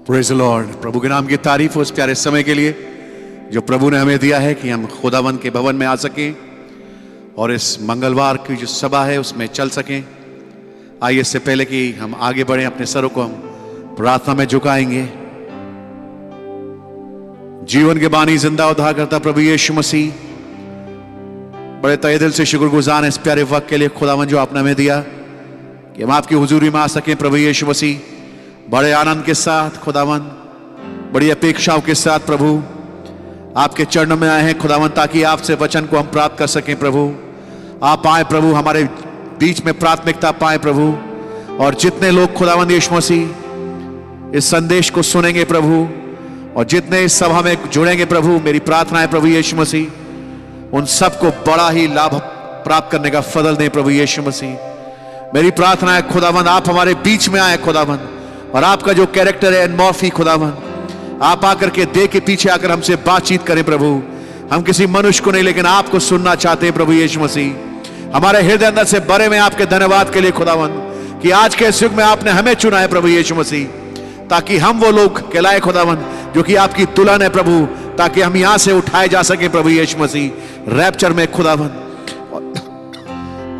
Praise the Lord. प्रभु के नाम की तारीफ हो उस प्यारे समय के लिए जो प्रभु ने हमें दिया है कि हम खुदावंद के भवन में आ सकें और इस मंगलवार की जो सभा है उसमें चल सकें। आइए इससे पहले कि हम आगे बढ़ें, अपने सरों को हम प्रार्थना में झुकाएंगे। जीवन के बानी, जिंदा उद्धार करता प्रभु यीशु मसीह, बड़े तहे दिल से शुक्रगुजार हैं इस प्यारे वक्त के लिए खुदावंद जो आपने हमें दिया कि हम आपकी हुजूरी में आ सकें। प्रभु यीशु मसीह, बड़े आनंद के साथ खुदावंद, बड़ी अपेक्षाओं के साथ प्रभु आपके चरणों में आए हैं खुदावंद, ताकि आपसे वचन को हम प्राप्त कर सकें। प्रभु आप आए प्रभु, हमारे बीच में प्राथमिकता पाए प्रभु, और जितने लोग खुदावंद यीशु मसीह इस संदेश को सुनेंगे प्रभु, और जितने इस सभा में जुड़ेंगे प्रभु, मेरी प्रार्थना है प्रभु यीशु मसीह उन सबको बड़ा ही लाभ प्राप्त करने का फजल दें प्रभु यीशु मसीह। मेरी प्रार्थना है खुदावंद आप हमारे बीच में आए खुदावंद, और आपका जो कैरेक्टर है एनमॉर्फी खुदावंद, आप आकर के दे के पीछे आकर हमसे बातचीत करें प्रभु। हम किसी मनुष्य को नहीं लेकिन आपको सुनना चाहते हैं प्रभु यीशु मसीह। हमारे हृदय अंदर से भरे में आपके धन्यवाद के लिए खुदावंद कि आज के इस युग में आपने हमें चुना है प्रभु यीशु मसीह, ताकि हम वो लोग कहलाए खुदावंद जो कि आपकी दुल्हन है प्रभु, ताकि हम यहां से उठाए जा सके प्रभु यीशु मसीह रैप्चर में खुदावंद।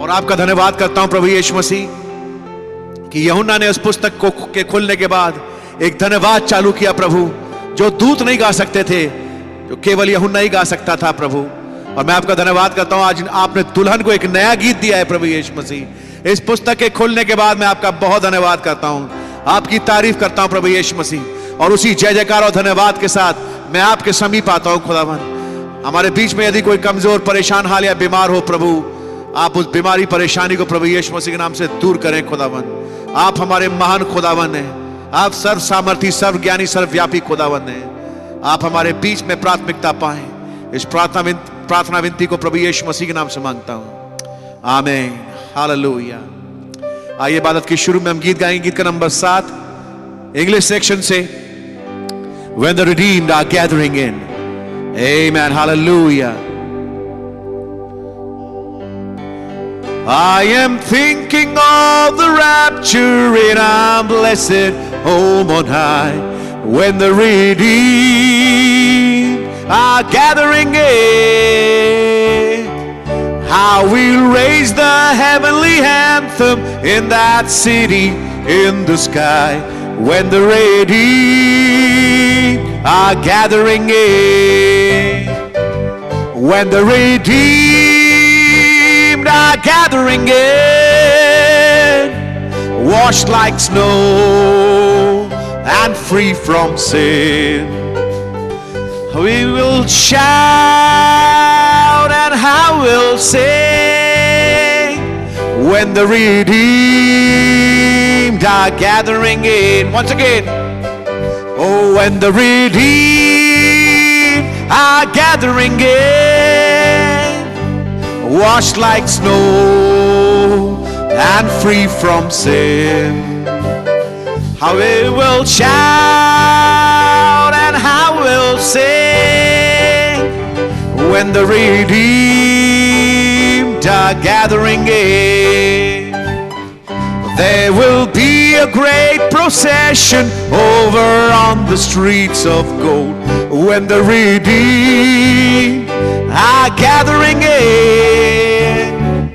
और आपका धन्यवाद करता हूं प्रभु यीशु मसीह कि यूहन्ना ने उस पुस्तक को के खुलने के बाद एक धन्यवाद चालू किया प्रभु, जो दूत नहीं गा सकते थे, जो केवल यूहन्ना ही गा सकता था प्रभु। और मैं आपका धन्यवाद करता हूं, आज आपने दुल्हन को एक नया गीत दिया है प्रभु यीशु मसीह। इस पुस्तक के खुलने के बाद मैं आपका बहुत धन्यवाद करता हूं, आपकी तारीफ करता हूं प्रभु यीशु मसीह, और उसी जय जयकार और धन्यवाद के साथ मैं आपके समीप आता हूं खुदावन। हमारे बीच में यदि कोई कमजोर, परेशान हाल या बीमार हो प्रभु, आप उस बीमारी, परेशानी को प्रभु यीशु मसीह के नाम से दूर करें खुदावन। आप हमारे महान खुदावन हैं, आप सर्व सामर्थी, सर्व ज्ञानी, सर्वव्यापी खुदावन हैं। आप हमारे बीच में प्राथमिकता पाएं। इस प्रार्थना विनती को प्रभु यीशु मसीह के नाम से मांगता हूं, आमीन, हालेलुया। आइए इबादत के शुरू में हम गीत गाएंगे, गीत का नंबर 7 इंग्लिश सेक्शन से, When the redeemed are gathering in. Amen, hallelujah. I am thinking of the rapture in our blessed home on high, when the redeemed are gathering in. How we'll raise the heavenly anthem in that city in the sky, when the redeemed are gathering in. When the redeemed are gathering in, washed like snow and free from sin, we will shout and how we'll sing, when the redeemed are gathering in. Once again, oh, when the redeemed are gathering in, washed like snow and free from sin, how we will shout and how we'll sing, when the redeemed are gathering in. There will be a great procession over on the streets of gold, when the redeemed are gathering in.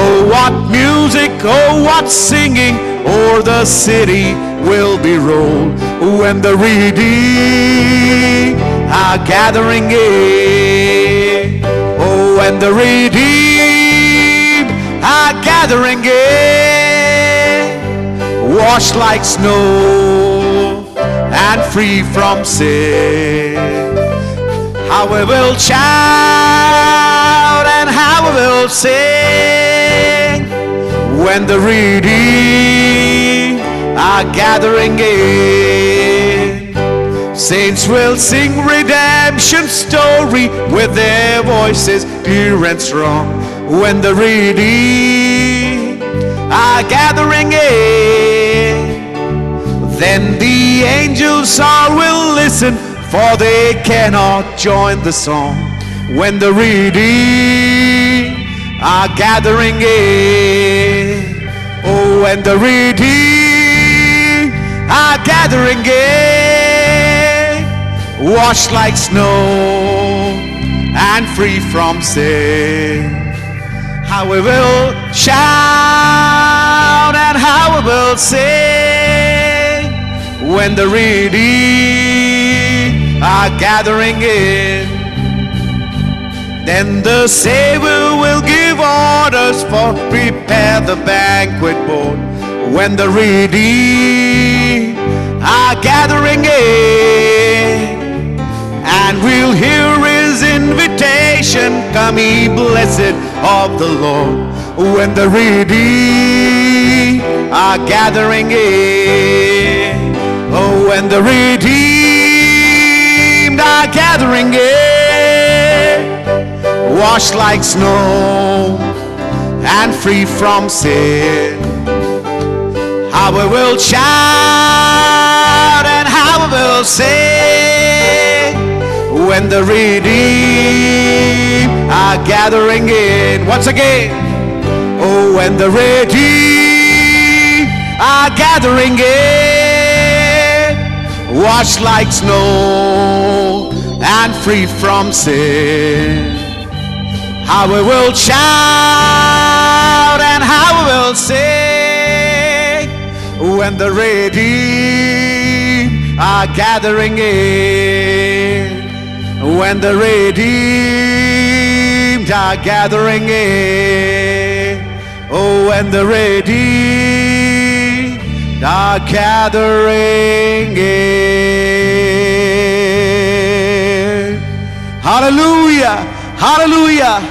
Oh, what music, oh, what singing, o'er the city will be rolled, when the redeemed are gathering in. Oh, when the redeemed are gathering in, washed like snow and free from sin, how we will shout and how we will sing, when the redeemed are gathering in. Saints will sing redemption's story with their voices pure and strong, when the redeemed are gathering in. Then the angels all will listen, for they cannot join the song, when the redeemed are gathering in. Oh, when the redeemed are gathering in, washed like snow and free from sin. How we will shout and how we will sing when the redeemed are gathering in. Then the Savior will give orders for prepare the banquet board. When the redeemed are gathering in, and we'll hear His invitation, come ye blessed of the Lord. When the redeemed are gathering in, oh, when the redeemed are gathering in, washed like snow and free from sin, how we will shout and how we will sing when the redeemed are gathering in. Once again, oh, when the redeemed are gathering in, washed like snow and free from sin, how we will shout and how we will sing when the redeemed are gathering in. When the redeemed are gathering in. Oh, when the redeemed are gathering in. Hallelujah, hallelujah.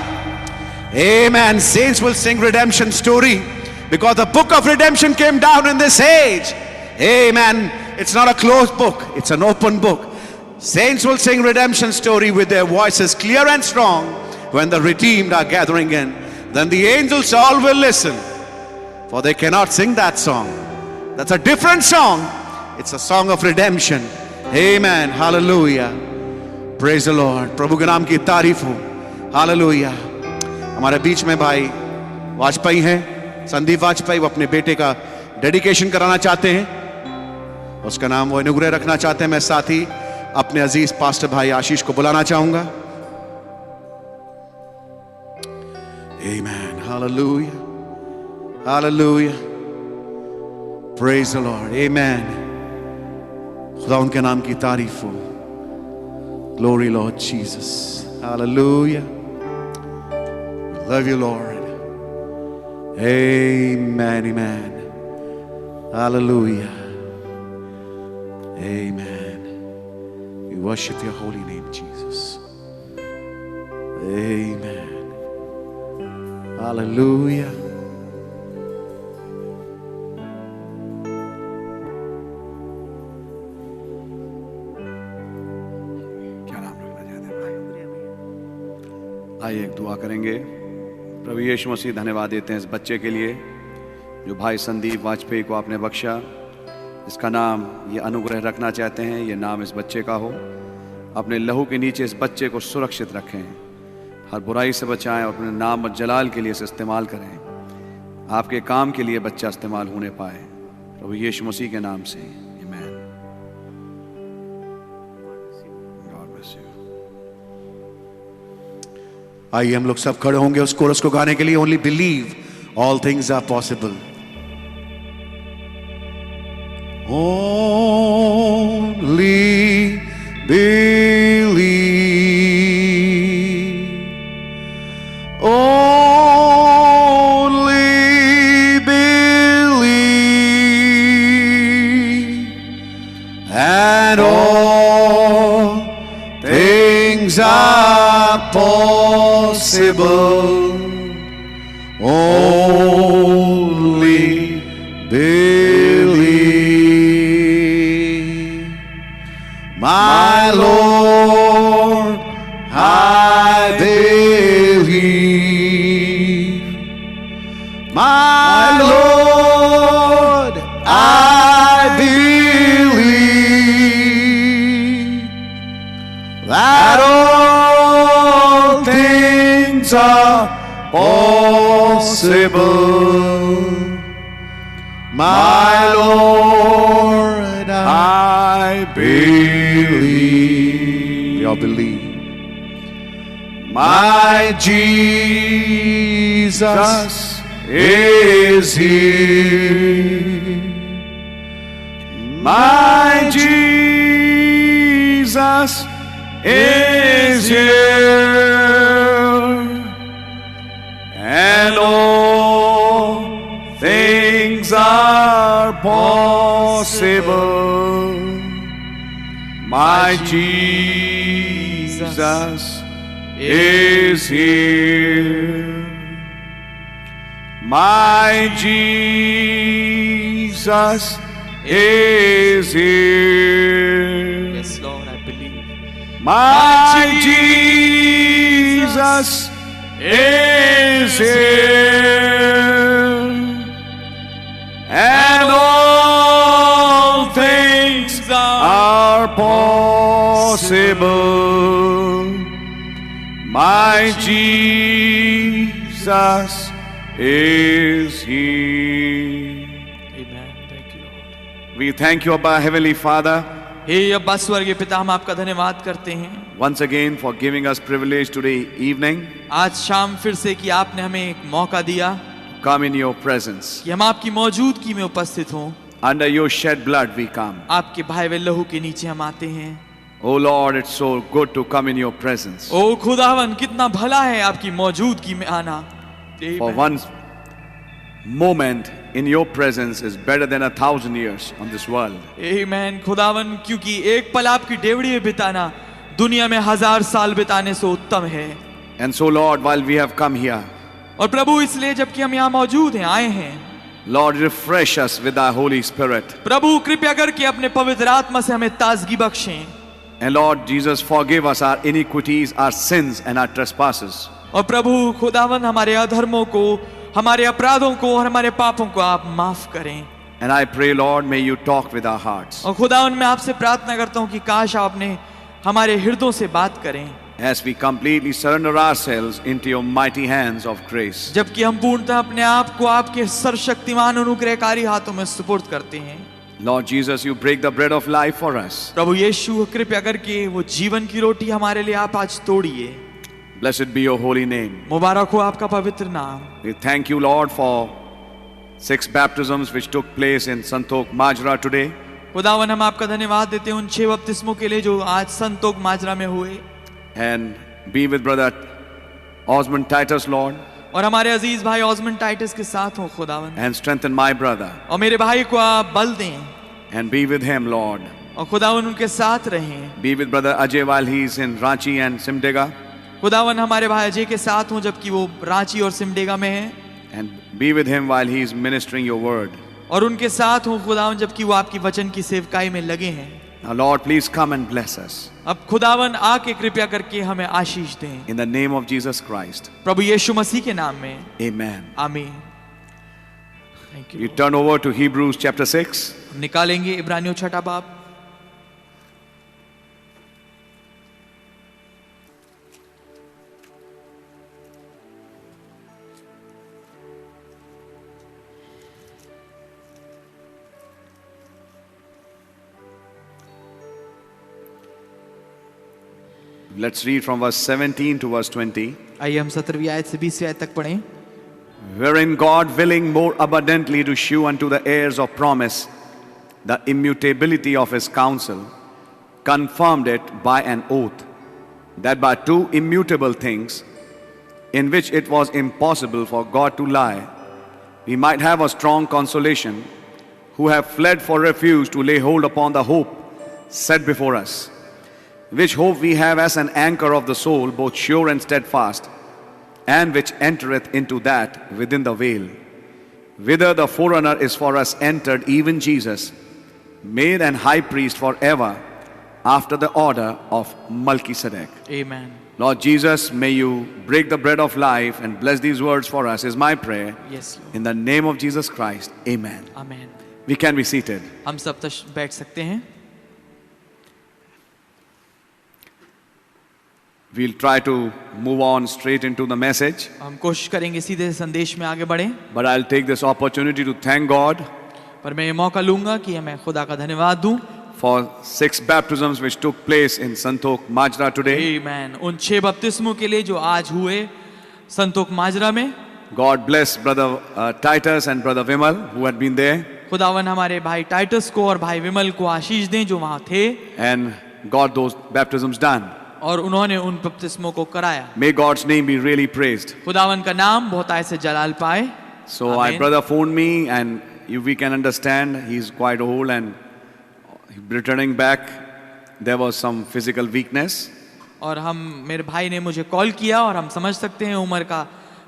Amen. Saints will sing redemption story because the book of redemption came down in this age. Amen. It's not a closed book, it's an open book. Saints will sing redemption story with their voices clear and strong when the redeemed are gathering in. Then the angels all will listen, for they cannot sing that song. That's a different song. It's a song of redemption. Amen. Hallelujah. Praise the Lord. प्रभु के नाम की तारीफ हो. Hallelujah. हमारे बीच में भाई वाजपेयी हैं, संदीप वाजपेयी. वो अपने बेटे का डेडिकेशन कराना चाहते हैं, उसका नाम वो इनॉग्रेट रखना चाहते हैं. मैं साथ ही अपने अजीज पास्टर भाई आशीष को बुलाना चाहूंगा. Amen. Hallelujah. Hallelujah. Praise the Lord. Amen. खुदा उनके नाम की तारीफ हो. Glory Lord Jesus. Hallelujah. We love you Lord. Amen. Amen. Hallelujah. Amen. We worship your holy name, Jesus. Amen. Hallelujah. क्या नाम रखना चाहते हैं भाई? आइए एक दुआ करेंगे. प्रभु यीशु मसीह, धन्यवाद देते हैं इस बच्चे के लिए जो भाई संदीप वाजपेयी को आपने बख्शा. इसका नाम ये अनुग्रह रखना चाहते हैं. ये नाम इस बच्चे का हो. अपने लहू के नीचे इस बच्चे को सुरक्षित रखें, हर बुराई से बचाएं और अपने नाम और जलाल के लिए इसे इस्तेमाल करें. आपके काम के लिए बच्चा इस्तेमाल होने पाए, प्रभु यीशु मसीह के नाम से. आमीन. God bless you. आइए हम लोग सब खड़े होंगे उस कोरस को गाने के लिए. Only believe all things are possible. Only believe, only believe, and all things are possible. Only believe. My Lord, I believe. My Lord, I believe that all things are possible. My Lord, I believe. or believe. My Jesus is here. My Jesus is here. And all things are possible. My Jesus is here. My Jesus is here. Yes, Lord, I believe. My Jesus is here. And all things are possible. My Jesus is here. Amen. Thank you, Lord. We thank you, Abba, Heavenly Father, हे अब्बा स्वर्गीय पिता, हम आपका धन्यवाद करते हैं once again for giving us privilege today evening आज शाम फिर से कि आपने हमें एक मौका दिया come in your presence. कि हम आपकी मौजूदगी में उपस्थित हों। Under your shed blood we come. आपके भाई वे लहू के नीचे हम आते हैं। Oh Lord, it's so good to come in your presence. ओ खुदावन, कितना भला है आपकी मौजूदगी में आना। For one moment in your presence is better than 1,000 years on this world. आमीन खुदावन, क्योंकि एक पल आपकी डेवड़ी में बिताना दुनिया में 1000 साल बिताने से उत्तम है। And so Lord, while we have come here, और प्रभु इसलिए जबकि हम यहाँ मौजूद हैं, आए हैं, Lord, refresh us with thy Holy Spirit. प्रभु कृपया करके अपने पवित्र आत्मा से हमें ताजगी बख्शें। And Lord Jesus, forgive us our iniquities, our sins and our trespasses. और प्रभु खुदावन, हमारे अधर्मों को, हमारे अपराधों को और हमारे पापों को आप माफ करें। And I pray, Lord, may you talk with our hearts. और खुदावन, मैं आपसे प्रार्थना करता हूँ कि काश आप अपने हमारे हृदयों से बात करें as we completely surrender ourselves into your mighty hands of grace. जबकि हम पूर्णतः अपने आप को आपके सर्वशक्तिमान अनुग्रहकारी हाथों में सुपुर्द करते हैं। Lord Jesus, you break the bread of life for us. प्रभु यीशु, कृपया करके वो जीवन की रोटी हमारे लिए आप आज तोड़िए। Blessed be your holy name. मुबारक हो आपका पवित्र नाम। We thank you, Lord, for 6 baptisms which took place in Santok Majra today. खुदावन, हम आपका धन्यवाद देते हैं उन 6 बपतिस्मों के लिए जो आज संतोख माजरा में हुए। And be with brother Osmond Titus, Lord, और हमारे अजीज भाई ऑस्मंड टाइटस के साथ हो खुदावन, and strengthen my brother. और मेरे भाई को आप बल दें And be with him, Lord. और खुदावन उनके साथ रहें। Be with brother Ajay while he's in Ranchi and Simdega. खुदावन हमारे भाई अजय के साथ हो जबकि वो रांची और सिमडेगा में हैं। And be with him while he's ministering your word. और उनके साथ हो खुदावन जबकि वो आपकी वचन की सेवकाई में लगे हैं। Now, Lord, please come and bless us. अब खुदावन आके कृपया करके हमें आशीष दें In the name of Jesus Christ. प्रभु यीशु मसीह के नाम में, Amen. आमीन। Thank You you. turn over to Hebrews chapter 6. निकालेंगे इब्रानियों 6 बाब। Let's read from verse 17 to verse 20. आइए हम 17वीं आयत से 20वीं आयत तक पढ़ें। Wherein God, willing more abundantly to shew unto the heirs of promise the immutability of his counsel, confirmed it by an oath, that by 2 immutable things, in which it was impossible for God to lie, we might have a strong consolation, who have fled for refuge to lay hold upon the hope set before us. Which hope we have as an anchor of the soul, both sure and steadfast, and which entereth into that within the veil, whither the forerunner is for us entered, even Jesus, made an high priest forever, after the order of Melchizedek. Amen. Lord Jesus, may you break the bread of life and bless these words for us, is my prayer. Yes, Lord. In the name of Jesus Christ, amen. आमीन। We can be seated. हम सब बैठ सकते हैं। We'll try to move on straight into the message, हम कोशिश करेंगे सीधे संदेश में आगे बढ़ें, but I'll take this opportunity to thank God पर मैं ये मौका लूंगा कि मैं खुदा का धन्यवाद दूं for 6 baptisms which took place in Santok Majra today. आमीन। उन 6 बपतिस्मों के लिए जो आज हुए संतोख माजरा में। God bless Brother Titus and Brother Vimal who had been there, खुदावन हमारे भाई टाइटस को और भाई विमल को आशीष दें जो वहां थे and got those baptisms done. और उन्होंने उन बपतिस्मों को कराया। May God's name be really praised. खुदावन का नाम बहुत ऐसे जलाल पाए। So my Amen. brother phoned me, and we can understand he's quite old, and returning back there was some physical weakness. और हम मेरे भाई ने मुझे कॉल किया और हम समझ सकते हैं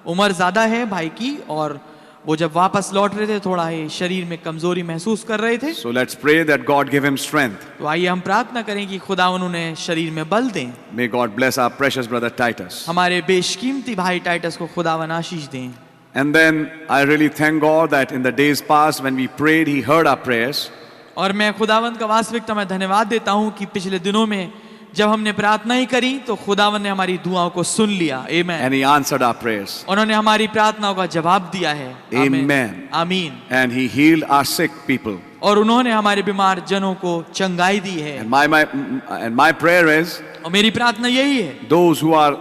उम्र ज्यादा है भाई की, और वो जब वापस लौट रहे थे थोड़ा ही शरीर में कमजोरी महसूस कर रहे थे। So let's pray that God give him strength. तो आइए हम प्रार्थना करें कि खुदावन उन्हें शरीर में बल दें। May God bless our precious brother Titus. हमारे बेशकीमती भाई टाइटस को खुदावन आशीष दें। And then I really thank God that in the days past when we prayed, he heard our prayers. और मैं खुदावन का वास्तविकता में धन्यवाद देता हूं कि पिछले दिनों में जब हमने प्रार्थना ही करी तो खुदावन ने हमारी दुआओं को सुन लिया। आमीन। And he answered our prayers. उन्होंने हमारी प्रार्थनाओं का जवाब दिया है। Amen. आमीन। And he healed our sick people. और उन्होंने हमारे बीमार जनों को चंगाई दी है। And my prayer is, और मेरी प्रार्थना यही है, those who are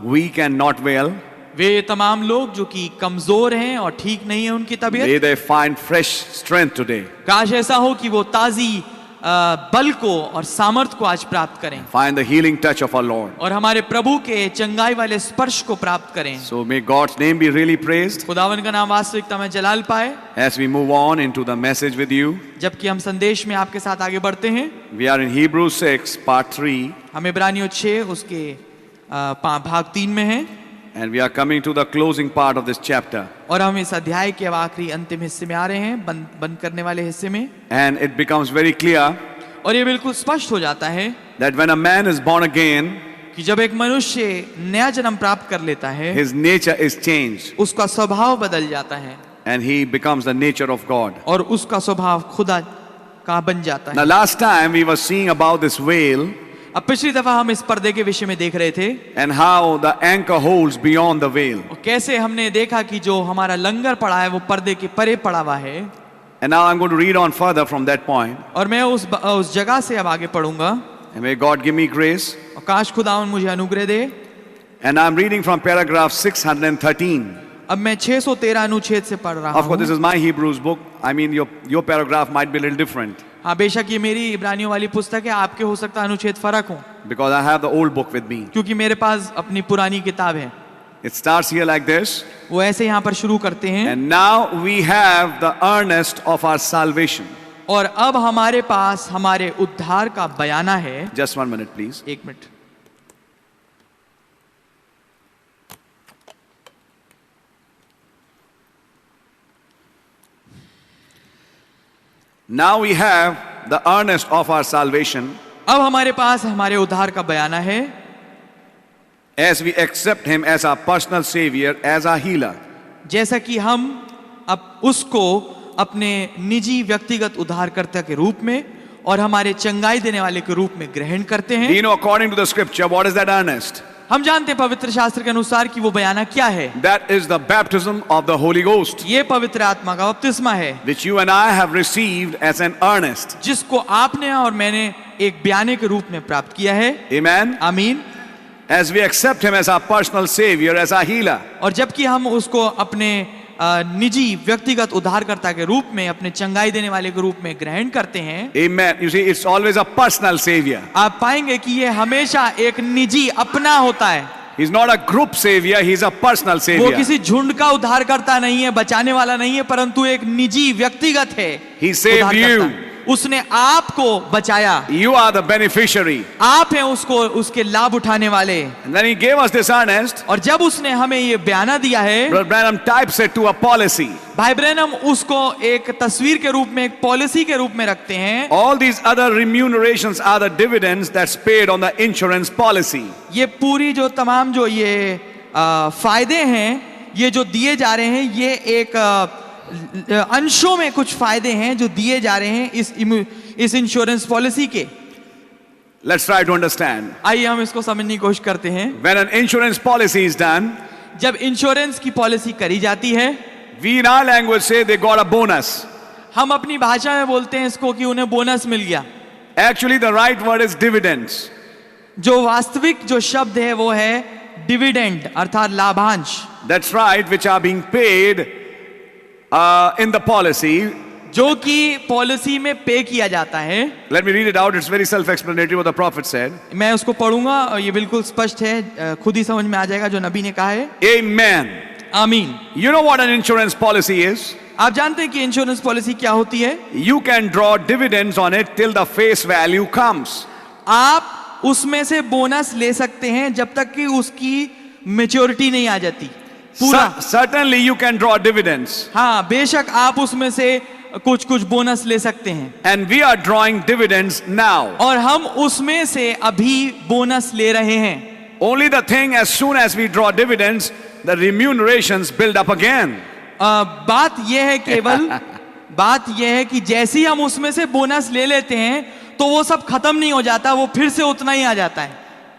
weak and not well, वे तमाम लोग जो कि कमजोर हैं और ठीक नहीं है उनकी may तबीयत, they find fresh strength today. काश ऐसा हो कि वो ताजी बल को और सामर्थ को आज प्राप्त करें Find the healing touch of our Lord. और हमारे प्रभु के चंगाई वाले स्पर्श को प्राप्त करें। So may God's name be really praised खुदावन का नाम वास्तविकता में जलाल पाए। as we move on into the message with you. जबकि हम संदेश में आपके साथ आगे बढ़ते हैं, We are in Hebrews 6, part 3, हम इब्रानियों 6 उसके भाग 3 में हैं and we are coming to the closing part of this chapter. और हम इस अध्याय के आखिरी अंतिम हिस्से में आ रहे हैं, बंद करने वाले हिस्से में। And it becomes very clear और ये बिल्कुल स्पष्ट हो जाता है that when a man is born again, कि जब एक मनुष्य नया जन्म प्राप्त कर लेता है his nature is changed उसका स्वभाव बदल जाता है and he becomes the nature of God. और उसका स्वभाव खुदा का बन जाता Now है। last time we were seeing about this veil अब पिछली दफा हम इस पर्दे के विषय में देख रहे थे and how the anchor holds beyond the veil. और कैसे हमने देखा कि जो हमारा लंगर पड़ा है वो पर्दे के परे पड़ा हुआ है। And now I'm going to read on further from that point. और मैं उस जगह से अब आगे पढ़ूंगा And may God give me grace. और काश खुदावन मुझे अनुग्रह दे। And I'm reading from paragraph 613. अब मैं 613 अनुच्छेद से पढ़ रहा Of course, this हूँ। is my Hebrews book. I mean, your paragraph might be a little different हाँ, बेशक ये मेरी इब्रानियों वाली पुस्तक है, आपके हो सकता है अनुच्छेद फर्क हो, because I have the old book with me. क्योंकि मेरे पास अपनी पुरानी किताब है। It starts here like this. वो ऐसे यहाँ पर शुरू करते हैं, And now we have the earnest of our salvation. और अब हमारे पास हमारे उद्धार का बयाना है। Just 1 minute, please. एक minute. Now we have the earnest of our salvation अब हमारे पास हमारे उद्धार का बयाना है, as we accept him as our personal savior, as our healer. जैसा कि हम अब उसको अपने निजी व्यक्तिगत उद्धारकर्ता के रूप में और हमारे चंगाई देने वाले के रूप में ग्रहण करते Do हैं। you know, according to the scripture, what is that earnest? हम जानते हैं पवित्र शास्त्र के अनुसार कि वो बयाना क्या है। That is the baptism of the Holy Ghost, ये पवित्र आत्मा का बपतिस्मा है, which you and I have received as an earnest. जिसको आपने और मैंने एक बयाने के रूप में प्राप्त किया है। Amen. आमीन। As we accept him as our personal savior, as our healer. और जबकि हम उसको अपने निजी व्यक्तिगत उद्धारकर्ता के रूप में, अपने चंगाई देने वाले के रूप में ग्रहण करते हैं। Amen. You see, it's always a personal savior. आप पाएंगे कि ये हमेशा एक निजी अपना होता है। He's not a group savior, he's a personal वो savior. किसी झुंड का उद्धारकर्ता नहीं है, बचाने वाला नहीं है, परंतु एक निजी व्यक्तिगत है। He saved उद्धारकर्ता। you. उसने आपको बचाया, You are the beneficiary. आप हैं उसको उसके लाभ उठाने वाले। And then he gave us this earnest. और जब उसने हमें ये बयाना दिया है, Brother Branham types it to a policy. भाई ब्रैनम उसको एक तस्वीर के रूप में, एक पॉलिसी के रूप में रखते हैं। All these other remunerations are the dividends that's paid on the insurance policy. ये पूरी जो तमाम जो ये फायदे हैं, ये जो दिए जा रहे हैं, ये एक अंशों में कुछ फायदे हैं जो दिए जा रहे हैं इस इंश्योरेंस पॉलिसी के। Let's try to understand. आइए हम इसको समझने की कोशिश करते हैं। When an insurance policy is done, जब इंश्योरेंस की पॉलिसी करी जाती है, we in our language say they got a bonus. हम अपनी भाषा में बोलते हैं इसको कि उन्हें बोनस मिल गया। Actually, the right word is dividends. जो वास्तविक जो शब्द है वो है डिविडेंड अर्थात लाभांश। That's right, which are being paid in the policy. जो कि पॉलिसी में पे किया जाता है। Let me read it out. It's very self-explanatory what the prophet said. मैं उसको पढ़ूंगा और ये बिल्कुल स्पष्ट है, खुद ही समझ में आ जाएगा जो नबी ने कहा है। Amen. आमीन। You know what an insurance policy is? आप जानते हैं कि इंश्योरेंस पॉलिसी क्या होती है? You can draw dividends on it till the face value comes. आप उसमें से बोनस ले सकते हैं जब तक कि उसकी मेच्योरिटी नहीं आ जाती पूरा। Certainly you can draw dividends. हाँ, बेशक आप उसमें से कुछ कुछ बोनस ले सकते हैं। And we are drawing dividends now. और हम उसमें से अभी बोनस ले रहे हैं। Only the thing, as soon as we draw dividends, the remunerations build up again. बात यह है केवल बात यह है कि जैसे ही हम उसमें से बोनस ले लेते हैं तो वो सब खत्म नहीं हो जाता, वो फिर से उतना ही आ जाता है।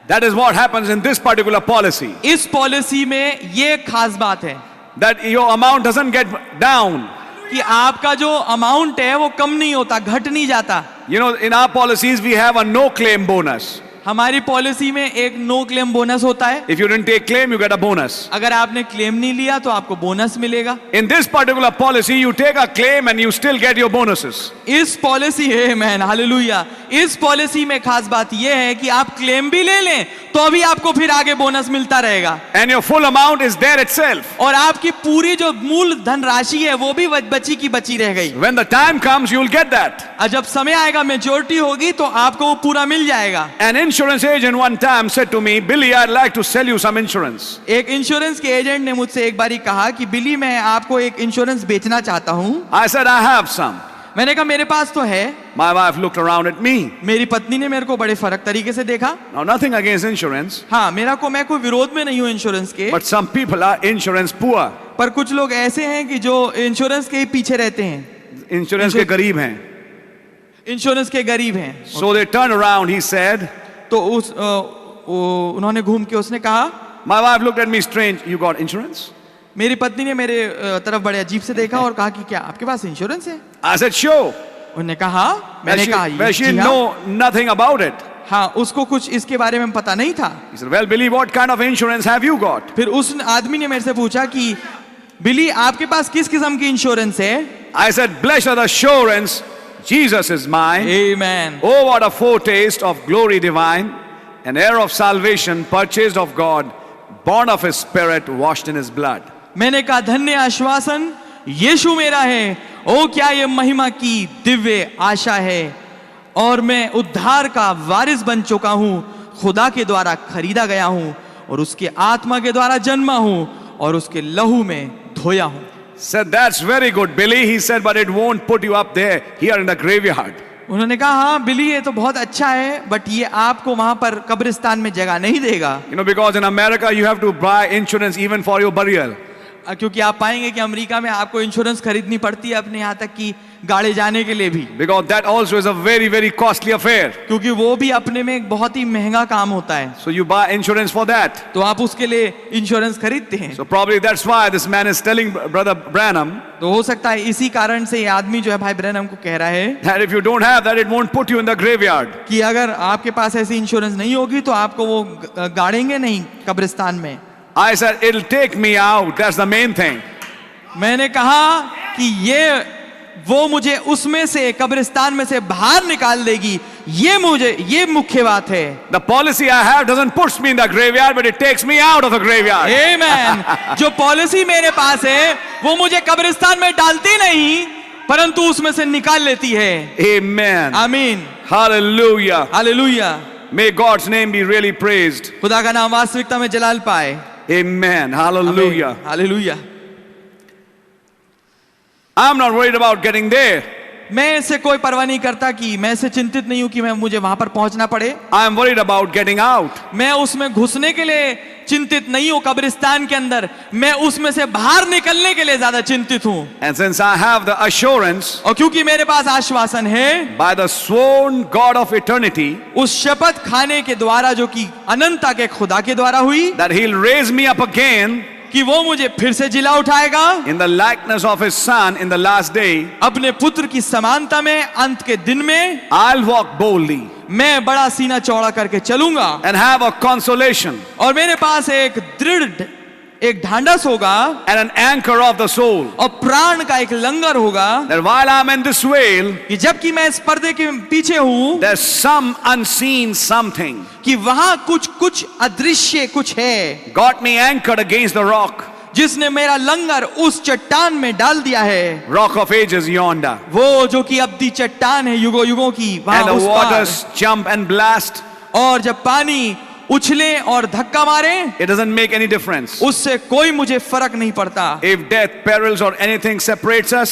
That is what happens in this particular policy. इस पॉलिसी में ये खास बात है That your amount doesn't get down. कि आपका जो अमाउंट है वो कम नहीं होता, घट नहीं जाता। You know, in our policies we have a no claim bonus. हमारी पॉलिसी में एक नो क्लेम बोनस होता है। If you didn't take claim, you get a bonus. अगर आपने क्लेम नहीं लिया तो आपको बोनस मिलेगा। In this particular policy, you take a claim and you still get your bonuses. इस पॉलिसी है मैन हालेलुया, इस पॉलिसी में खास बात यह है कि आप क्लेम भी ले लें तो अभी आपको फिर आगे बोनस मिलता रहेगा। And your full amount is there itself. और आपकी पूरी जो मूल धनराशि है वो भी बची की बची रह गई। When the time comes, you will get that. और जब समय आएगा, मेजोरिटी होगी तो आपको वो पूरा मिल जाएगा। An insurance agent one time said to me, Billy, I'd like to sell you some insurance. एक इंश्योरेंस के एजेंट ने मुझसे एक बारी कहा कि बिली मैं आपको एक इंश्योरेंस बेचना चाहता हूँ। I said, I have some. मैंने कहा मेरे पास तो है। My wife looked around at me. मेरी पत्नी ने मेरे को बड़े फर्क तरीके से देखा। Now, nothing against insurance. हाँ, मैं कोई विरोध में नहीं हूँ इंश्योरेंस के। But some people are insurance poor. पर कुछ लोग ऐसे हैं कि जो इंश्योरेंस के ही पीछे रहते हैं। Insurance के गरीब हैं. इंश्योरेंस के गरीब हैं। So they turned around, he said. तो उन्होंने घूम के उसने कहा, My wife looked at me strange. You got insurance? मेरी पत्नी ने मेरे तरफ बड़े अजीब से देखा और कहा कि क्या आपके पास इंश्योरेंस है? I said, sure. उन्होंने कहा, मैंने कहा Well, she know nothing about it. हाँ, उसको कुछ इसके बारे में पता नहीं था। He said, well, Billy, what kind of insurance have you got? फिर उस आदमी ने मेरे से पूछा कि बिली आपके पास किस किस्म की इंश्योरेंस है? I said, blessed assurance, Jesus is mine. Amen. Oh, what a foretaste of glory divine, an heir of salvation, purchased of God, born of His Spirit, washed in His blood. मैंने कहा धन्य आश्वासन यीशु मेरा है, ओ क्या ये महिमा की दिव्य आशा है, और मैं उद्धार का वारिस बन चुका हूँ, खुदा के द्वारा खरीदा गया हूँ और उसके आत्मा के द्वारा जन्मा हूँ और उसके लहू में धोया हूँ। Said, that's very good, Billy. He said, but it won't put you up there, here in the graveyard. उन्होंने कहा हाँ बिली ये तो बहुत अच्छा है, बट ये आपको वहां पर कब्रिस्तान में जगह नहीं देगा। You know, because in America you have to buy insurance even for your burial. क्योंकि आप पाएंगे कि अमेरिका में आपको इंश्योरेंस खरीदनी पड़ती है अपने यहाँ तक कि गाड़े जाने के लिए भी। Because that also is a very, very costly affair. क्योंकि वो भी अपने में एक बहुत ही महंगा काम होता है। So you buy insurance for that. तो आप उसके लिए इंश्योरेंस खरीदते हैं। So probably that's why this man is telling Brother Branham तो हो सकता है इसी कारण से ये आदमी जो है भाई ब्रैनम को कह रहा है that if you don't have that, it won't put you in the graveyard. कि अगर आपके पास ऐसी इंश्योरेंस नहीं होगी तो आपको वो गाड़ेंगे नहीं कब्रिस्तान में। I said, it'll take me out. That's the main thing. मैंने कहा कि वो मुझे उसमें से कब्रिस्तान में से बाहर निकाल देगी, ये मुख्य बात है। The policy I have doesn't push me in the graveyard, but it takes me out of the graveyard. Amen. जो पॉलिसी मेरे पास है वो मुझे कब्रिस्तान में डालती नहीं परंतु उसमें से निकाल लेती है। Amen. आमीन। Hallelujah. Hallelujah. May God's name be really praised. खुदा का नाम वास्तविकता में जलाल पाए। Amen. Hallelujah. Hallelujah. I'm not worried about getting there. मैं इससे कोई परवाह नहीं करता कि मैं इससे चिंतित नहीं हूं कि मुझे वहां पर पहुंचना पड़े। I'm worried about getting out. मैं उसमें घुसने के लिए चिंतित नहीं हूं कब्रिस्तान के अंदर, मैं उसमें से बाहर निकलने के लिए ज्यादा चिंतित हूं। And since I have the assurance और क्योंकि मेरे पास आश्वासन है by the sworn God of eternity उस शपथ खाने के द्वारा जो कि अनंतता के खुदा के द्वारा हुई, that He'll raise me up again, कि वो मुझे फिर से जिला उठाएगा in the likeness of his son in the last day. अपने पुत्र की समानता में अंत के दिन में I'll walk boldly मैं बड़ा सीना चौड़ा करके चलूंगा and have a consolation और मेरे पास एक दृढ़ एक ढांढस होगा and an anchor of the soul. और प्राण का एक लंगर होगा That while I'm in this veil, कि जबकि मैं इस पर्दे के पीछे हूं there's some unseen something कि वहां कुछ अदृश्य कुछ है got me anchored against the rock, जिसने मेरा लंगर उस चट्टान में डाल दिया है, rock of ages yonder. वो जो कि अब्दी चट्टान है युगों युगों की वहां And the उस पार। waters jump and blast. और जब पानी उछले और धक्का मारे It doesn't make any difference. उससे कोई मुझे फर्क नहीं पड़ता। If death, perils, or anything separates us,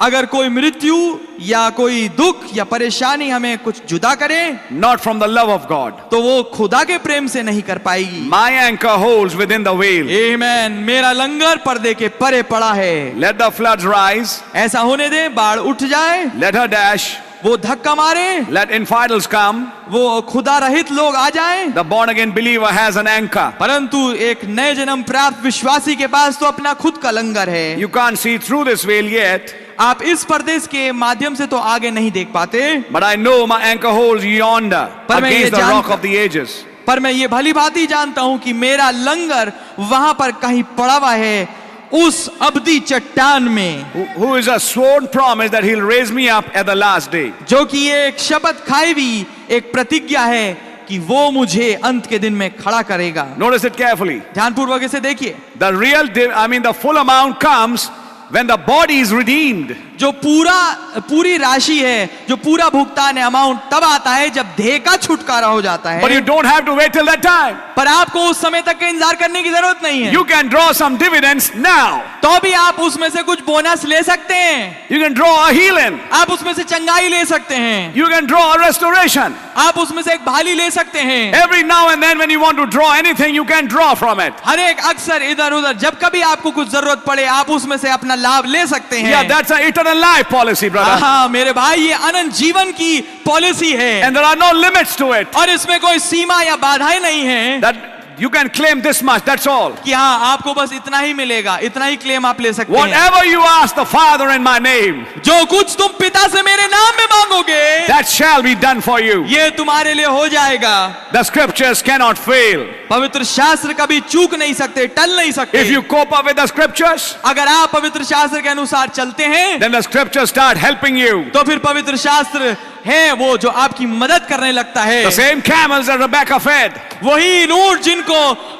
अगर कोई मृत्यु या कोई दुख या परेशानी हमें कुछ जुदा करे not from the love of God. तो वो खुदा के प्रेम से नहीं कर पाएगी। My anchor holds within the veil. आमेन। मेरा लंगर पर्दे के परे पड़ा है। Let the floods rise. ऐसा होने दे बाढ़ उठ जाए, Let her dash. वो धक्का मारे, Let infidels come. वो खुदा रहित लोग आ जाएं, The born again believer has an anchor. परंतु एक नए जन्म प्राप्त विश्वासी के पास तो अपना खुद का लंगर है। You can't see through this veil yet, आप इस पर्दे के माध्यम से तो आगे नहीं देख पाते, but I know my anchor holds yonder पर मैं ये against the rock जानता- of the ages. पर मैं ये भली भांति जानता हूं कि मेरा लंगर वहां पर कहीं पड़ा हुआ है उस अब्दी चट्टान में, Who is a sworn promise that he'll raise me up at the last day. जो कि एक शपथ खाई हुई एक प्रतिज्ञा है कि वो मुझे अंत के दिन में खड़ा करेगा। Notice it carefully. ध्यानपूर्वक इसे देखिए। The full amount comes when the body is redeemed. जो पूरी राशि है, जो पूरा भुगतान है, अमाउंट तब आता है जब देह का छुटकारा हो जाता But you है। don't have to wait till that time. पर आपको उस समय तक का इंतजार करने की जरूरत नहीं है। You can draw some dividends now. तो भी आप उसमें से कुछ बोनस ले सकते हैं, You can draw a healing. आप उसमें से चंगाई ले सकते हैं, You can draw a restoration. आप उसमें से एक भाली ले सकते हैं। Every now and then when you want to draw anything, you can draw from it. हर एक अक्सर इधर उधर जब कभी आपको कुछ जरूरत पड़े आप उसमें से अपना लाभ ले सकते हैं। Yeah, that's an eternal life policy, brother. हाँ मेरे भाई, ये अनंत जीवन की पॉलिसी है And there are no limits to it. और इसमें कोई सीमा या बाधाएं नहीं है That you can claim this much, that's all. कि हाँ आपको बस इतना ही मिलेगा, इतना ही क्लेम आप ले सकते हैं। Whatever you ask the Father in my name, जो कुछ तुम पिता से मेरे नाम में मांगोगे that shall be done for you. ये तुम्हारे लिए हो जाएगा। The scriptures cannot fail. पवित्र शास्त्र कभी चूक नहीं सकते, टल नहीं सकते। If you cope up with the scriptures, अगर आप पवित्र शास्त्र के अनुसार चलते हैं then the scriptures start helping you. तो फिर पवित्र शास्त्र है वो जो आपकी मदद करने लगता है। The same camels that Rebecca fed वही ऊंट जिनको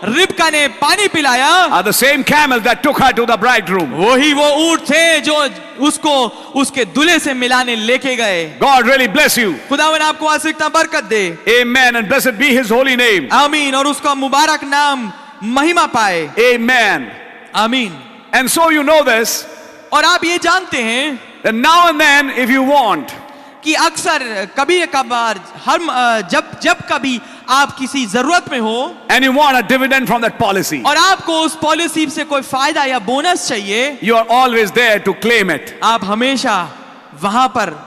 रिबका ने पानी पिलाया, are the same camels that took her to the bridegroom. वही वो ऊंट थे जो उसको उसके दूल्हे से मिलाने लेके गए। God really bless you. खुदावन आपको आशीर्वाद बरकत दे। Amen, and blessed be his holy name. आमीन। और उसका मुबारक नाम महिमा पाए। Amen. आमीन। And so you know this, और आप ये जानते हैं that now and then if you want, कि अक्सर कभी कभार जब कभी आप किसी जरूरत में हो and you want a dividend from that policy, और आपको उस पॉलिसी से कोई फायदा या बोनस चाहिए, you are always there to claim it. आप हमेशा वहां पर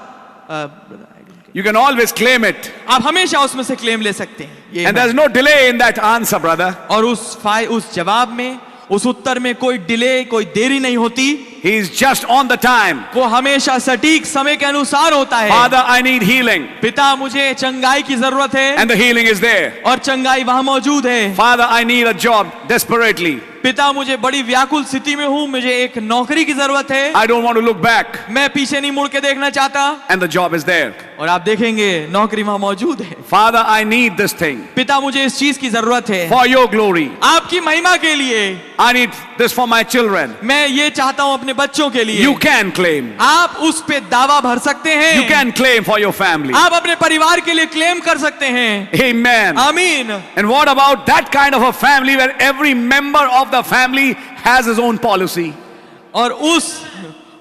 You can always claim it. आप हमेशा उसमें से क्लेम ले सकते हैं। ये And there's no delay in that answer, brother. और उस जवाब में, उस उत्तर में कोई डिले, कोई देरी नहीं होती। He is just on the time. वो हमेशा सटीक समय के अनुसार होता है। Father, I need healing. पिता मुझे चंगाई की जरूरत है, And the healing is there. और चंगाई वहां मौजूद है। Father, I need a job desperately. पिता मुझे बड़ी व्याकुल स्थिति में हूँ, मुझे एक नौकरी की जरूरत है, I don't want to look back. मैं पीछे नहीं मुड़ के देखना चाहता। And the job is there. और आप देखेंगे नौकरी वहां मौजूद है। Father, I need this thing पिता मुझे इस चीज की जरूरत है for your glory. आपकी महिमा के लिए। I need this for my children. मैं ये चाहता हूँ अपने बच्चों के लिए। You can claim. आप उस पे दावा भर सकते हैं। You can claim for your family. आप अपने परिवार के लिए क्लेम कर सकते हैं। Amen. आमीन। And what about that kind of a family where every member of the family has his own policy?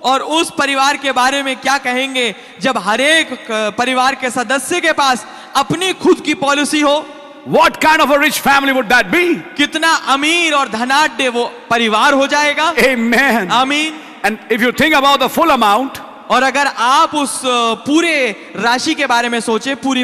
और उस परिवार के बारे में क्या कहेंगे जब हर एक परिवार के सदस्य के पास अपनी खुद की पॉलिसी हो? What kind of a rich family would that be? कितना अमीर और धनाढ्य वो परिवार हो जाएगा। Amen. आमीन। And if you think about the full amount, और अगर आप उस पूरे राशि के बारे में सोचे, पूरी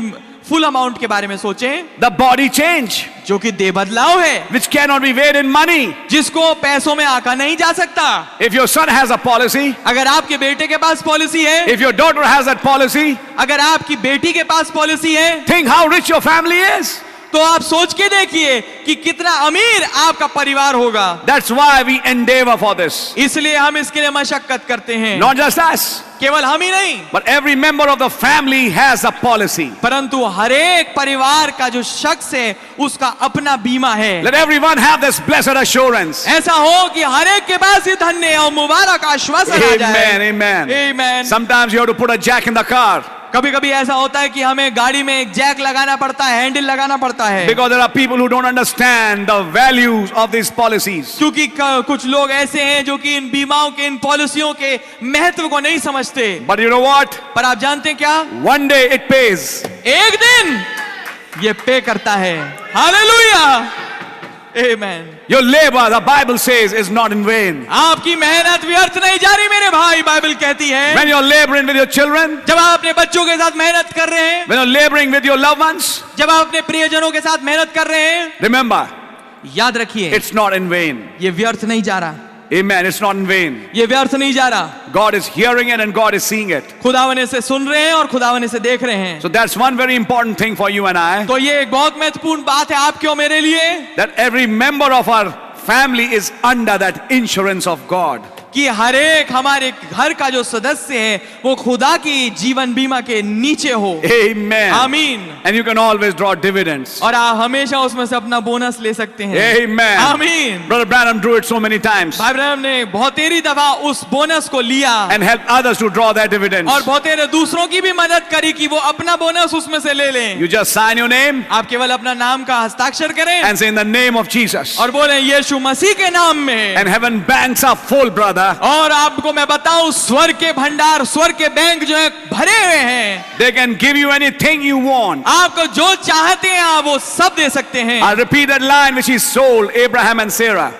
फुल अमाउंट के बारे में सोचें, The body change, जो कि देह बदलाव है, which cannot be weighed in money. जिसको पैसों में आका नहीं जा सकता। If your son has a policy, अगर आपके बेटे के पास पॉलिसी है, if your daughter has that policy, अगर आपकी बेटी के पास पॉलिसी है, think how rich your family is. तो आप सोच के देखिए कि कितना अमीर आपका परिवार होगा। That's why we endeavor for this. इसलिए हम इसके लिए मशक्कत करते हैं। Not just us, केवल हम ही नहीं, but every member of the family has a policy. परंतु हर एक परिवार का जो शख्स है उसका अपना बीमा है। Let everyone have this blessed assurance. ऐसा हो कि हर एक के पास ये धन्य और मुबारक आश्वासन आ जाए। Amen, amen. Amen. Sometimes you have to put a jack in the car कभी कभी ऐसा होता है कि हमें गाड़ी में एक जैक लगाना पड़ता है, हैंडल लगाना पड़ता है, because there are people who don't understand the values of these policies. क्योंकि कुछ लोग ऐसे हैं जो कि इन बीमाओं के, इन पॉलिसियों के महत्व को नहीं समझते। But you know what? पर आप जानते हैं क्या? One day it pays. एक दिन ये पे करता है। Hallelujah, amen. Your labor, the Bible says, is not in vain. आपकी मेहनत व्यर्थ नहीं जा रही मेरे भाई, बाइबल कहती है। When you're laboring with your children, जब आप अपने बच्चों के साथ मेहनत कर रहे हैं, when you're laboring with your loved ones, जब आप अपने प्रियजनों के साथ मेहनत कर रहे हैं, remember, याद रखिए it's not in vain. ये व्यर्थ नहीं जा रहा, Amen. It's not in vain. ये व्यर्थ नहीं जा रहा। God is hearing it and God is seeing it. खुदावन इसे सुन रहे हैं और खुदावन इसे देख रहे हैं। So that's one very important thing for you and I, तो ये एक बहुत महत्वपूर्ण बात है आपके और मेरे लिए, that every member of our family is under that insurance of God. कि हर एक हमारे घर का जो सदस्य है वो खुदा की जीवन बीमा के नीचे हो। Amen. आमीन। And you can always draw dividends. और आप हमेशा उसमें से अपना बोनस ले सकते हैं। Amen. आमीन। Brother Branham drew it so many times भाई ब्रैनम ने बहुत तेरी दफा उस बोनस को लिया and helped others to draw their dividends. और बहुत तेरे दूसरों की भी मदद करी कि वो अपना बोनस उसमें से ले लें। You just sign your name आप केवल अपना नाम का हस्ताक्षर करें and say in the name of Jesus. और बोले यीशु मसीह के नाम में, And heaven banks are full, brother. और आपको मैं बताऊं स्वर्ग के भंडार, स्वर्ग के बैंक जो है भरे हुए हैं। They can give you anything you want. आपको जो चाहते हैं आप वो सब दे सकते हैं। I'll repeat that line which he sold Abraham and Sarah.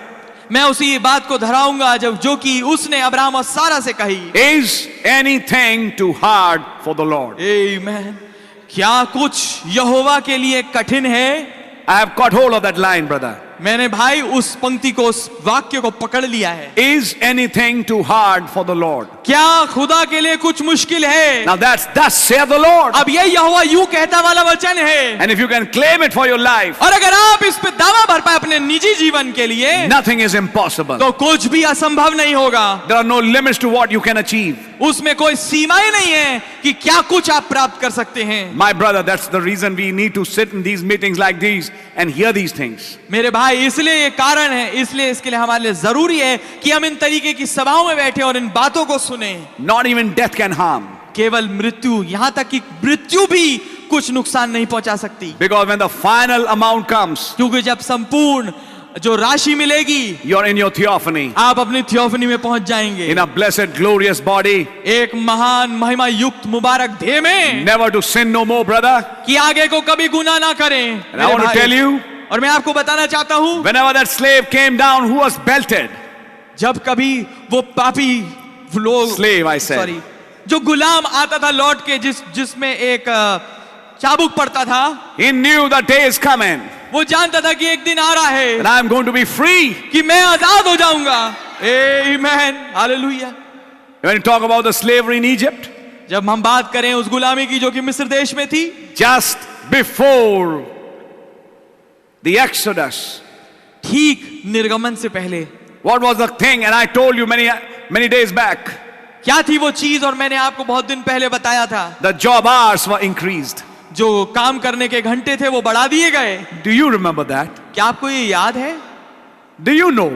मैं उसी बात को दोहराऊंगा जो कि उसने अब्राहम और सारा से कही। Is anything too hard for the Lord? आमीन। क्या कुछ यहोवा के लिए कठिन है? I have caught hold of that line, brother. मैंने भाई उस पंक्ति को, उस वाक्य को पकड़ लिया है। Is anything too hard for the Lord? क्या खुदा के लिए कुछ मुश्किल है? Now that's thus saith the Lord. अब ये यहोवा यूं कहता वाला वचन है। And if you can claim it for your life, और अगर आप इस पे दावा भर पाए अपने निजी जीवन के लिए, nothing is impossible. तो कुछ भी असंभव नहीं होगा। There are no limits to what you can achieve. उसमें कोई सीमाएं नहीं है कि क्या कुछ आप प्राप्त कर सकते हैं। My brother, that's the reason we need to sit in these meetings like these and hear these things. मेरे भाई, इसलिए ये कारण है, इसलिए इसके लिए हमारे लिए जरूरी है कि हम इन तरीके की सभाओं में बैठे और इन बातों को सुने। Not even death can harm. केवल मृत्यु, यहाँ तक कि मृत्यु भी कुछ नुकसान नहीं पहुंचा सकती। Because when the final amount comes, क्योंकि जब संपूर्ण जो राशि मिलेगी, you're in your theophany, आप अपनी थियोफनी में पहुंच जाएंगे, in a blessed, glorious body, एक महान महिमा युक्त मुबारक देह में, never to sin no more, brother. कि आगे को कभी गुनाह ना करें। And I want to tell you, और मैं आपको बताना चाहता हूं, whenever that slave came down who was belted, जब कभी वो पापी लोग, slave I said, सॉरी, जो गुलाम आता था लौट के, जिसमें एक चाबुक पड़ता था, he knew the day is coming वो जानता था कि एक दिन आ रहा है and I'm going to be free. कि मैं आजाद हो जाऊंगा। आमीन, hallelujah. When you talk about the slavery in Egypt, जब हम बात करें उस गुलामी की जो कि मिस्र देश में थी, just before the Exodus, ठीक निर्गमन से पहले, what was the thing? And I told you many days back, क्या थी वो चीज, और मैंने आपको बहुत दिन पहले बताया था, the job hours were increased. जो काम करने के घंटे थे वो बढ़ा दिए गए। Do you remember that? क्या आपको ये याद है? Do you know?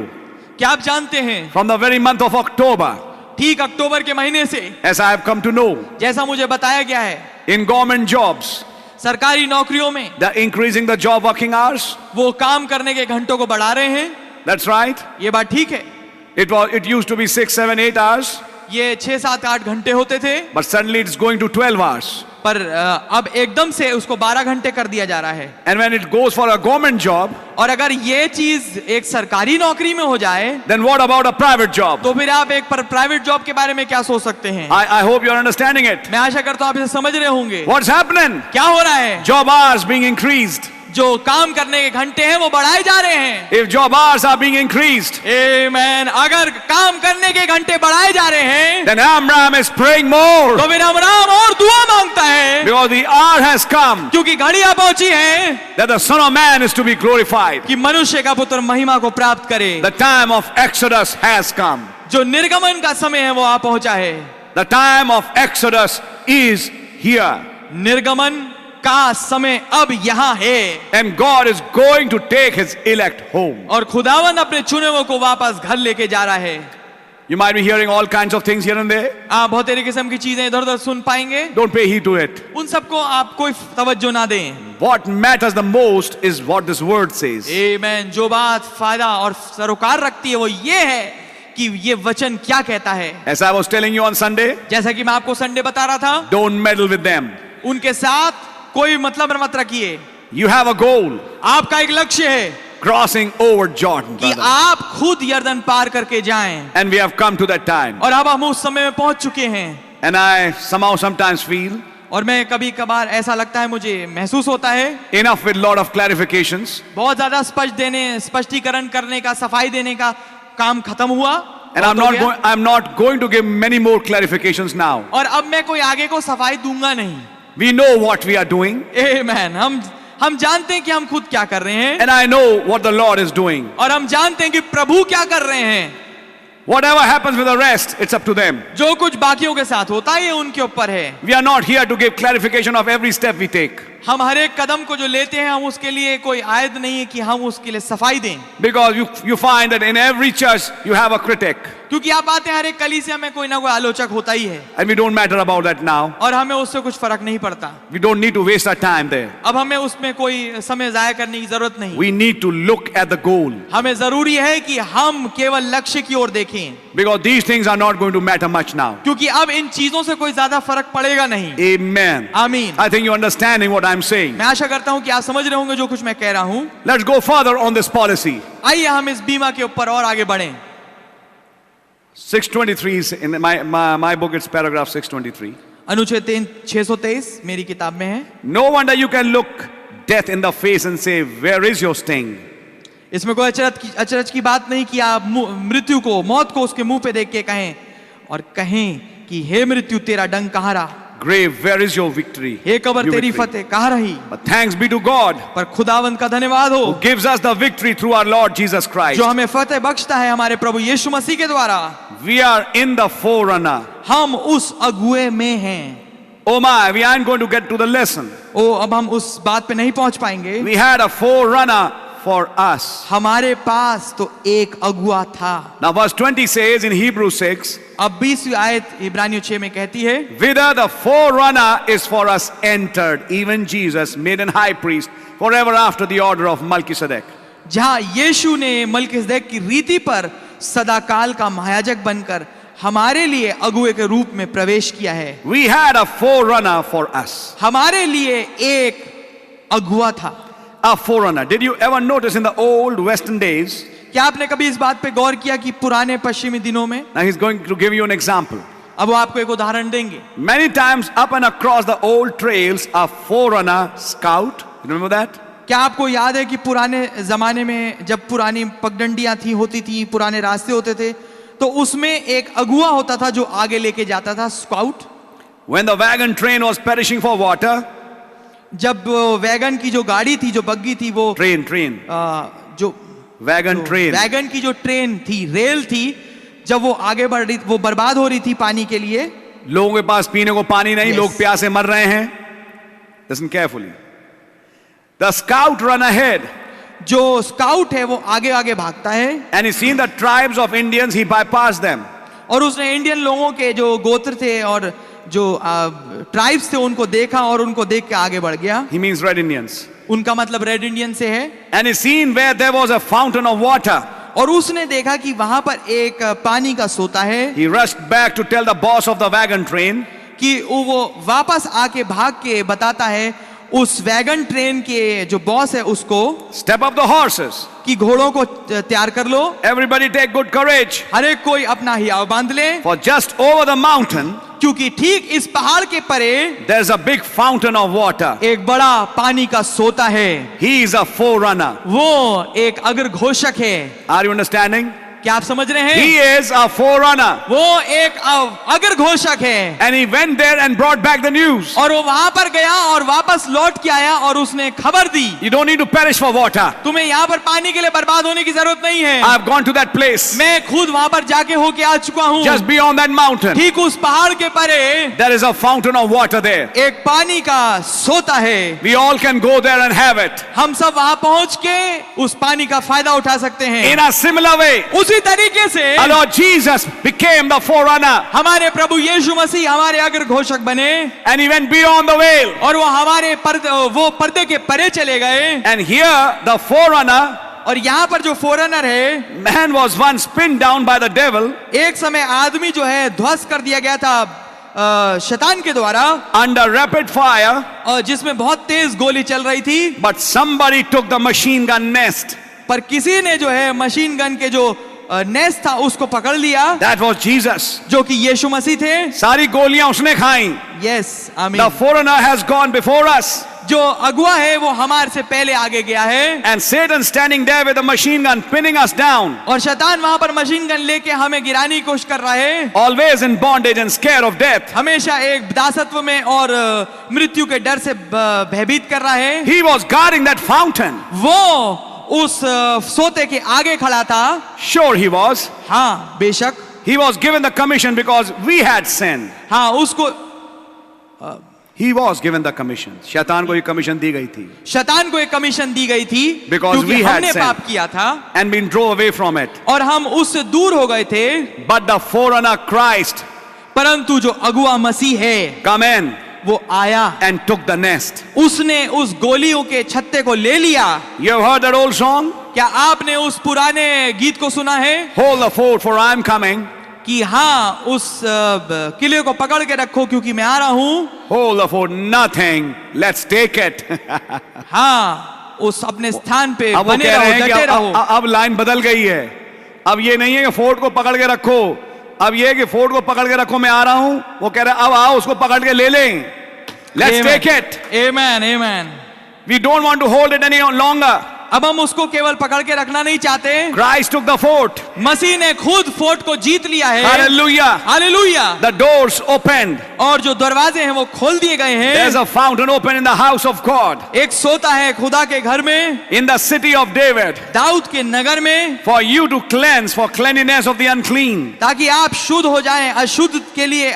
क्या आप जानते हैं? From the very month of October, ठीक अक्टूबर के महीने से, as I have come to know, जैसा मुझे बताया गया है, in government jobs, सरकारी नौकरियों में they're increasing the job working hours. वो काम करने के घंटों को बढ़ा रहे हैं। That's right. ये बात ठीक है। It used to be 6, 7, 8 hours. ये 6, 7, 8 घंटे होते थे, but suddenly it's going to 12 hours. पर अब एकदम से उसको 12 घंटे कर दिया जा रहा है। And when it goes for a government job, और अगर ये चीज एक सरकारी नौकरी में हो जाए, then what about a private job? तो फिर आप एक प्राइवेट जॉब के बारे में क्या सोच सकते हैं? I hope you're understanding it. मैं आशा करता हूं आप इसे समझ रहे होंगे। What's happening? क्या हो रहा है? Job hours being increased. जो काम करने के घंटे हैं वो बढ़ाए जा रहे हैं। If job hours are being increased, आमेन। अगर काम करने के घंटे बढ़ाए जा रहे हैं, then Amram is praying more, तो फिर अमराम और दुआ मांगता है, because the hour has come क्योंकि घड़ियां पहुंची हैं that the Son of Man is to be glorified. कि मनुष्य का पुत्र महिमा को प्राप्त करे। The time of Exodus has come. जो निर्गमन का समय है वो आ पहुंचा है। The time of Exodus is here. निर्गमन का समय अब यहाँ है। And God is going to take his elect home. और खुदावन अपने चुने हुए को वापस घर लेके जा रहा है। You might be hearing all kinds of things here and there. आप बहुत सारी किस्म की चीजें इधर उधर सुन पाएंगे। Don't pay heed to it. उन सबको आप कोई तवज्जो ना दें। What matters the most is what this word says. आमेन। जो बात फायदा और सरोकार रखती है वो ये है कि ये वचन क्या कहता है। As I was telling you on Sunday, जैसा कि मैं आपको संडे बता रहा था, don't meddle with them. उनके साथ कोई मतलब मत रखिए। You have a goal. आपका एक लक्ष्य है Crossing over Jordan, कि brother. आप खुद यरदन पार करके जाएं। And we have come to that time. और अब हम उस समय में पहुंच चुके हैं। And I somehow sometimes feel और मैं कभी कभार ऐसा लगता है, मुझे महसूस होता है, enough with lot of clarifications. बहुत ज्यादा स्पष्टीकरण करने का, सफाई देने का काम खत्म हुआ। And I'm not going to give many more clarifications now. और अब मैं कोई आगे को सफाई दूंगा नहीं। We know what we are doing. आमेन। हम जानते हैं कि हम खुद क्या कर रहे हैं, And I know what the Lord is doing. और हम जानते हैं कि प्रभु क्या कर रहे हैं। Whatever happens with the rest, it's up to them. जो कुछ बाकियों के साथ होता है ये उनके ऊपर है। We are not here to give clarification of every step we take. हम हर एक कदम को जो लेते हैं, हम उसके लिए कोई आयत नहीं है कि हम उसके लिए सफाई दें। Because you find that in every church you have a critic. क्योंकि आप आते हैं हर एक कलीसिया में कोई ना कोई आलोचक होता ही है, And we don't matter about that now. और हमें उससे कुछ फर्क नहीं पड़ता। We don't need to waste our time there. अब हमें उसमें कोई समय जाया करने की जरूरत नहीं। We need to look at the goal. हमें जरूरी है कि हम केवल लक्ष्य की ओर देखें, Because these things are not going to matter much now. क्योंकि अब इन चीजों से कोई ज्यादा फर्क पड़ेगा नहीं। Amen. आमीन। I think you're understanding what I'm saying. मैं आशा करता हूं कि आप समझ रहे होंगे जो कुछ मैं कह रहा हूं। Let's go further on this policy. आइए हम इस बीमा के ऊपर और आगे बढ़ें। 623 is in my book, it's paragraph 623. अनुच्छेद 623 मेरी किताब में है। No wonder you can look death in the face and say, where is your sting? इसमें कोई अचरज की बात नहीं कि आप मृत्यु को, मौत को उसके मुंह पे देख के कहें और कहें कि हे मृत्यु तेरा डंक कहाँ रहा, Grave, where is your victory? हे कब्र Your तेरी victory. फतेह कहाँ रही। But thanks be to God पर खुदावंद का धन्यवाद हो who gives us the victory through our Lord Jesus Christ. जो हमें फतेह बख्शता है हमारे प्रभु यीशु मसीह के द्वारा। We are in the forerunner. हम उस अगुए में हैं। Oh my, we aren't going to get to the lesson. ओ अब हम उस बात पे नहीं पहुंच पाएंगे। We had a forerunner for us. हमारे पास तो एक अगुआ था। Now verse 20 says in Hebrews 6, अब 20वीं आयत इब्रानियों 6 में कहती है, whither the forerunner is for us entered, even Jesus, made an high priest forever after the order of Melchizedek. जहां यीशु ने मलकिसदेक की रीति पर सदाकाल का महायाजक बनकर हमारे लिए अगुए के रूप में प्रवेश किया है। We had a forerunner for us. हमारे लिए एक अगुआ था। A forerunner. Did you ever notice in the old Western days? क्या आपने कभी इस बात पे गौर किया कि पुराने पश्चिमी दिनों में, Now he's going to give you an example. अब वो आपको एक उदाहरण देंगे, Many times up and across the old trails, a forerunner scout. You remember that? क्या आपको याद है कि पुराने जमाने में जब पुरानी पगडंडियां थी, होती थी, पुराने रास्ते होते थे, तो उसमें एक अगुआ होता था जो आगे लेके जाता था, scout. When the wagon train was perishing for water, जब वैगन की जो गाड़ी थी, जो बग्गी थी, वो train, जो wagon train. वैगन की जो ट्रेन थी, रेल थी, जब वो आगे बढ़ रही, वो बर्बाद हो रही थी पानी के लिए। लोगों के पास पीने को पानी नहीं, Yes. लोग प्यासे मर रहे हैं. Listen carefully. The scout run ahead, जो स्काउट है वो आगे आगे भागता है, and he seen the tribes of Indians, he bypassed them. और उसने इंडियन लोगों के जो गोत्र थे और जो ट्राइब्स थे उनको देखा और उनको देख के आगे बढ़ गया। He means red Indians. उनका मतलब रेड इंडियन से है। And he seen where there was a fountain of water. और उसने देखा कि वहां पर एक पानी का सोता है He rushed back to tell the boss of the wagon train. कि वो वापस आके भाग के बताता है उस वैगन ट्रेन के जो बॉस है उसको Step up the horses. कि घोड़ों को तैयार कर लो, Everybody take good courage. हर एक कोई अपना हियाव बांध ले, For just over the mountain, क्योंकि ठीक इस पहाड़ के परे there's a big fountain of water. एक बड़ा पानी का सोता है। He is a forerunner. वो एक अग्र घोषक है। Are you understanding? क्या आप समझ रहे He हैं? is a forerunner. वो एक अग्र घोषक है। And he went there and brought back the news. और वो वहां पर गया और वापस लौट के आया और उसने खबर दी, You don't need to perish for water. तुम्हें यहाँ पर पानी के लिए बर्बाद होने की जरूरत नहीं है। I've gone to that place. मैं खुद वहां पर जाके होके आ चुका हूँ। Just beyond that mountain, ठीक उस पहाड़ के परे there is a fountain of water there. एक पानी का सोता है। We all can go there and have it. हम सब वहां पहुंच के उस पानी का फायदा उठा सकते हैं। In a similar way, उसी तरीके से our Lord Jesus became the forerunner. हमारे प्रभु यीशु मसीह हमारे अग्र घोषक बने And he went beyond the veil. और वो हमारे पर्दे के परे चले गए। And here, the forerunner, और यहाँ पर जो फोरनर है, man was once pinned down by the devil एक समय आदमी जो है ध्वस्त कर दिया गया था शैतान के द्वारा, under rapid fire, और जिसमें बहुत तेज गोली चल रही थी, but somebody took the machine gun nest. पर किसी ने जो है मशीन गन के जो नेस्ट था उसको पकड़ लिया, That was Jesus. जो कि यीशु मसीह थे। सारी गोलियां उसने खाई. यस, The आमीन। forerunner has gone before us. जो अगुआ है वो हमारे से पहले आगे गया है, And Satan standing there with a machine gun pinning us down, और शैतान वहां पर मशीन गन लेके हमें गिराने की कोशिश कर रहा है, always in bondage and scared of death. हमेशा एक दासत्व में और मृत्यु के डर से भयभीत कर रहा है। He was guarding that fountain. वो उस सोते के आगे खड़ा था। Sure he was. हाँ, बेशक। He was given the commission because we had sinned. हाँ, उसको He was given the commission. शैतान को ये कमीशन दी गई थी. शैतान को एक कमीशन दी गई थी Because क्योंकि we had हमने sinned. पाप किया था And been drove away from it. और हम उससे दूर हो गए थे। But the forerunner Christ परंतु जो अगुआ मसीह है come in वो आया, and took the nest. उसने उस गोलियों के छत्ते को ले लिया। You have heard that old song? क्या आपने उस पुराने गीत को सुना है Hold the fort for I am coming. कि हाँ, उस किले को पकड़ के रखो क्योंकि मैं आ रहा हूं। Hold the fort, nothing. Let's take it. हाँ, उस अपने स्थान पे अब वो बने कह रहे रहो, हैं कि डटे रहो। अब लाइन बदल गई है. अब ये नहीं है कि फोर्ट को पकड़ के रखो. अब ये है कि फोर्ट को पकड़ के रखो, मैं आ रहा हूं. वो कह रहा है अब आओ उसको पकड़ के ले लें. Let's take it. Amen, amen. We don't want to hold it any longer. अब हम उसको केवल पकड़ के रखना नहीं चाहते। Christ took the fort. मसीह ने खुद फोर्ट को जीत लिया है। Hallelujah. Hallelujah. The doors opened. और जो दरवाजे हैं वो खोल दिए गए There's हैं। a fountain open in the house of God. एक सोता है खुदा के घर में, In the city of David. Dawood के नगर में, For you to cleanse, for cleanliness of the unclean. ताकि आप शुद्ध हो जाएं। अशुद्ध के लिए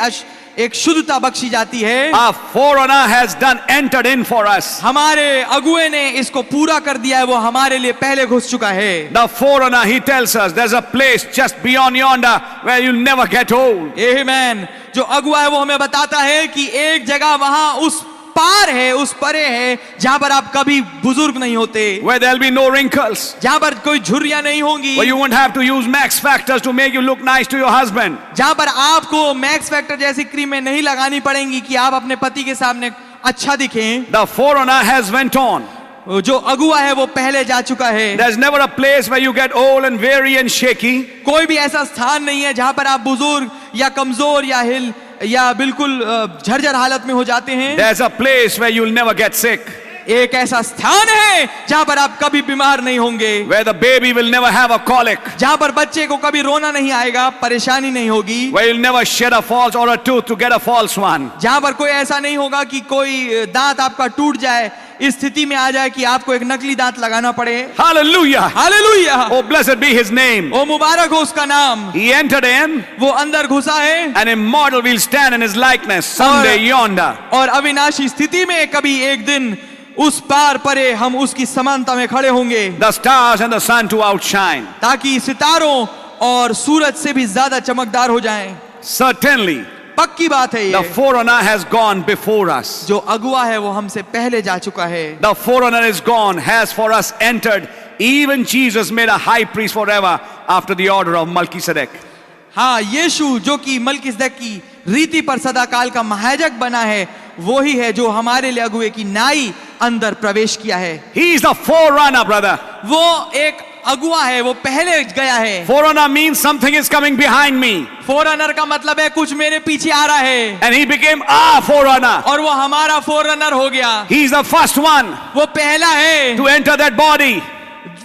एक शुद्धता बख्शी जाती है। Our forerunner has done entered in for us. हमारे अगुए ने इसको पूरा कर दिया है, वो हमारे लिए पहले घुस चुका है। The forerunner, he tells us, there's a place just beyond yonder where you'll never get old. आमीन। जो अगुआ है वो हमें बताता है कि एक जगह वहां उस पार है, उस परे है, जहां पर आप कभी बुजुर्ग नहीं होते, Where there'll be no wrinkles. जहां पर कोई झुर्रियां नहीं होंगी, Where you won't have to use Max Factors to make you look nice to your husband. जहां पर आपको मैक्स फैक्टर जैसी क्रीमें नहीं लगानी पड़ेंगी कि आप अपने पति के सामने अच्छा दिखें। The forerunner has went on. जो अगुआ है वो पहले जा चुका है। There's never a place where you get old and weary and shaky. कोई भी ऐसा स्थान नहीं है जहां पर आप बुजुर्ग या कमजोर या बिल्कुल झरझर हालत में हो जाते हैं। There's a place where you'll never get sick. एक ऐसा स्थान है जहां पर आप कभी बीमार नहीं होंगे, Where the baby will never have a colic. जहां पर बच्चे को कभी रोना नहीं आएगा, परेशानी नहीं होगी, Where you'll never shed a false or a tooth to get a false one. जहां पर कोई ऐसा नहीं होगा कि कोई दांत आपका टूट जाए, इस स्थिति में आ जाए कि आपको एक नकली दांत लगाना पड़े। Hallelujah. Hallelujah. Oh, blessed be his name. ओ मुबारक हो उसका नाम। He entered in. वो अंदर घुसा है An immortal will stand in his likeness someday yonder. और अविनाशी स्थिति में कभी एक दिन उस पार परे हम उसकी समानता में खड़े होंगे, The stars and the sun to outshine. ताकि सितारों और सूरज से भी ज्यादा चमकदार हो जाएं। Certainly, पक्की बात है the ये। forerunner has gone before us. जो अगुआ है वो हमसे पहले जा चुका है। The forerunner is gone, has for us entered Even Jesus made a high priest forever after the order of Melchizedek. हाँ, यीशु जो कि मलकिसदक की रीति पर सदाकाल का महायाजक बना है, वो ही है जो हमारे लिए अगुवे की नाई अंदर प्रवेश किया है। He is the forerunner, brother. वो एक अगुआ है, वो पहले गया है। Forerunner means something is coming behind me. Foreigner का मतलब है कुछ मेरे पीछे आ रहा है, And he became our forerunner. और वो हमारा फोरनर हो गया। He is the first one वो पहला है to enter that body.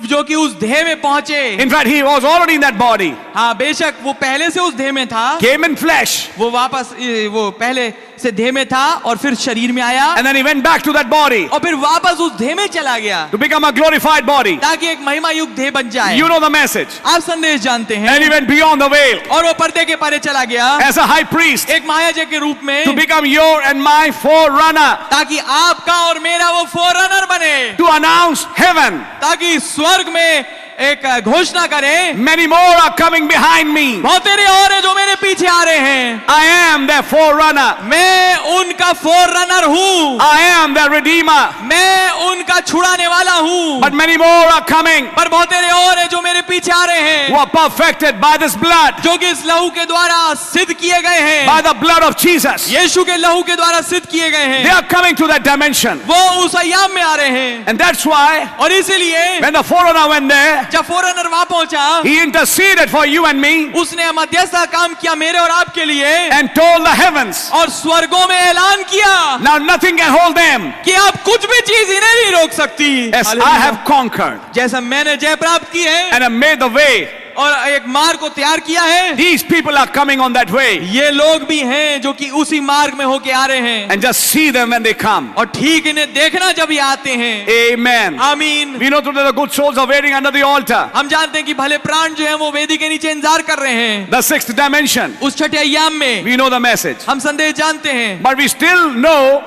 जो कि उस देह में पहुंचे। In fact, he was already in that body. हाँ, बेशक वो पहले से उस देह में था। Came in flesh. वो वापस वो पहले से देह में था और फिर शरीर में आया, And then he went back to that body और फिर वापस उस देह में चला गया to become a glorified body. ताकि एक महिमा युक्त देह बन जाए। You know the message. आप संदेश जानते हैं। And he went beyond the veil और वो पर्दे के परे चला गया as a high priest एक महायाजक के रूप में, to become your and my forerunner, ताकि आपका और मेरा वो फोरनर बने, to announce heaven. ताकि स्वर्ग में एक घोषणा करे, Many more are coming behind me. बहुत तेरे और है जो मेरे पीछे आ रहे हैं। I am their forerunner. मैं उनका फोरनर हूँ, I am their redeemer. मैं उनका छुड़ाने वाला हूँ। But many more are coming पर बहुत तेरे और है जो मेरे पीछे आ रहे हैं, who are perfected by this blood, जो कि इस लहू के द्वारा सिद्ध किए गए हैं, by the blood of Jesus. यीशु के लहू के द्वारा सिद्ध किए गए They हैं। are coming to that dimension. वो उस अय्याम में आ रहे हैं, And that's why और इसीलिए when the forerunner went there, जब फोरनर वहां पहुंचा, he interceded for you and me उसने मध्यस्थ का काम किया मेरे और आपके लिए, and told the heavens, और स्वर्गों में ऐलान किया now nothing can hold them. कि अब कुछ भी चीज इन्हें नहीं रोक सकती। As I have conquered जैसा मैंने जय प्राप्त की है and have made the way, और एक मार्ग को तैयार किया है, these people are coming on that way. ये लोग भी हैं जो कि उसी मार्ग में होके आ रहे हैं, And just see them when they come. और ठीक इन्हें देखना जब ये आते हैं। Amen. आमीन। We know that the good souls are waiting under the altar. हम जानते हैं कि भले प्राण जो हैं वो वेदी के नीचे इंतजार कर रहे हैं। The sixth dimension. उस छठे अय्याम में We know the message. हम संदेश जानते हैं, But we still know,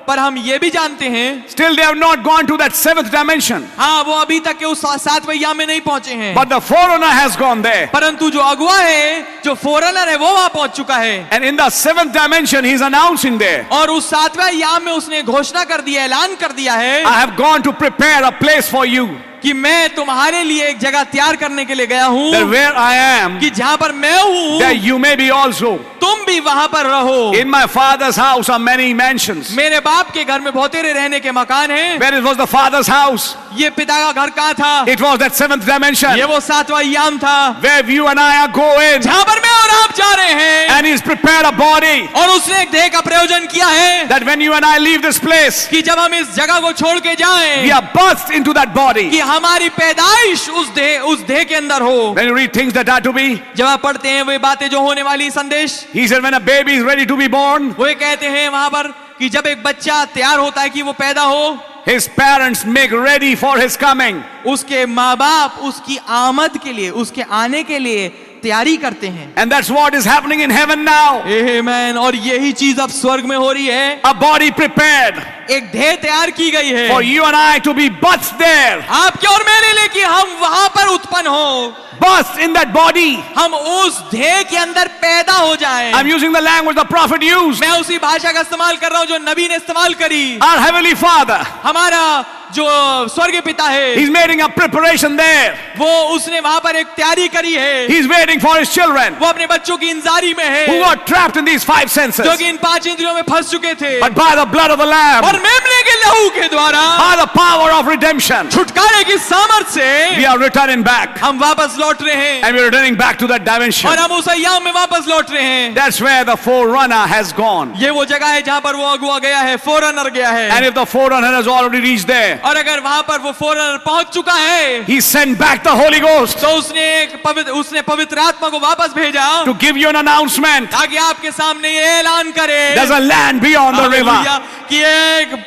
पर हम ये भी जानते हैं, still they have not gone to that seventh dimension. हाँ, वो अभी तक के उस सातवें अय्याम में नहीं पहुंचे हैं। But the forerunner has gone there. परंतु जो अगुआ है, जो फोरनर है, वो वहां पहुंच चुका है, And in the seventh dimension, he's announcing there, और उस सातवें अय्याम में उसने घोषणा कर दिया, ऐलान कर दिया है I have gone to prepare a place for you. कि मैं तुम्हारे लिए एक जगह तैयार करने के लिए गया हूँ, That where I am, कि जहां पर मैं हूँ there you may be also. तुम भी वहां पर रहो। In my father's house are many mansions. मेरे बाप के घर में बहुतेरे रहने के मकान हैं। Where it was the father's house, ये पिता का घर कहाँ था? it was that seventh dimension ये वो सातवां अय्याम था where you and I are going. जहां पर मैं और आप जा रहे हैं, And he's prepared a body और उसने एक देह का प्रयोजन किया है that when you and I leave this place, कि जब हम इस जगह को छोड़ के we जाएं, are birthed into that body. कि हमारी पैदाइश उस देह के अंदर हो। When you read things that are to be, जब आप पढ़ते हैं वे बातें जो होने वाली, संदेश he said when a baby is ready to be born, वो ये कहते हैं वहां पर कि जब एक बच्चा तैयार होता है कि वो पैदा हो, his parents make ready for his coming. उसके माँ बाप उसकी आमद के लिए, उसके आने के लिए तैयारी करते हैं। And that's what is happening in heaven now. आमीन। और यही चीज अब स्वर्ग में हो रही है, A body prepared एक देह तैयार की गई है for you and I to be birthed there. आपके और मेरे लिए, कि हम वहां पर उत्पन्न हो, Birthed in that body. हम उस देह के अंदर पैदा हो जाएं। I'm using the language the prophet used. मैं उसी भाषा का इस्तेमाल कर रहा हूं जो नबी ने इस्तेमाल करी। Our heavenly Father, हमारा जो स्वर्गीय पिता है, he's making a preparation there. वो उसने वहां पर एक तैयारी करी है। He's waiting for his children वो अपने बच्चों की इंतजारी में है, who are trapped in these five senses. जो कि इन पांच इंद्रियों में फंस चुके थे, But by the blood of the Lamb, और मेमने के लहू के द्वारा, by the power of redemption, छुटकारे की सामर्थ से we are returning back. हम वापस लौट रहे हैं, And we're returning back to that dimension. और हम उस अय्याम में वापस लौट रहे हैं। That's where the forerunner has gone. ये वो जगह है जहां पर वो अगुआ गया है, फोरनर गया है। And if the forerunner has already reached there, और अगर वहां पर वो फोरनर पहुंच चुका है, he sent back the Holy Ghost तो उसने पवित्र आत्मा को वापस भेजा to give you an announcement. ताकि आपके सामने ये ऐलान करे There's a land beyond the river. Hallelujah, कि एक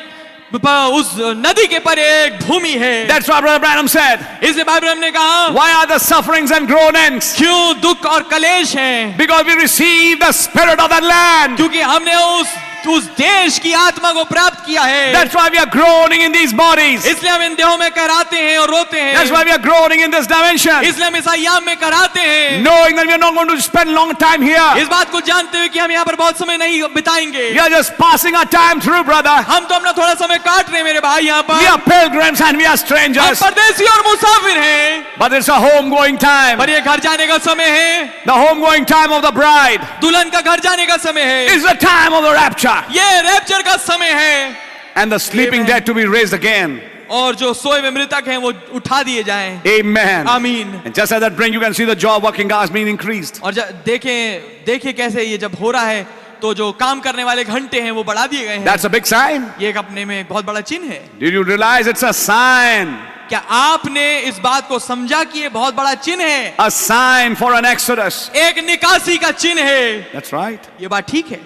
उस नदी के परे एक भूमि है। That's why Brother Branham said, इसलिए भाई ब्रह्म ने कहा, why are the sufferings and groanings? क्यों दुख और कलेश हैं? Because we receive the spirit of that land. क्योंकि हमने उस उस देश की आत्मा को प्राप्त किया है। That's why we are groaning in these bodies. इसलिए हम इन देहों में कहराते हैं और रोते हैं। That's why we are groaning in this dimension. इसलिए हम इस आयाम में कहराते हैं, Knowing that we are not going to spend long time here. इस बात को जानते हुए कि हम यहाँ पर बहुत समय नहीं बिताएंगे। We are just passing our time through, brother. हम तो अपना थोड़ा समय काट रहे हैं मेरे भाई यहाँ पर। We are pilgrims and we are हम strangers. परदेसी और मुसाफिर हैं, But it's a home-going time. पर ये घर जाने का समय है। The home-going time of the bride दुल्हन का घर जाने का समय है। is the time of the rapture. ये रैप्चर का समय है। And the sleeping Amen. dead to be raised again. और जो सोए हुए मृतक हैं वो उठा दिए जाएं। Amen. आमीन। And just at that brink, you can see the job working hours being increased. और देखिए कैसे ये जब हो रहा है तो जो काम करने वाले घंटे हैं वो बढ़ा दिए गए हैं। That's a big sign. ये एक अपने में बहुत बड़ा चिन्ह है। Did you realize it's a sign? क्या आपने इस बात को समझा कि ये बहुत बड़ा चिन्ह है? A sign for an exodus. एक निकासी का चिन्ह है। That's right. ये बात ठीक है।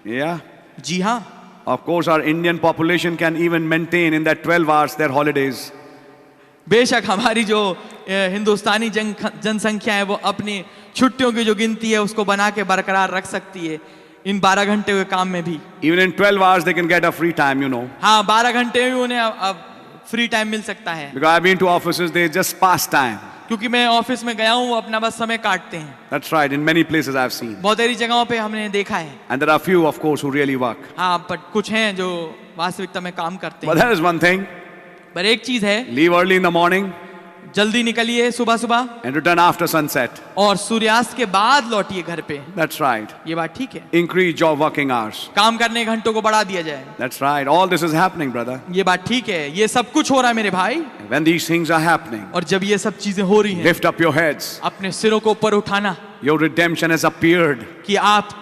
Yeah. जी हाँ, Of course, our Indian population can even maintain in that 12 hours their holidays. बेशक हमारी जो हिंदुस्तानी जनसंख्या है वो अपनी छुट्टियों की जो गिनती है उसको बना के बरकरार रख सकती है इन 12 घंटे के काम में भी। Even in 12 hours, they can get a free time, you know. हाँ, 12 घंटे में भी उन्हें अब फ्री टाइम मिल सकता है। Because I've been to offices, they just pass time. क्योंकि मैं ऑफिस में गया हूँ, वो अपना बस समय काटते हैं। That's right. In many places I've seen. बहुत सारी जगहों पे हमने देखा है। And there are few, of course, who really work. हाँ, पर कुछ हैं जो वास्तविकता में काम करते But हैं। there is one thing. पर एक चीज है, Leave early in the morning जल्दी निकलिए सुबह सुबह and return after sunset. और सूर्यास्त के बाद लौटिए घर पे। That's right. ये बात ठीक है। Increase job working hours. काम करने के घंटों को बढ़ा दिया जाए। That's right. All this is happening, brother. ये बात ठीक है। ये सब कुछ हो रहा है मेरे भाई। When these things are happening, और जब ये सब चीजें हो रही हैं, lift up your heads. अपने सिरों को ऊपर उठाना Your redemption has appeared. कि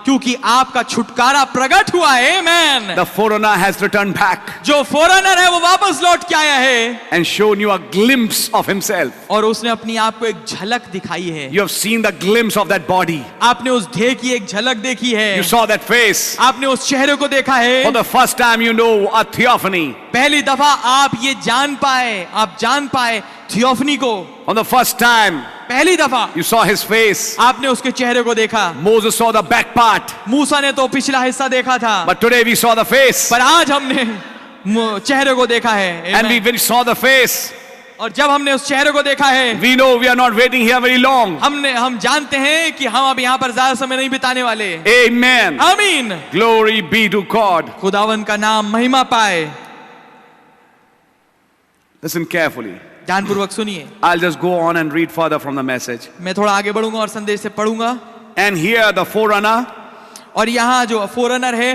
क्योंकि आपका छुटकारा प्रकट हुआ है। आमेन। The foreigner has returned back जो फॉरेनर है वो वापस लौट के आया है and shown you a glimpse of himself. और उसने अपनी आप को एक झलक दिखाई है। You have seen the glimpse of that body. आपने उस देह की एक झलक देखी है। You saw that face. आपने उस चेहरे को देखा है। For the first time, you know a theophany. पहली दफा आप ये जान पाए थियोफनी को। For the first time, पहली दफा you saw his face. आपने उसके चेहरे को देखा। Moses saw the back part. मूसा ने तो पिछला हिस्सा देखा था, But today we saw the face. पर आज हमने चेहरे को देखा है। And we saw the face. और जब हमने उस चेहरे को देखा है, We know we are not waiting here very long. हम जानते हैं कि हम अब यहाँ पर ज्यादा समय नहीं बिताने वाले। Amen. आमीन। Glory be to God. खुदावन का नाम महिमा पाए। Listen carefully. ध्यानपूर्वक सुनिए। I'll just go on and read further from the message. मैं थोड़ा आगे बढ़ूंगा और संदेश से पढ़ूंगा। And here the forerunner, और यहाँ जो फॉरेनर है,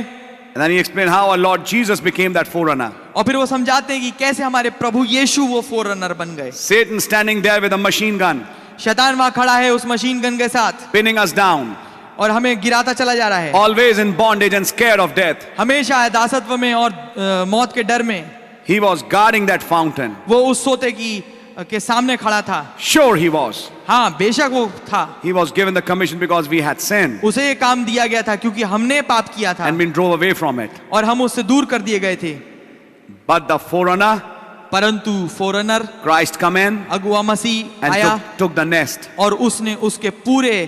and then he explained how our Lord Jesus became that forerunner. और फिर वो समझाते हैं कि कैसे हमारे प्रभु यीशु वो फॉरेनर बन गए। Satan standing there with a machine gun, शैतान वहां खड़ा है उस मशीन गन के साथ pinning us down, और हमें गिराता चला जा रहा है। always in bondage and scared of death. हमेशा दासत्व में और मौत के डर में। He was guarding that fountain. वो उस सोते के सामने खड़ा था। Sure he was. हाँ, बेशक वो था। He was given the commission because we had sinned उसे ये काम दिया गया था क्योंकि हमने पाप किया था and been drove away from it. और हम उससे दूर कर दिए गए थे। But the forerunner, परंतु फॉरेनर Christ come in अगुआ मसीह and आया took the nest. और उसने उसके पूरे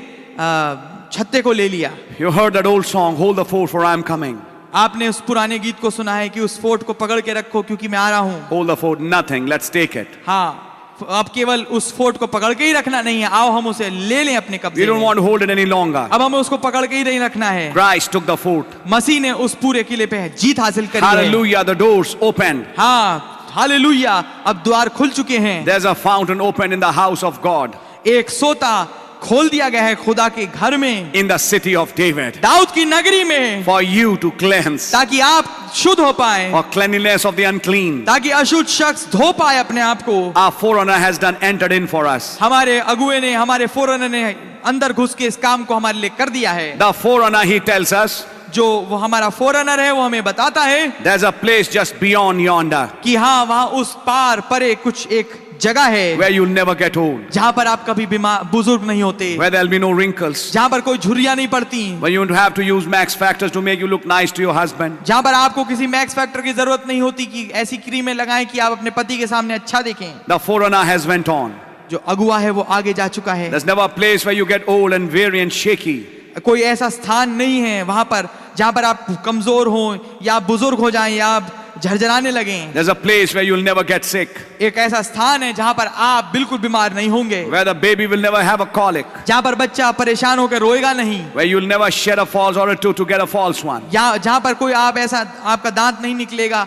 छत्ते को ले लिया। You heard that old song, Hold the fort for I am coming. आपने उस पुराने गीत को सुना है कि उस फोर्ट को पकड़ के रखो क्योंकि मैं आ रहा हूँ। Hold the fort, nothing, let's take it. हाँ, अब केवल उस फोर्ट को पकड़ के ही रखना नहीं है, आओ हम उसे ले लें अपने We कब्जे don't में। want to hold it any longer. अब हमें उसको पकड़ के ही नहीं रखना है। Christ took the fort. मसीह ने उस पूरे किले पे जीत हासिल करी है। Hallelujah, the doors opened. हाँ, हालेलुया, अब द्वार खुल चुके हैं। There's a fountain opened in the house of God, एक सोता खोल दिया गया है खुदा के घर में, in the city of David, Dawood की नगरी में, for you to cleanse, ताकि आप शुद्ध हो पाए, for cleanliness of the unclean. ताकि अशुद्ध शख्स धो पाए अपने आप को। Our forerunner has done entered in for us. हमारे अगुए ने, हमारे फॉरेनर ने अंदर घुस के इस काम को हमारे लिए कर दिया है। The forerunner, he tells us, जो वो हमारा फॉरेनर है वो हमें बताता है there's a place just beyond yonder कि हाँ, वहाँ उस पार परे कुछ एक जगह है where you'll never get old, जहाँ पर आप कभी बीमार बुजुर्ग नहीं होते, where there'll be no wrinkles, जहाँ पर कोई झुर्रियां नहीं पड़ती, where you won't have to use max factors to make you look nice to your husband. जहाँ पर आपको किसी मैक्स फैक्टर की जरूरत नहीं होती कि ऐसी क्रीमें लगाएं कि आप अपने पति के सामने अच्छा दिखें। The forerunner has went on. जो अगुआ है वो आगे जा चुका है। There's never a place where you get old and weary and shaky. कोई ऐसा स्थान नहीं है वहां पर जहां पर आप कमजोर हो या आप बुजुर्ग हो जाएं या आप झरझराने लगें। There's a place where you'll never get sick, एक ऐसा स्थान है जहां पर आप बिल्कुल बीमार नहीं होंगे, where the baby will never have a colic, जहां पर बच्चा परेशान होकर रोएगा नहीं, where you'll never shed a false or a tooth to get a false one. या जहां पर कोई आप ऐसा आपका दांत नहीं निकलेगा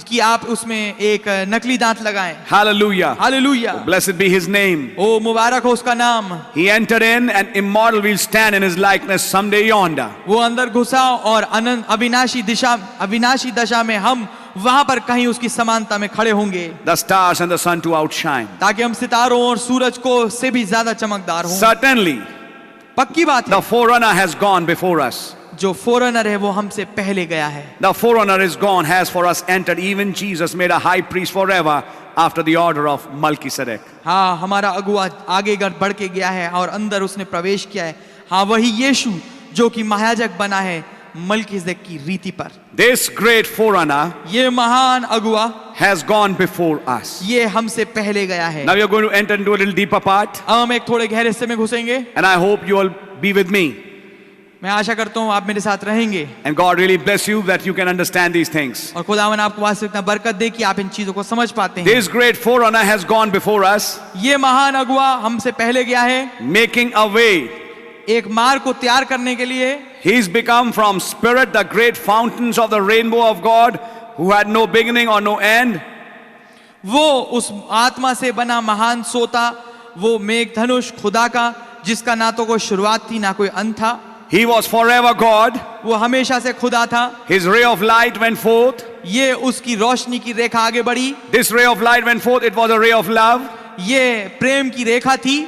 कि आप उसमें एक नकली दांत लगाएं। Hallelujah. Hallelujah, Blessed be his name. ओ मुबारक हो उसका नाम। He entered in, and immortal will stand in his likeness someday yonder. वो अंदर घुसा और अनंत अविनाशी दशा में हम वहां पर कहीं उसकी समानता में खड़े होंगे, The stars and the sun to outshine. ताकि हम सितारों और सूरज को से भी ज्यादा चमकदार हों। Certainly, पक्की बात है, the forerunner has gone before us. जो फोरनर है वो हमसे पहले गया है। The forerunner is gone, has for us entered. Even Jesus made a high priest forever after the order of Melchizedek. हाँ, हमारा अगुआ आगे बढ़ के गया है और अंदर उसने प्रवेश किया है। हाँ, वही यीशु जो कि महायाजक बना है मलकीसेदेक की रीति पर। This great forerunner ये महान अगुआ has gone before us. ये हमसे पहले गया है। Now we are going to enter into a little deeper part, अब हम एक थोड़े गहरे हिस्से में घुसेंगे। and I hope you all be with me. मैं आशा करता हूँ आप मेरे साथ रहेंगे And God really bless you that you can understand these things. और खुदावन आपको वास्तविक इतना बरकत दे कि आप इन चीजों को समझ पाते हैं। This great forerunner has gone before us, ये महान अगुआ हमसे पहले गया है, making a way. एक मार्ग को तैयार करने के लिए। He's become from spirit the great fountains of the rainbow of God, who had no beginning or no end. वो उस आत्मा से बना महान सोता, वो मेघ धनुष खुदा का, जिसका ना तो कोई शुरुआत थी ना कोई अंत था। He was forever God. वो हमेशा से खुदा था। His ray of light went forth. ये उसकी रोशनी की रेखा आगे बढ़ी। This ray of light went forth. It was a ray of love. ये प्रेम की रेखा थी।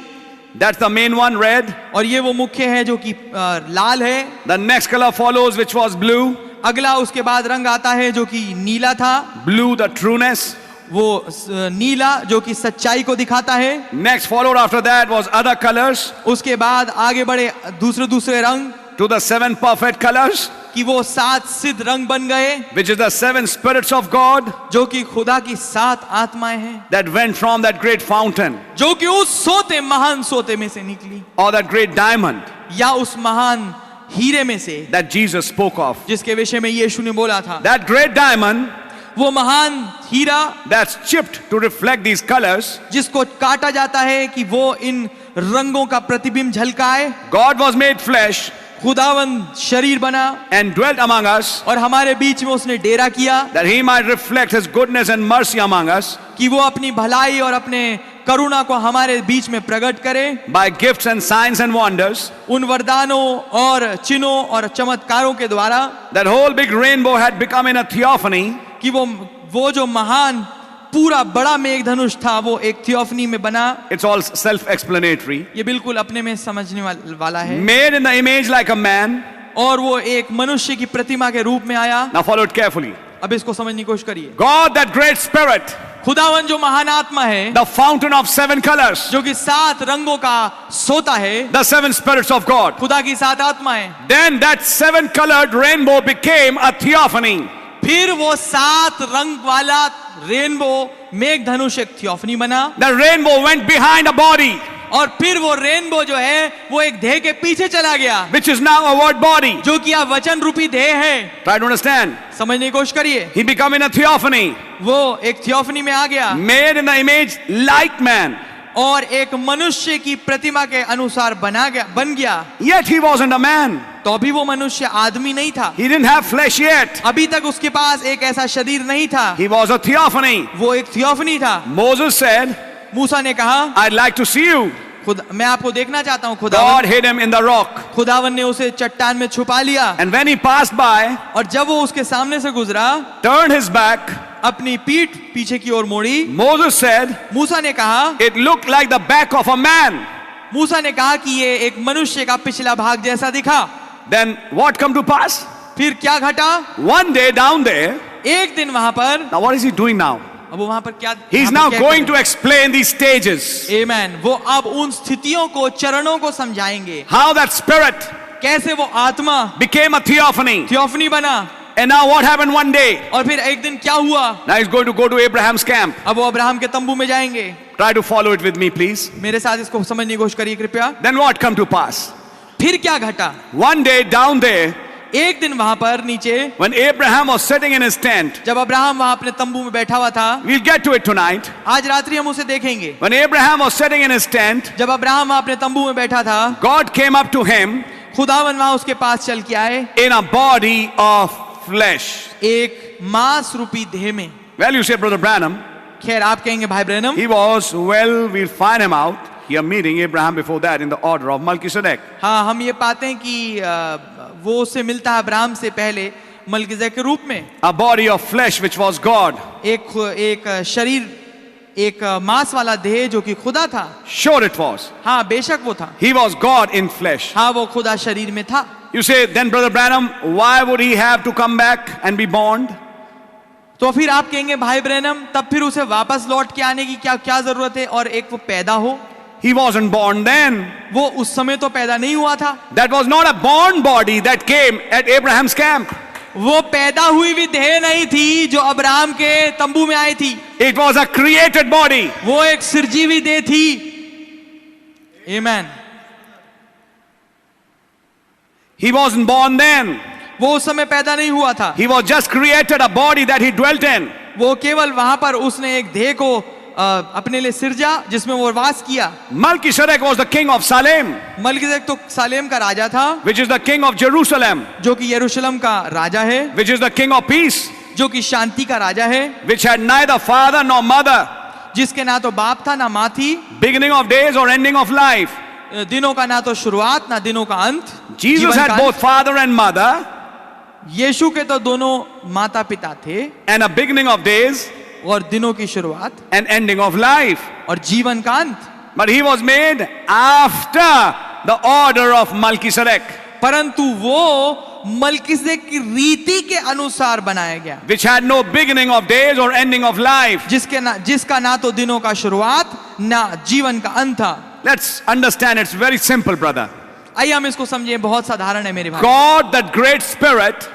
That's the main one, red. और ये वो मुख्य है जो कि लाल है। The next color follows, which was blue. अगला उसके बाद रंग आता है जो कि नीला था। Blue, the trueness. वो नीला जो कि सच्चाई को दिखाता है। Next followed after that was other colors. उसके बाद आगे बढ़े दूसरे रंग To the 7 perfect colors, कि वो 7 सिद्ध रंग बन गए, which is the 7 spirits of God जो कि खुदा की 7 आत्माएं हैं, that went from that great fountain, जो कि उस सोते महान सोते में से निकली, or that great diamond या उस महान हीरे में से that Jesus spoke of. जिसके विषय में यीशु ने बोला था। That great diamond वो महान हीरा that's chipped to reflect these colors. जिसको काटा जाता है कि वो इन रंगों का प्रतिबिंब झलकाए। God was made flesh खुदावन शरीर बना and dwelt among us, और हमारे बीच में उसने डेरा किया, that he might reflect his goodness and mercy among us कि वो अपनी भलाई और अपने करुणा को हमारे बीच में प्रकट करे by gifts and signs and wonders. उन वरदानों और चिन्हों और चमत्कारों के द्वारा। That whole big rainbow had become in a theophany. कि वो जो महान पूरा बड़ा मेघ धनुष था वो एक थियोफनी में बना। It's all self-explanatory. ये बिल्कुल अपने में समझने वाला है। Made in the image like a man. और वो एक मनुष्य की प्रतिमा के रूप में आया। Now follow it carefully. अब इसको समझने की कोशिश करिए। God, that great spirit, खुदावन जो महान आत्मा है, the fountain of 7 colors, जो कि 7 रंगों का सोता है, the 7 spirits of God. खुदा की 7 आत्माएं। Then that 7-colored rainbow became a theophany. फिर वो 7 रंग वाला रेनबो मेघ धनुष एक थियोफनी बना। The rainbow went behind a body, और फिर वो रेनबो जो है वो एक देह के पीछे चला गया, which is now a word body. जो कि आप वचन रूपी देह है। Try to understand. समझने की कोशिश करिए। He became in a theophany, वो एक थियोफनी में आ गया made in the image like man. और एक मनुष्य की प्रतिमा के अनुसार बन गया। Yet he wasn't a man. तो अभी वो मनुष्य आदमी नहीं था। He didn't have flesh yet. अभी तक उसके पास एक ऐसा शरीर नहीं था। He was a theophany. वो एक थियोफनी था। Moses said, मूसा ने कहा, I'd like to see you. मैं आपको देखना चाहता हूँ। God hid him in the rock. खुदावन ने उसे चट्टान में छुपा लिया। And when he passed by, और जब वो उसके सामने से गुजरा, turned his back, अपनी पीठ पीछे की ओर मोड़ी, Moses said, मूसा ने कहा, it looked like the back of a man. मूसा ने कहा कि ये एक मनुष्य का पिछला भाग जैसा दिखा। Then what come to pass? फिर क्या घटा? One day down there, एक दिन वहां पर, now what is he doing now? अब वो वहां पर क्या? He's now going to explain these stages. Amen. वो अब उन स्थितियों को, चरणों को समझाएंगे। How that spirit कैसे वो आत्मा became a theophany. थियोफनी बना। And now what happened one day? और फिर एक दिन क्या हुआ? Now he's going to go to Abraham's camp. अब वो अब्राहम के तंबू में जाएंगे। Try to follow it with me, please. मेरे साथ इसको समझने की कोशिश करिए कृपया। Then what come to pass? फिर क्या घटा? One day down there, एक दिन वहां पर नीचे when Abraham was sitting in his tent, जब अब्राहम वहां अपने तंबू में बैठा हुआ था, we'll get to it tonight. आज रात्रि हम उसे देखेंगे। When Abraham was sitting in his tent, जब अब्राहम वहां अपने तंबू में बैठा था, God came up to him खुदावन वहां उसके पास चल के आए in a body of flesh. एक मांस रूपी देह में। Well, you say, Brother Branham, खैर आप कहेंगे भाई Branham, he was, well, we'll find him out. Here meeting Abraham before that in the order of Melchizedek. हाँ हम ये पाते हैं कि वो उससे मिलता है अब्राहम से पहले मलकीसेदेक के रूप में। A body of flesh which was God. एक शरीर, एक मांस वाला देह जो कि खुदा था। Sure it was. हाँ बेशक वो था। He was God in flesh. हाँ वो खुदा शरीर में था। You say, then Brother Branham, why would he have to come back and be born? तो फिर आप कहेंगे भाई ब्रैनम, तब फिर उसे वापस लौट के आने की क्या क्या जरूरत है और एक वो पैदा हो? He wasn't born then. वो उस समय तो पैदा नहीं हुआ था। That was not a born body that came at Abraham's camp. वो पैदा हुई भी देह नहीं थी जो अब्राहम के तंबू में आई थी। It was a created body. वो एक सृजीवी देह थी। Amen. He wasn't born then. वो उस समय पैदा नहीं हुआ था। He was just created a body that he dwelt in. वो केवल वहां पर उसने एक देह को अपने लिए सिरजा जिसमें वो वास किया। Melchizedek was the king of Salem, Melchizedek तो सालेम का राजा था, which is the king of Jerusalem, जो कि यरूशलेम का राजा है, which is the king of peace, जो कि शांति का राजा है, which had neither father nor mother, जिसके ना तो बाप था ना माँ थी, beginning of days or ending of life. दिनों का ना तो शुरुआत ना दिनों का अंत। Jesus जीवन had का both father and mother, यीशु के तो दोनों माता पिता थे and a beginning of days और दिनों की शुरुआत and ending of life. और जीवन का अंत। But he was made after the order of Melchizedek, परंतु वो मलकीसेदेक की रीति के अनुसार बनाया गया, which had no beginning of days or ending of life. जिसका ना तो दिनों का शुरुआत ना जीवन का अंत था। Let's understand, it's very simple, brother. आइए हम इसको समझे, बहुत साधारण है मेरे भाई। God, that great spirit,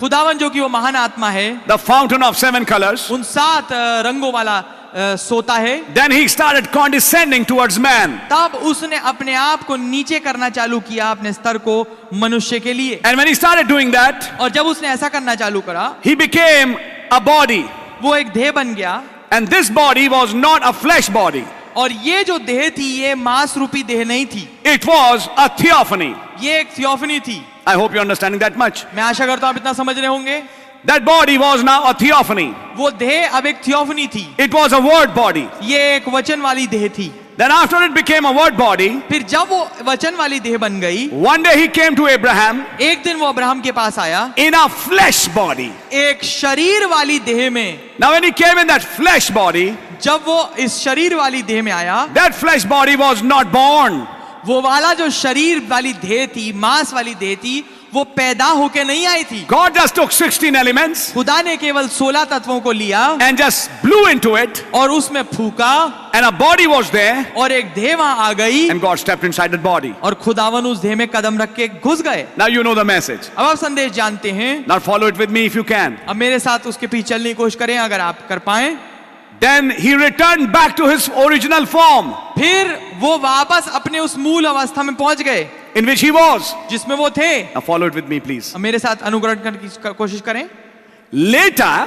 खुदावन जो कि वो महान आत्मा है, the fountain of 7 colors, उन 7 रंगों वाला सोता है, then he started condescending towards man. तब उसने अपने आप को नीचे करना चालू किया अपने स्तर को मनुष्य के लिए। And when he started doing that, और जब उसने ऐसा करना चालू करा, he became a body. वो एक देह बन गया। And this body was not a flesh body. और ये जो देह थी ये मांस रूपी देह नहीं थी, It was a theophany. ये एक थियोफनी थी। I hope you're understanding that much. मैं आशा करता हूं आप इतना समझ रहे होंगे। That body was now a theophany. वो देह अब एक थियोफनी थी, It was a word body. ये एक वचन वाली देह थी। Then after it became a word body, फिर जब वो वचन वाली देह बन गई, one day he came to Abraham एक दिन वो अब्राहम के पास आया in a flesh body. एक शरीर वाली देह में। Now when he came in that flesh body, जब वो इस शरीर वाली देह में आया, that flesh body was not born. वो वाला जो शरीर वाली देह थी, मांस वाली देह थी, वो पैदा होके नहीं आई थी। God just took 16 elements खुदा ने केवल 16 तत्वों को लिया and just blew into it, और उसमें फूका and a body was there, और एक देह वहां आ गई and God stepped inside that body. और खुदावन उस देह में कदम रख के घुस गए। Now you know the message. अब आप संदेश जानते हैं। Now follow it with me if you can. अब मेरे साथ उसके पीछे चलने की कोशिश करें अगर आप कर पाए। Then he returned back to his original form फिर वो वापस अपने उस मूल अवस्था में पहुंच गए in which he was. जिसमें वो थे। Now follow it with me please. अब मेरे साथ अनुकरण करने की कोशिश करें। Later,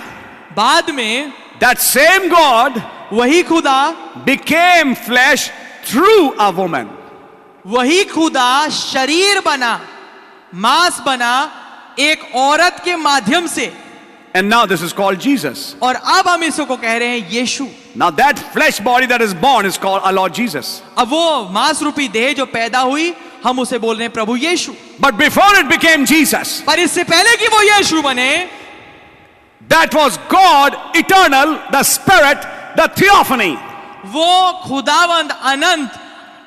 बाद में that same God वही खुदा became flesh through a woman. वही खुदा शरीर बना, मांस बना एक औरत के माध्यम से। And now this is called Jesus. और अब हम इसको कह रहे हैं यीशु। Now that flesh body that is born is called our Lord Jesus. अब वो मांस रूपी देह जो पैदा हुई, हम उसे बोल रहे हैं प्रभु यीशु। But before it became Jesus, पर इससे पहले कि वो यीशु बने, that was God, eternal, the Spirit, the theophany. वो खुदावंद अनंत,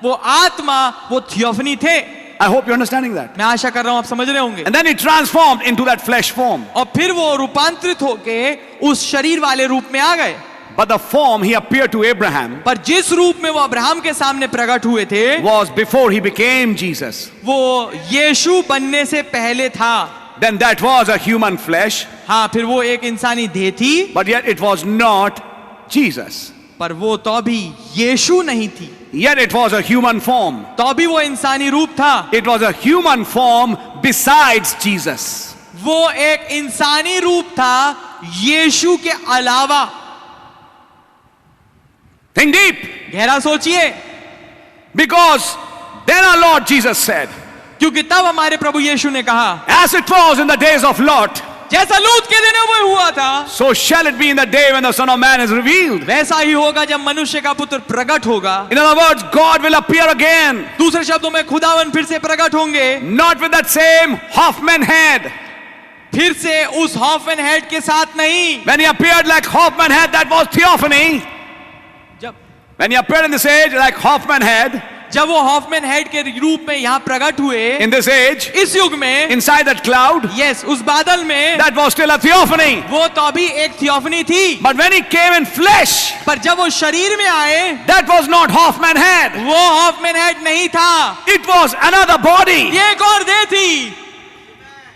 वो आत्मा, वो थियोफनी थे। I hope you're understanding that. मैं आशा कर रहा हूं आप समझ रहे होंगे। And then he transformed into that flesh form. और फिर वो रूपांतरित होके उस शरीर वाले रूप में आ गए। But the form he appeared to Abraham पर जिस रूप में वो अब्राहम के सामने प्रकट हुए थे, was before he became Jesus. वो यीशु बनने से पहले था। Then that was a human flesh, हाँ, फिर वो एक इंसानी देह थी, but yet it was not Jesus. पर वो तो भी यीशु नहीं थी, Yet it was a human form. तो भी वो इंसानी रूप था। It was a human form besides Jesus. वो एक इंसानी रूप था यीशु के अलावा। Think deep. गहरा सोचिए, Because then our Lord Jesus said, क्योंकि तब हमारे प्रभु यीशु ने कहा, as it was in the days of Lot, जैसा लूत के दिनों में हुआ था, so shall it be in the day when the Son of Man is revealed. वैसा ही होगा जब मनुष्य का पुत्र प्रकट होगा। In other words, God will appear again, दूसरे शब्दों में खुदावन फिर से प्रकट होंगे, not with that same Hoffman head. फिर से उस हॉफमैन हेड के साथ नहीं। When he appeared like Hoffman head, that was theophany. When he appeared in this age like Hoffman head, जब वो हॉफमैन हेड के रूप में यहाँ प्रकट हुए, in this age, इस युग में, inside that cloud, यस, उस बादल में, that was still a theophany. वो तो अभी एक थियोफनी थी। But when he came in flesh, पर जब वो शरीर में आए, that was not Hoffman head. वो हॉफमैन हेड नहीं था, It was another body ये एक और देह थी,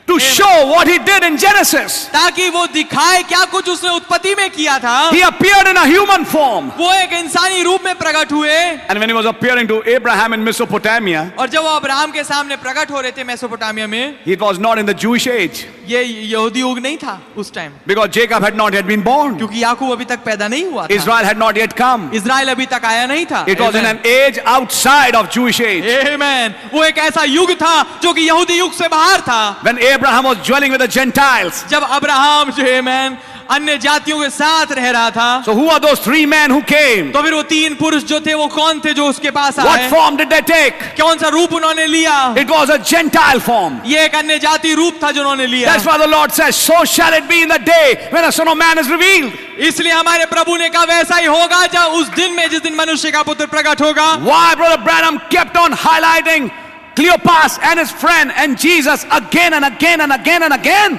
to show what he did in Genesis. ताकि वो दिखाए क्या कुछ उसने उत्पत्ति में किया था। He appeared in a human form. वो एक इंसानी रूप में प्रकट हुए, And when he was appearing to Abraham in Mesopotamia, और जब वो अब्राहम के सामने प्रकट हो रहे थे मेसोपोटामिया में, it was not in the Jewish age, ये यहूदी युग नहीं था उस time, because Jacob had not yet been born. क्योंकि याकूब अभी तक पैदा नहीं हुआ था, Israel had not yet come. Israel अभी तक आया नहीं था। It was in an age outside of Jewish age. आमेन। वो एक ऐसा युग था जो कि यहूदी युग से बाहर था, When Abraham was dwelling with the Gentiles. जब अब्राहम जो है मैन अन्य जातियों के साथ रह रहा था। So who are those three men who came? तो फिर वो तीन पुरुष जो थे वो कौन थे जो उसके पास What आए? form did they take? कौन सा रूप उन्होंने लिया? It was a Gentile form. ये एक अन्य जाति रूप था जो उन्होंने लिया। That's why the Lord says, so shall it be in the day when the Son of Man is revealed. इसलिए हमारे प्रभु ने कहा वैसा ही होगा जब उस दिन में जिस दिन मनुष्य का पुत्र प्रकट होगा। Why Brother Branham kept on highlighting Cleopas and his friend and Jesus again and again and again and again?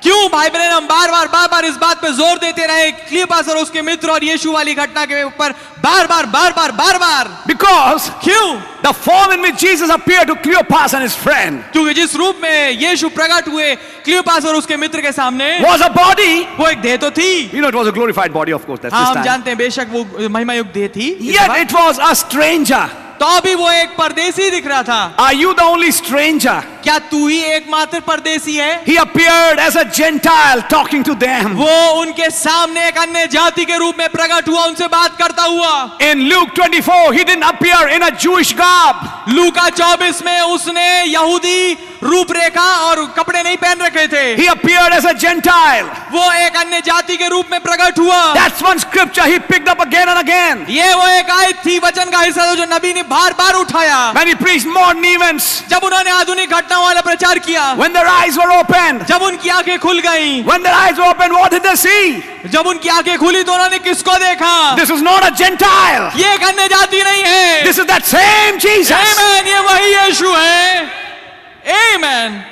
क्यों भाई बहन हम बार बार इस बात पे जोर देते रहे क्लियोपास और उसके मित्र और यीशु वाली घटना के ऊपर बार? Because क्यों? the form in which Jesus appeared to Cleopas and his friend क्योंकि जिस रूप में यीशु प्रकट हुए क्लियोपास और उसके मित्र के सामने was a body. वो एक देह तो थी। You know, it was a glorified body, of course. That's हाँ this हम time. जानते हैं बेशक वो महिमा युक्त देह थी, Yet it was a stranger. तो भी वो एक परदेसी दिख रहा था। Are you the only stranger? क्या तू ही एकमात्र परदेसी है? He appeared as a Gentile talking to them. वो उनके सामने एक अन्य जाति के रूप में प्रकट हुआ, उनसे बात करता हुआ। In Luke 24, he didn't appear in a Jewish garb. लूका 24 में उसने यहूदी रूपरेखा और कपड़े नहीं पहन रखे थे। He appeared as a Gentile. वो एक अन्य जाति के रूप में प्रकट हुआ। That's one scripture he picked up again and again. ये वो एक आयत थी, वचन का हिस्सा था जो नबी ने बार उठाया। When he preached modern events, जब उन्होंने आधुनिक घटनाओं वाला प्रचार किया, when their eyes were opened, जब उनकी आंखें खुल गईं, when their eyes were opened, what did they see? जब उनकी आंखें खुली तो उन्होंने किसको देखा? This is not a Gentile. ये एक अन्य जाति नहीं है। This is that same Jesus. आमेन, ये वही यीशु है। आमेन।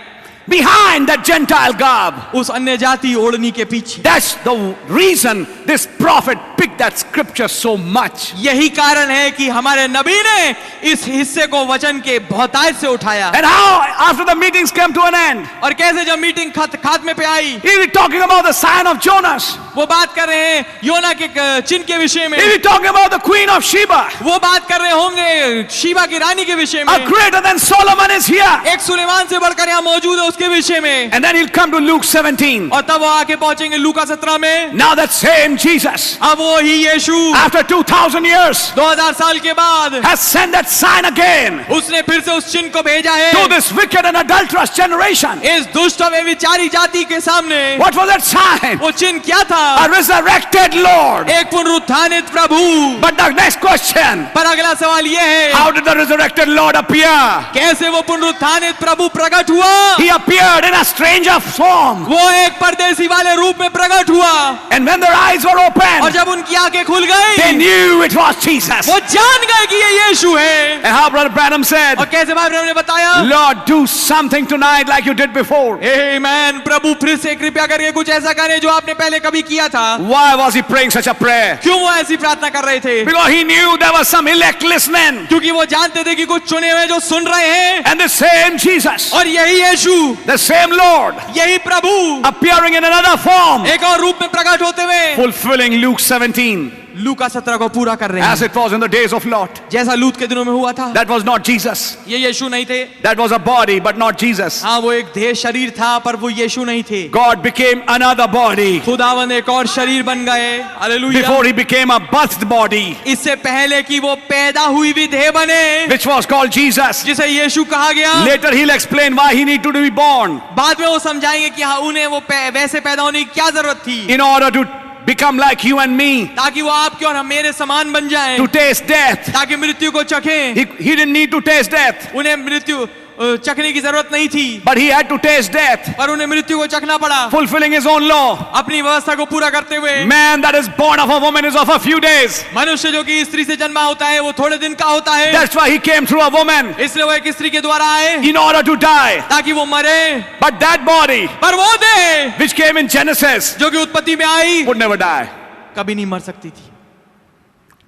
Behind that Gentile garb. उस अन्य जाति ओढ़नी के पीछे। That's the reason this prophet picked that scripture so much. यही कारण है कि हमारे नबी ने इस हिस्से को वचन के बहुतायत से उठाया। And how after the meetings came to an end, और कैसे जब मीटिंग खात्मे पे आई, he was talking about the sign of Jonas. वो बात कर रहे हैं योना के चिन्ह के विषय में। He was talking about the queen of Sheba. वो बात कर रहे होंगे शीबा की रानी के विषय में। A greater than Solomon is here. एक सुलेमान से बढ़कर यहाँ मौजूद है उसके विषय में। And then he'll come to Luke 17. और तब वो आके पहुंचेंगे लूका 17 में। Now that same Jesus, अब वो ही यीशु after 2000 years, 2000 साल के बाद has sent that sign again उसने फिर से उस चिन्ह को भेजा है to this wicked and adulterous generation. इस दुष्ट और व्यभिचारी जाति के सामने। What was that sign? वो चिन्ह क्या था? A resurrected Lord. एक पुनरुत्थानित प्रभु। But the next question, पर अगला सवाल ये है, how did the resurrected Lord appear? कैसे वो पुनरुत्थानित प्रभु प्रकट हुआ? He appeared in a stranger form. वो एक परदेसी वाले रूप में प्रकट हुआ। And when their eyes were और opened, जब उनकी आंखें खुल they गई, knew it was Jesus. वो जान गए कि ये यीशु है। And how Brother Branham said, और कैसे भाई ब्रह्म ने बताया, Lord, do something tonight like you did before. आमेन, प्रभु फिर से कृपया करके कुछ ऐसा करें जो आपने पहले कभी किया था। Why was he praying such a prayer? क्यों वो ऐसी प्रार्थना कर रहे थे? Because he knew there were some elect listening. क्योंकि वो जानते थे कि कुछ चुने हुए जो सुन रहे हैं। And the same Jesus, और यही यीशु, the same Lord, यही प्रभु appearing in another form, एक और रूप में प्रकट होते हुए fulfilling Luke 17 लूका 17 को पूरा कर रहे as हैं, it was in the days of Lot. जैसा लूत के दिनों में हुआ था। That was not Jesus. ये यीशु नहीं थे। That was a body, but not Jesus. हाँ, वो एक देह शरीर था, पर वो यीशु नहीं थे। God became another body खुदावन एक और शरीर बन गए। Hallelujah. before he became a birthed body, इससे पहले कि वो पैदा हुई हुई देह बने, which was called Jesus. जिसे यीशु कहा गया। Later he'll explain why he needed to be born. बाद में वो समझाएंगे कि हाँ, उन्हें वो वैसे पैदा होने की क्या जरूरत थी, In order to become like you and me, ताकि वो आपके और मेरे समान बन जाएं, to taste death. ताकि मृत्यु को चखें। He didn't need to taste death, उन्हें मृत्यु चखने की जरूरत नहीं थी, but he had to taste death, पर उन्हें मृत्यु को चखना पड़ा, fulfilling his own law. अपनी व्यवस्था को पूरा करते हुए। Man that is born of a woman is of a few days. मनुष्य जो कि स्त्री से जन्मा होता है, वो थोड़े दिन का होता है, That's why he came through a woman इसलिए वो एक स्त्री के द्वारा आए, in order to die. ताकि वो मरे। But that body पर वो देह which came in Genesis जो कि उत्पत्ति में आई, would never die. कभी नहीं मर सकती थी।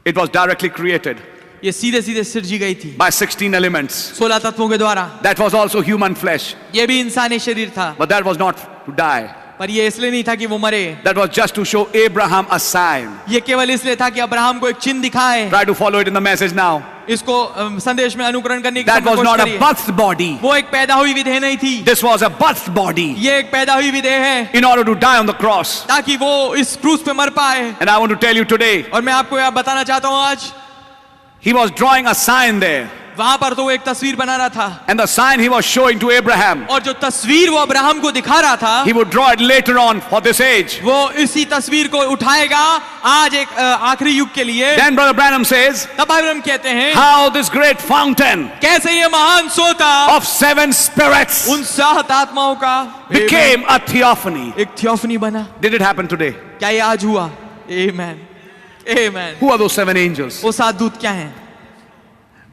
It was directly created ये सीधे सीधे सिरजी गई थी by 16 elements. 16 तत्वों के द्वारा। That was also human flesh, ये भी इंसानी शरीर था, but that was not to die. पर ये इसलिए नहीं था कि वो मरे। That was just to show Abraham a sign. ये केवल इसलिए था कि अब्राहम को एक चिन्ह दिखाए। Try to follow it in the message now. इसको संदेश में अनुकरण करने की That was कोशिश not a करिए। birthed body. वो एक पैदा हुई विधेय नहीं थी, This was a birthed body ये एक पैदा हुई विधेय है, in order to die on the cross. ताकि वो इस क्रूस पे मर पाए। And I want to tell you today, और मैं आपको यह बताना चाहता हूँ आज, he was drawing a sign there. वहां पर तो वो एक तस्वीर बना रहा था, And the sign he was showing to Abraham, और जो तस्वीर वो अब्राहम को दिखा रहा था, he would draw it later on for this age. वो इसी तस्वीर को उठाएगा आज एक आखिरी युग के लिए। Then Brother Branham says, तब भाई ब्रह्म कहते हैं, how this great fountain कैसे ये महान सोता of 7 spirits उन 7 आत्माओं का became a theophany. एक थियोफनी बना। Did it happen today? क्या ये आज हुआ? आमेन, आमेन। Who are those 7 angels? वो 7 दूत क्या हैं?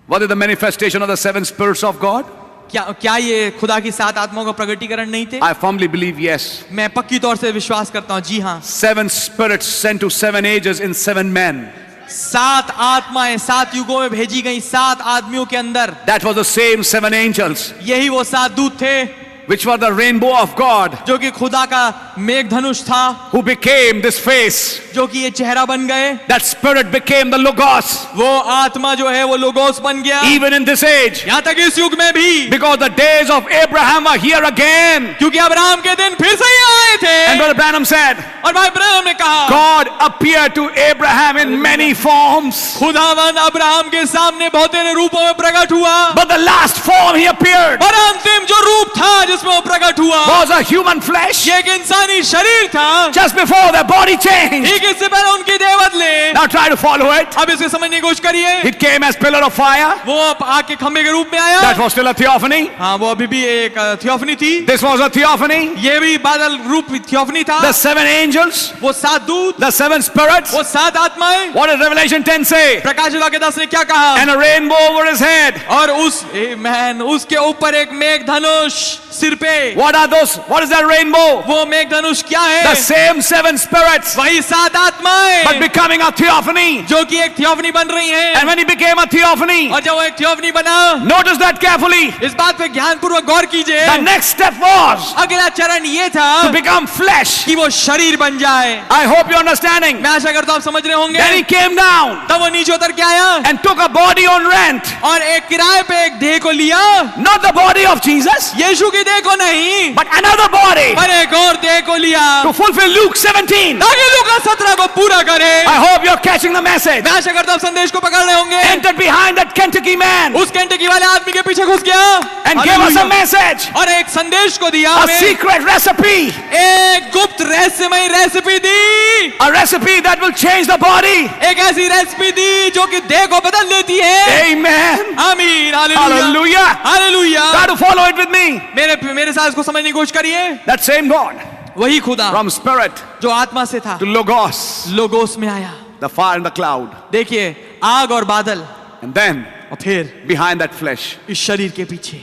Was it the manifestation of the 7 spirits of God? क्या ये खुदा की 7 आत्माओं का प्रगटीकरण नहीं थे? I firmly believe yes. मैं पक्की तौर से विश्वास करता हूँ, जी हाँ। 7 spirits sent to 7 ages in 7 men. 7 आत्माएं 7 युगों में भेजी गई 7 आदमियों के अंदर। That was the same 7 angels, यही वो 7 दूत थे, which were the rainbow of God, जो कि खुदा का मेघ धनुष था, who became this face. जो कि ये चेहरा बन गए। That spirit became the Logos, वो आत्मा जो है वो लोगोस बन गया, even in this age. यहाँ तक इस युग में भी, Because the days of Abraham are here again. क्योंकि अब्राहम के दिन फिर से ही आए थे। And Brother Branham said, और भाई ब्रह्म ने कहा, God appeared to Abraham in many forms, खुदावन अब्राहम के सामने बहुत सारे रूपों में प्रकट हुआ, but the last form he appeared और अंतिम जो रूप था जिसमें वो प्रकट हुआ, was a human flesh. ये एक इंसानी शरीर था। Just before their body changed. ठीक इससे पहले उनकी देह बदले। Now try to follow it. अब इसके समझने की कोशिश करिए। It came as pillar of fire. वो आग के खंभे के रूप में आया। That was still a theophany. हाँ, वो अभी भी एक थियोफनी थी। This was a theophany. ये भी बादल रूप थियोफनी था। The 7 angels, वो 7 दूत, the 7 spirits. वो 7 आत्माएं। What does Revelation 10 say? प्रकाश वाक्य 10 ने क्या कहा? And a rainbow over his head. और उसके ऊपर एक मेघ धनुष सिर पे। What are those? What is that rainbow? वो मेघ धनुष क्या है? The same 7 spirits, वही 7 आत्माएं, but becoming a theophany. जो कि एक थियोफनी बन रही हैं। And when he became a theophany, और जब वो एक थियोफनी बना, notice that carefully. इस बात पे ध्यानपूर्वक गौर कीजिए। The next step was अगला चरण ये था to become flesh. कि वो शरीर बन जाए। I hope you're understanding. मैं आशा करता हूं आप समझ रहे होंगे। Then he came down तब वो नीचे उतर के आया and took a body on rent. और एक किराए पे एक देह को लिया, Not the body of Jesus, यीशु की देह को नहीं, but another body पर एक और देह को लिया, to fulfill Luke 17. ताकि लूका 17 को पूरा करे। I hope you're catching the message. मैं आशा करता हूं आप संदेश को पकड़ रहे होंगे। Entered behind that Kentucky man उस केंटकी वाले आदमी के पीछे घुस गया and gave us a message, और एक संदेश को दिया, a हमें secret recipe, एक गुप्त रहस्यमय recipe the, a recipe that will change the body. एक ऐसी रेसिपी दी जो कि देह को बदल देती है। Amen. आमीन, Hallelujah. Hallelujah. Try to follow it with me. मेरे साथ इसको समझने की कोशिश करिए। That same God, वही खुदा from spirit जो आत्मा से था, to Logos, लोगोस में आया। the fire and the cloud, देखिए, आग और बादल, and then और फिर behind that flesh. इस शरीर के पीछे,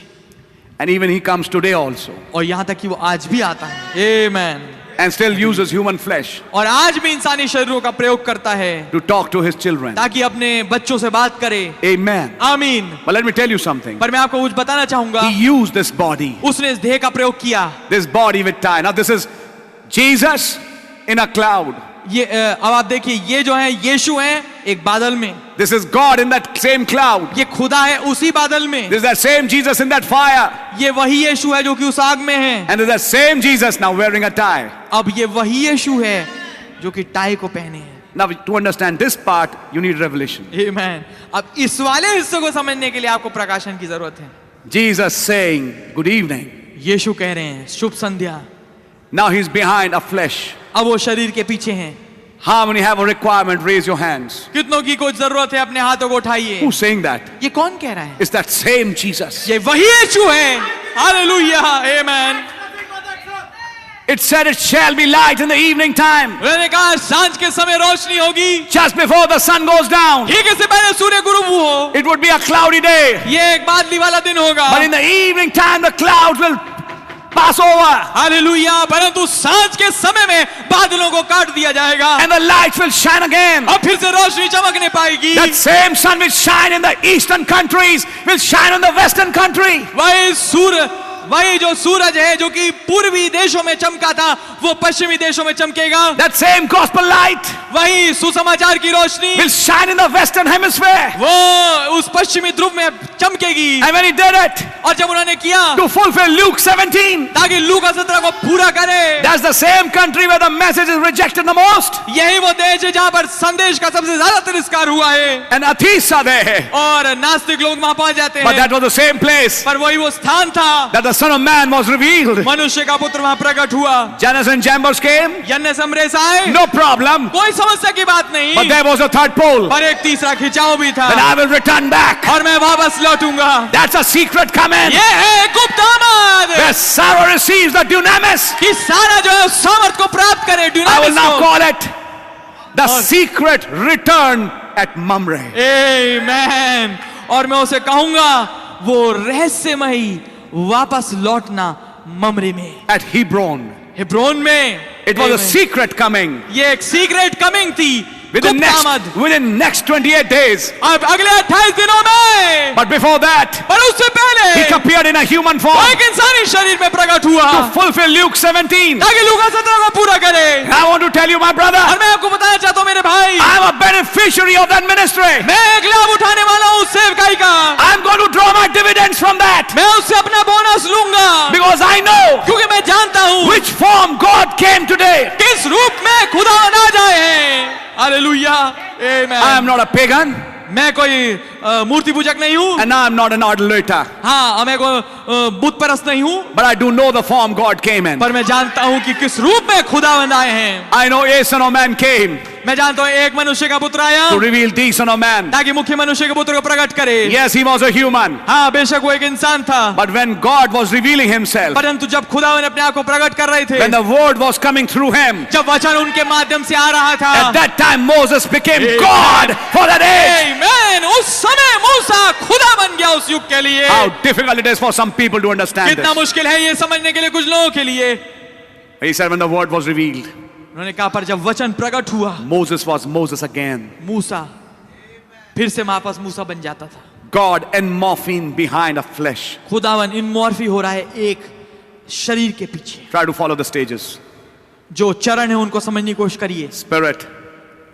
And even he comes today also, और यहाँ तक कि वो आज भी आता है। आमीन। and still uses human flesh और आज भी इंसानी शरीरों का प्रयोग करता है to talk to his children. ताकि अपने बच्चों से बात करे। Amen. आमीन। But let me tell you something. पर मैं आपको कुछ बताना चाहूंगा, He used this body, उसने इस देह का प्रयोग किया। this body with tie. Now this is Jesus in a cloud. ये अब आप देखिए, ये जो है यीशु है एक बादल में, This is God in that same cloud. ये खुदा है उसी बादल में, This is that same Jesus in that fire. ये वही यीशु है जो कि उस आग में है, And this is that same Jesus now wearing a tie. अब ये वही यीशु है जो कि टाई को पहने हैं। Now, to understand this part, you need revelation. आमेन। अब इस वाले हिस्से को समझने के लिए आपको प्रकाशन की जरूरत है। Jesus saying, good evening. यीशु कह रहे हैं शुभ संध्या। Now he's behind a flesh. अब वो शरीर के पीछे हैं। How many have a requirement? Raise your hands. कितनों की कोई जरूरत है अपने हाथों को उठाइए। Who's saying that? ये कौन कह रहा है? It's that same Jesus. ये वही यीशु है। Hallelujah, amen. It said it shall be light in the evening time. मैंने कहा सांझ के समय रोशनी होगी, Just before the sun goes down. ठीक इससे पहले सूर्य गुरूब हो। It would be a cloudy day. ये एक बादली वाला दिन होगा। But in the evening time, the clouds will pass over. Hallelujah, परंतु सांझ के समय में बादलों को काट दिया जाएगा And the lights will shine again. और फिर से रोशनी चमकने पाएगी। That same sun which shine in the eastern countries will shine in the western country. वही जो सूरज है जो कि पूर्वी देशों में चमका था, वो पश्चिमी देशों में चमकेगा। That same gospel light वही सुसमाचार की रोशनी will shine in the western hemisphere. वो उस पश्चिमी ध्रुव में चमकेगी। And when he did it, और जब उन्होंने किया to fulfill Luke 17, ताकि लूका 17 को पूरा करे, that's the same country where the message is rejected the most. यही वो देश है जहां पर संदेश का सबसे ज्यादा तिरस्कार हुआ है And atheists are there. और नास्तिक लोग वहां पहुंच जाते But हैं। that was the same place पर वही वो स्थान था that the Son of Man was revealed. मनुष्य का पुत्र वहां प्रकट हुआ। Jannes and Jambres came, यन्ने समरेस आए, no problem. कोई समस्या की बात नहीं, But there was a third pole. पर एक तीसरा खिंचाव भी था, And I will return back. और मैं वापस लौटूंगा। That's a secret command. ये है गुप्त आमद Where Sarah receives the dunamis. कि सारा जो है उस सामर्थ को प्राप्त करे। I will dunamis now को। call it the secret return at Mamre. आमेन। और मैं उसे कहूंगा वो रहस्यमयी वापस लौटना ममरे में, At Hebron. हेब्रोन में। It was a amen. secret coming. ये एक सीक्रेट कमिंग थी, Within गुप्त आमद। next 28 days. अब अगले 28 दिनों में, But before that, पर उससे पहले he appeared in a human वो form एक इंसानी शरीर में प्रकट हुआ to fulfill Luke 17. ताकि लूका 17 को पूरा करे। I want to tell you, my brother, और मैं आपको बताना चाहता हूँ मेरे भाई, I am a beneficiary of that ministry. मैं एक लाभ उठाने वाला हूँ उस सेवकाई का। I am going to draw my dividends from that. मैं उससे अपना बोनस लूंगा, Because I know क्योंकि मैं जानता हूँ which form God came today. किस रूप में खुदा आ जाए हैं। Hallelujah, amen. I am not a pagan. मैं कोई मूर्ति पूजक नहीं हूँ, And I am not an idolater. हाँ मैं कोई बुत परस्त नहीं हूँ, But I do know the form God came in. पर मैं जानता हूँ कि किस रूप में खुदावंद आए हैं। I know a son of man came मैं जानता हूँ एक मनुष्य का पुत्र आया to reveal the son of man. ताकि मुख्य मनुष्य के पुत्र को प्रकट करे। Yes, he was a human. हाँ बेशक वो एक इंसान था, But when God was revealing himself, परंतु जब खुदावंद अपने आप को प्रकट कर रहे थे, when the word was coming through him, जब वचन उनके माध्यम से आ रहा था, at that time Moses became Amen. God for that age. आमीन, उस समय मूसा खुदा बन गया उस युग के लिए। How difficult it is for some people to understand कितना this. मुश्किल है ये समझने के लिए कुछ लोगों के लिए। He said when the word was revealed, उन्होंने कहा पर जब वचन प्रकट हुआ, Moses was Moses again. मूसा फिर से वापस मूसा बन जाता था। God enmorphing behind a flesh. खुदावन इनमॉर्फी हो रहा है एक शरीर के पीछे। Try to follow the stages. जो चरण है उनको समझने की कोशिश करिए। Spirit,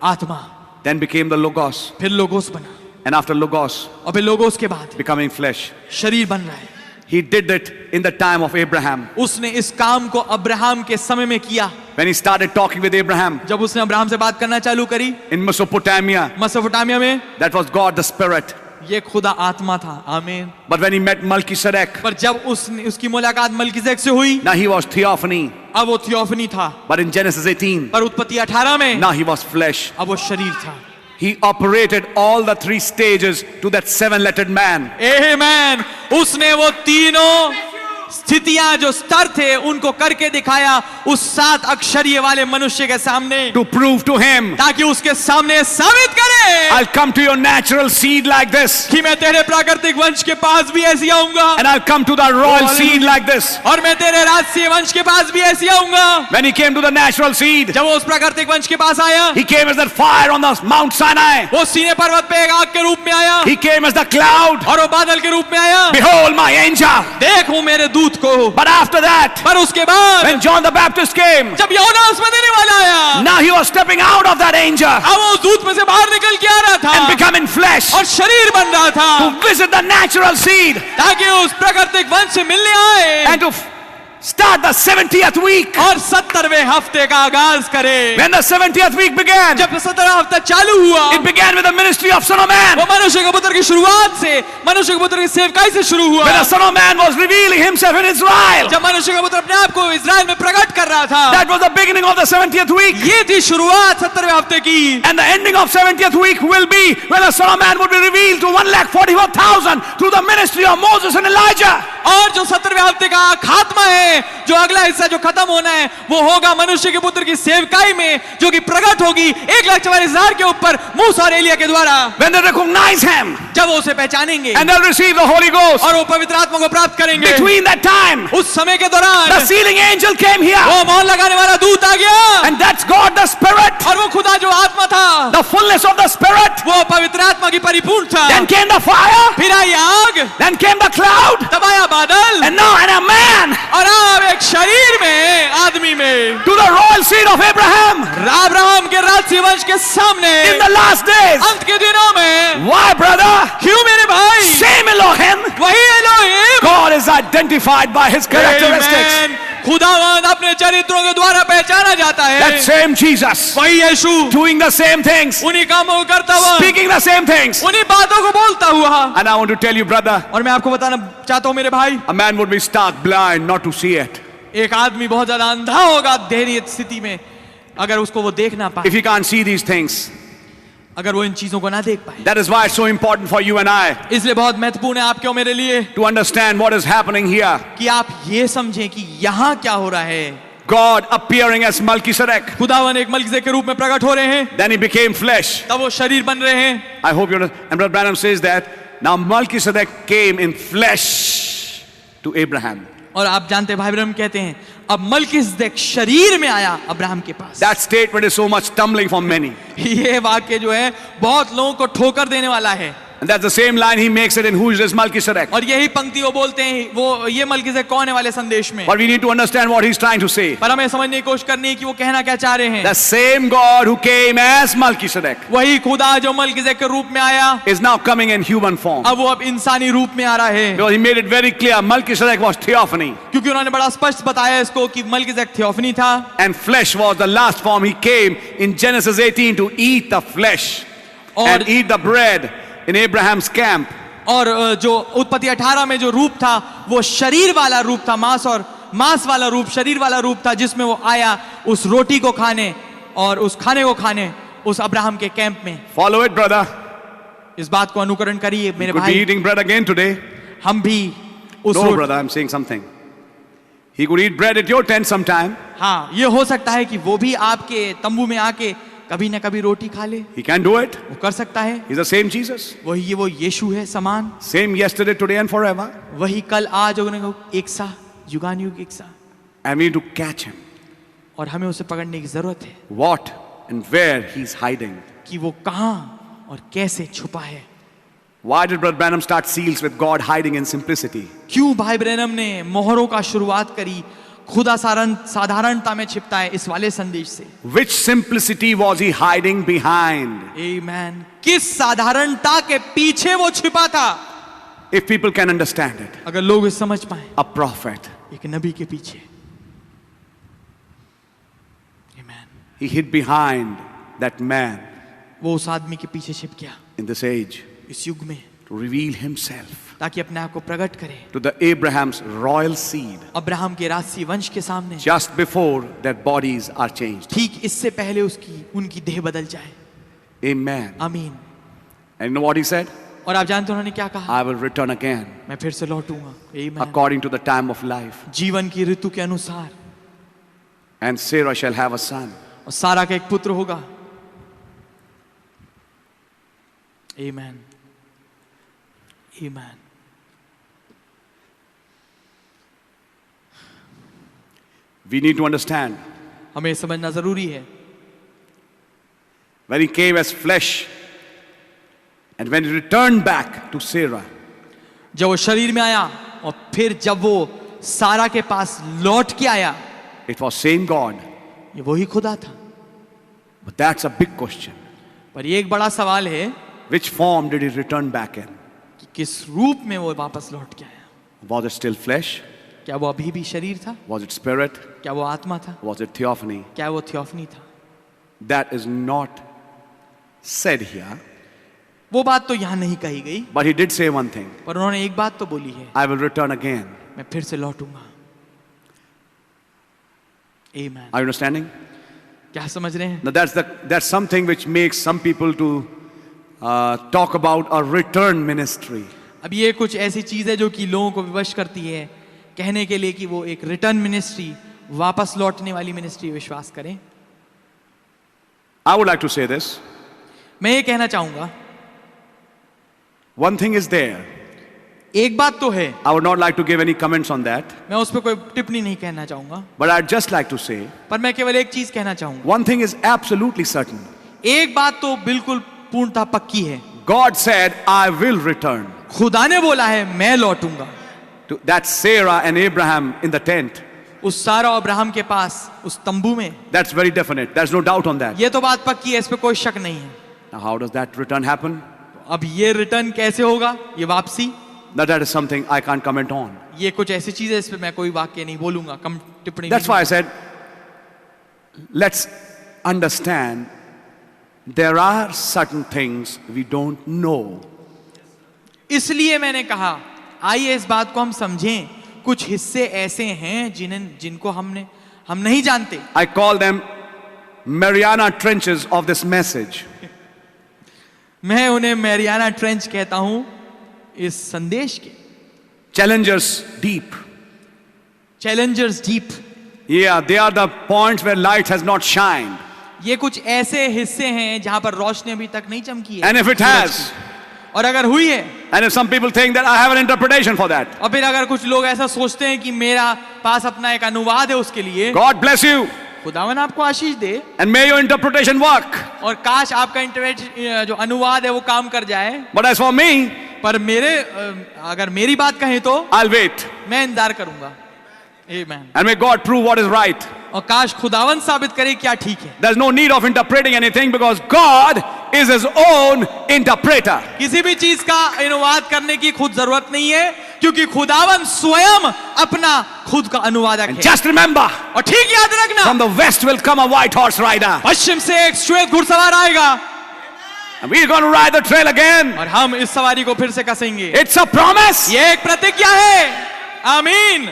आत्मा, then became the Logos. फिर लोगोस बना, And after Logos, और फिर लोगोस के बाद becoming flesh. शरीर बन रहा है। He did it in the time of Abraham. उसने इस काम को अब्राहम के समय में किया, When he started talking with Abraham जब उसने अब्राहम से बात करना चालू करी in Mesopotamia, मेसोपोटामिया में। that was God the Spirit. ये खुदा आत्मा था, आमीन। But when he met Melchizedek, पर जब उसकी मुलाकात मलकीसेदेक से हुई, now he was theophany. अब वो थियोफनी था। But in Genesis 18, पर उत्पत्ति 18 में now he was flesh. अब वो शरीर था। He operated all the three stages to that seven-lettered man. आमीन। उसने वो तीनों स्थितियां जो स्तर थे उनको करके दिखाया उस 7 अक्षरीय वाले मनुष्य के सामने, To prove to him, ताकि उसके सामने साबित करे I'll come to your natural seed like this. कि मैं तेरे प्राकृतिक वंश के पास भी ऐसी आऊंगा, And I'll come to the royal seed like this. और मैं तेरे राजसीय वंश के पास भी ऐसी आऊंगा। When he came to the natural seed, जब वो उस प्राकृतिक वंश के पास आया, he came as that fire on the Mount Sinai. वो सीने पर्वत पे एक आग के रूप में आया, He came as the cloud. और वो बादल के रूप में आया। Behold my angel. देखो मेरे दूत दूत को। But after that, पर उसके बाद when John the Baptist came, जब यूहन्ना उसमें देने वाला आया, now he was stepping out of that angel अब वो उस दूत में से बाहर निकल के आ रहा था and becoming flesh और शरीर बन रहा था to visit the natural seed ताकि उस प्राकृतिक वंश से मिलने आए and to start the 70th week. और 70वें हफ्ते का आगाज करे। When the 70th week began, जब 17वां हफ्ता चालू हुआ, it began with the ministry of Son of Man. वो मनुष्य के पुत्र की शुरुआत से, मनुष्य के पुत्र की सेवकाई से शुरू हुआ। When the Son of Man was revealing himself in Israel, जब मनुष्य का पुत्र अपने आप को इस्राएल में प्रकट कर रहा था, that was the beginning of the 70th week. ये थी शुरुआत 70वें हफ्ते की। And the ending of 70th week will be when the Son of Man would be revealed to 1,44,000 through the ministry of Moses and Elijah. और जो 70वें हफ्ते का खात्मा है, जो अगला हिस्सा जो खत्म होना है, वो होगा मनुष्य के पुत्र की सेवकाई में, जो कि प्रकट होगी 1,44,000 के ऊपर मूसा और एलिया के द्वारा। When they recognize him, जब वो उसे पहचानेंगे and they'll receive the Holy Ghost. और वो पवित्र आत्मा को प्राप्त करेंगे। Between that time, उस समय के दौरान the sealing angel came here, वो मोहर लगाने वाला दूत आ गया and that's God the Spirit, और वो खुदा जो आत्मा था, the fullness of the Spirit. वो पवित्र आत्मा की परिपूर्ण था। Then came the fire, फिर आई आग, then came the cloud, तब आया बादल, and now and a man और अब एक शरीर में, आदमी में, to the royal seed of Abraham Abraham के राजसी वंश के सामने in the last days. अंत के दिनों में। Why, brother? क्यों मेरे भाई? Same Elohim. वही Elohim. God is identified by his characteristics. Amen. खुदावंद अपने चरित्रों के द्वारा पहचाना जाता है। That same Jesus, वही यीशु doing the same things, उन्हीं कामों को करता हुआ, speaking the same things. उन्हीं बातों को बोलता हुआ। And I want to tell you, brother, और मैं आपको बताना चाहता हूं मेरे भाई, a man would be stark blind not to see it. एक आदमी बहुत ज्यादा अंधा होगा देहरी स्थिति में अगर उसको वो देख ना पाए, If he can't see these things. अगर वो इन चीजों को ना देख पाए। That is why it's so important for you and I इसलिए बहुत महत्वपूर्ण है आपके और मेरे लिए to understand what is happening here. कि आप ये समझें कि यहाँ क्या हो रहा है। God appearing as Melchizedek. खुदावन एक मलकीसेदेक के रूप में प्रकट हो रहे हैं, Then he became flesh. तब वो शरीर बन रहे हैं। I hope you understand. And Brother Branham says that now Melchizedek came in flesh to Abraham. और आप जानते हैं भाई ब्रह्म कहते हैं अब मलकीसेदेक शरीर में आया अब्राहम के पास। That statement is so much stumbling for many. ये वाक्य जो है बहुत लोगों को ठोकर देने वाला है। And that's the same line he makes it in Who is this Melchizedek. और यही पंक्ति वो बोलते हैं, वो ये मलकीसेदेक कौन है वाले संदेश में। But we need to understand what he's trying to say. पर हमें समझने की कोशिश करनी है कि वो कहना क्या चाह रहे हैं। The same God who came as Melchizedek वही खुदा जो मलकीसेदेक के रूप में आया, is now coming in human form. अब वो अब इंसानी रूप में आ रहा है। Because he made it very clear Melchizedek was theophany. क्योंकि उन्होंने बड़ा स्पष्ट बताया इसको कि मलकीसेदेक थियोफनी था And flesh was the last form. He came in Genesis 18 to eat the flesh and eat the bread in Abraham's camp. और जो उत्पत्ति 18 में जो रूप था वो शरीर वाला रूप था, मांस वाला रूप, शरीर वाला रूप था, जिसमें वो आया उस रोटी को खाने और उस खाने को खाने उस अब्राहम के कैंप में। Follow it, brother. इस बात को अनुकरण करिए मेरे Could be भाई। eating bread again today. हम भी उस No, brother, I'm saying something. He could eat bread at your tent sometime. हाँ, ये हो सकता है कि वो भी आपके तंबू में आके कभी ना कभी रोटी खा ले, He can do it. वो कर सकता है। He's the same Jesus. वही वो यीशु है समान, Same yesterday, today, and forever. वही कल आज और एक सा युगानुयुग एक सा। And we need to catch him. और हमें उसे पकड़ने की जरूरत है What and where he's hiding. कि वो कहाँ और कैसे छुपा है। Why did Brother Branham start seals with God hiding in simplicity? क्यों भाई ब्रैनम ने मोहरों का शुरुआत करी खुदा साधारणता में छिपता है इस वाले संदेश से। Which simplicity was he hiding behind? आमेन। किस साधारणता के पीछे वो छिपा था? If people can understand it. अगर लोग इसे समझ पाए, A prophet. एक नबी के पीछे। आमेन। He hid behind that man वो उस आदमी के पीछे छिप गया in this age इस युग में, to reveal himself ताकि अपने आप को प्रकट करे to the Abraham's royal seed Abraham के राजसी वंश के सामने, just before their bodies are changed. ठीक इससे पहले उनकी देह बदल जाए। Amen. आमीन। And you know what he said? और आप जानते हैं उन्होंने क्या कहा? I will return again मैं फिर से लौटूंगा। आमीन। according to the time of life. जीवन की ऋतु के अनुसार, And Sarah shall have a son. और सारा का एक पुत्र होगा। आमीन। आमीन। We need to understand हमें समझना जरूरी है when he came as flesh and when he returned back to Sarah. जब वो शरीर में आया और फिर जब वो सारा के पास लौट के आया, it was same God. ये वही खुदा था। But that's a big question. पर ये एक बड़ा सवाल है Which form did he return back in? कि किस रूप में वो वापस लौट के आया। Was it still flesh? क्या वो अभी भी शरीर था? Was it spirit? क्या वो आत्मा था? Was it theophany? क्या वो थियोफनी था? That is not said here. वो बात तो यहाँ नहीं कही गई, But he did say one thing. पर उन्होंने एक बात तो बोली है, I will return again. मैं फिर से लौटूंगा। Amen। Are you understanding? क्या समझ रहे हैं? Now that's something which makes some people to talk about a return ministry. अब ये कुछ ऐसी चीज है जो कि लोगों को विवश करती है कहने के लिए कि वो एक रिटर्न मिनिस्ट्री, वापस लौटने वाली मिनिस्ट्री विश्वास करें। I would like to say this. मैं ये कहना चाहूंगा, One thing is there. एक बात तो है, I would not like to give any comments on that. मैं उस पर कोई टिप्पणी नहीं कहना चाहूंगा, But I'd just like to say, पर मैं केवल एक चीज कहना चाहूंगा। one thing is absolutely certain. एक बात तो बिल्कुल पूर्णतः पक्की है, God said, I will return. खुदा ने बोला है मैं लौटूंगा। That's Sarah and Abraham in the tent. उस सारा और अब्राहम के पास उस तंबू में, That's very definite. There's no doubt on that. ये तो बात पक्की है, इस पे कोई शक नहीं है। Now, how does that return happen? अब ये रिटर्न कैसे होगा, ये वापसी, Now, that is something I can't comment on. ये कुछ ऐसी चीज है इस पे मैं कोई वाक्य नहीं बोलूंगा, कम टिप्पणी That's नहीं why I said, let's understand there are certain things we don't know. इसलिए मैंने कहा आइए इस बात को हम समझें, कुछ हिस्से ऐसे हैं जिनको हम नहीं जानते। I call them Mariana Trenches of this message. मैं उन्हें मैरियाना ट्रेंच कहता हूं इस संदेश के। Challengers deep. Challengers deep, Yeah, they are the points where light has not shined. ये कुछ ऐसे हिस्से हैं जहां पर रोशनी अभी तक नहीं चमकी है। And if it has, और अगर हुई है, and if some people think that I have an interpretation for that, और फिर अगर कुछ लोग ऐसा सोचते हैं कि मेरा पास अपना एक अनुवाद है उसके लिए, God bless you. खुदावन आपको आशीष दे, And may your interpretation work. और काश आपका जो अनुवाद है वो काम कर जाए। But as for me, पर अगर मेरी बात कहें तो I'll wait. मैं इंतजार करूंगा। Amen। And may God prove what is right. और काश खुदावन साबित करे क्या ठीक है। There's no need of interpreting anything because God is his own interpreter. किसी भी चीज का अनुवाद करने की खुद जरूरत नहीं है, क्योंकि खुदावन स्वयं अपना खुद का अनुवादक And है। just remember, और ठीक याद रखना, from the west will come a white horse rider. पश्चिम से एक श्वेत घुड़सवार आएगा, And we're going to ride the trail again. और हम इस सवारी को फिर से कसेंगे। It's a promise. ये एक प्रतिज्ञा है। आमीन।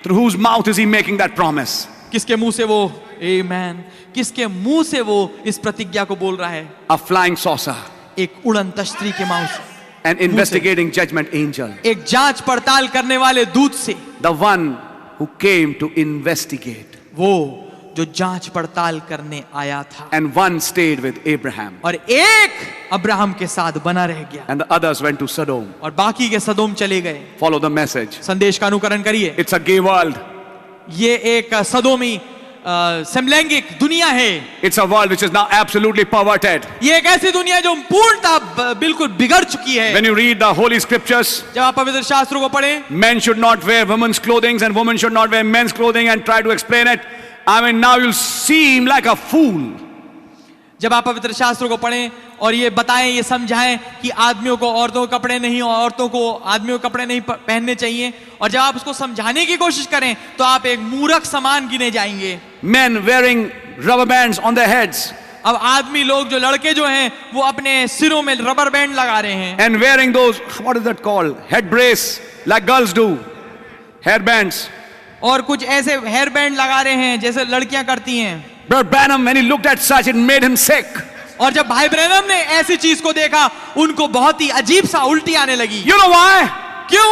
Through whose mouth is he making that promise? किसके मुंह से वो, आमीन, किसके मुंह से वो इस प्रतिज्ञा को बोल रहा है? A flying saucer. एक उड़न तश्तरी के माउस से, An investigating judgment angel. एक जांच पड़ताल करने वाले दूत से, The one who came to investigate. वो जो जांच पड़ताल करने आया था। And one stayed with Abraham. और एक अब्राहम के साथ बना रह गया, And the others went to Sodom. और बाकी के सदोम चले गए। Follow the message. संदेश का अनुकरण करिए। It's a gay world. ये एक सदोमी समलैंगिक दुनिया है। It's a world which is now absolutely perverted. ये एक ऐसी दुनिया है जो पूर्णतः बिल्कुल बिगड़ चुकी है। When you read the holy scriptures, जब आप पवित्र शास्त्रों को पढ़ें, men should not wear women's clothing and women should not wear men's clothing and try to explain it. I mean, now you'll seem like a fool. जब आप पवित्र शास्त्रों को पढ़ें और ये बताएं, ये समझाएं कि आदमियों को औरतों के कपड़े नहीं, औरतों को आदमियों के कपड़े नहीं पहनने चाहिए, और जब आप उसको समझाने की कोशिश करें तो आप एक मूर्ख समान गिने जाएंगे। Men wearing rubber bands on their heads. अब आदमी लोग, जो लड़के जो हैं, वो अपने सिरों में रबर बैंड लगा रहे हैं, And wearing those, what is that called? Head brace, like girls do. Hair bands. और कुछ ऐसे हेयर बैंड लगा रहे हैं जैसे लड़कियां करती हैं। Brother Branham, when he looked at such, it made him sick. और जब भाई ब्रैनम ने ऐसी चीज को देखा, उनको बहुत ही अजीब सा उल्टी आने लगी। You know why? क्यों?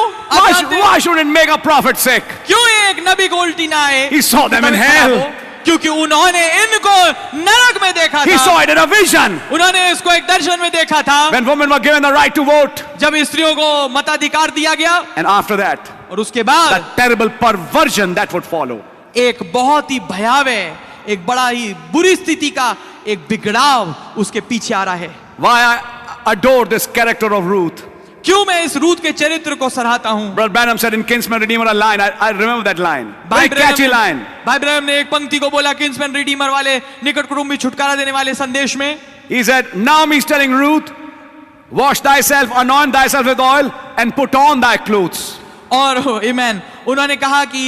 Why should it make a prophet sick? क्यों ये एक नबी को उल्टी ना आए? He saw them in hell. क्योंकि उन्होंने इनको नरक में देखा He था। saw it in a vision. उन्होंने इसको एक दर्शन में देखा था, When women were given the right to vote. जब स्त्रियों को मताधिकार दिया गया, And after that, और उसके बाद that terrible perversion that would follow. एक बहुत ही भयावह, एक बड़ा ही बुरी स्थिति का एक बिगड़ाव उसके पीछे आ रहा है। Why I adore this character of Ruth. क्यों मैं इस रूत के चरित्र को सराहता हूं? Brother Branham said in Kinsman Redeemer a line. I remember that line. Very catchy line. भाई ब्रैनम ने एक पंक्ति को बोला किंसमैन रिडीमर वाले निकट कुटुंबी छुटकारा देने वाले संदेश में. He said, Naomi is telling Ruth, wash thyself, anoint thyself with oil, and put on thy clothes. और आमेन, उन्होंने कहा कि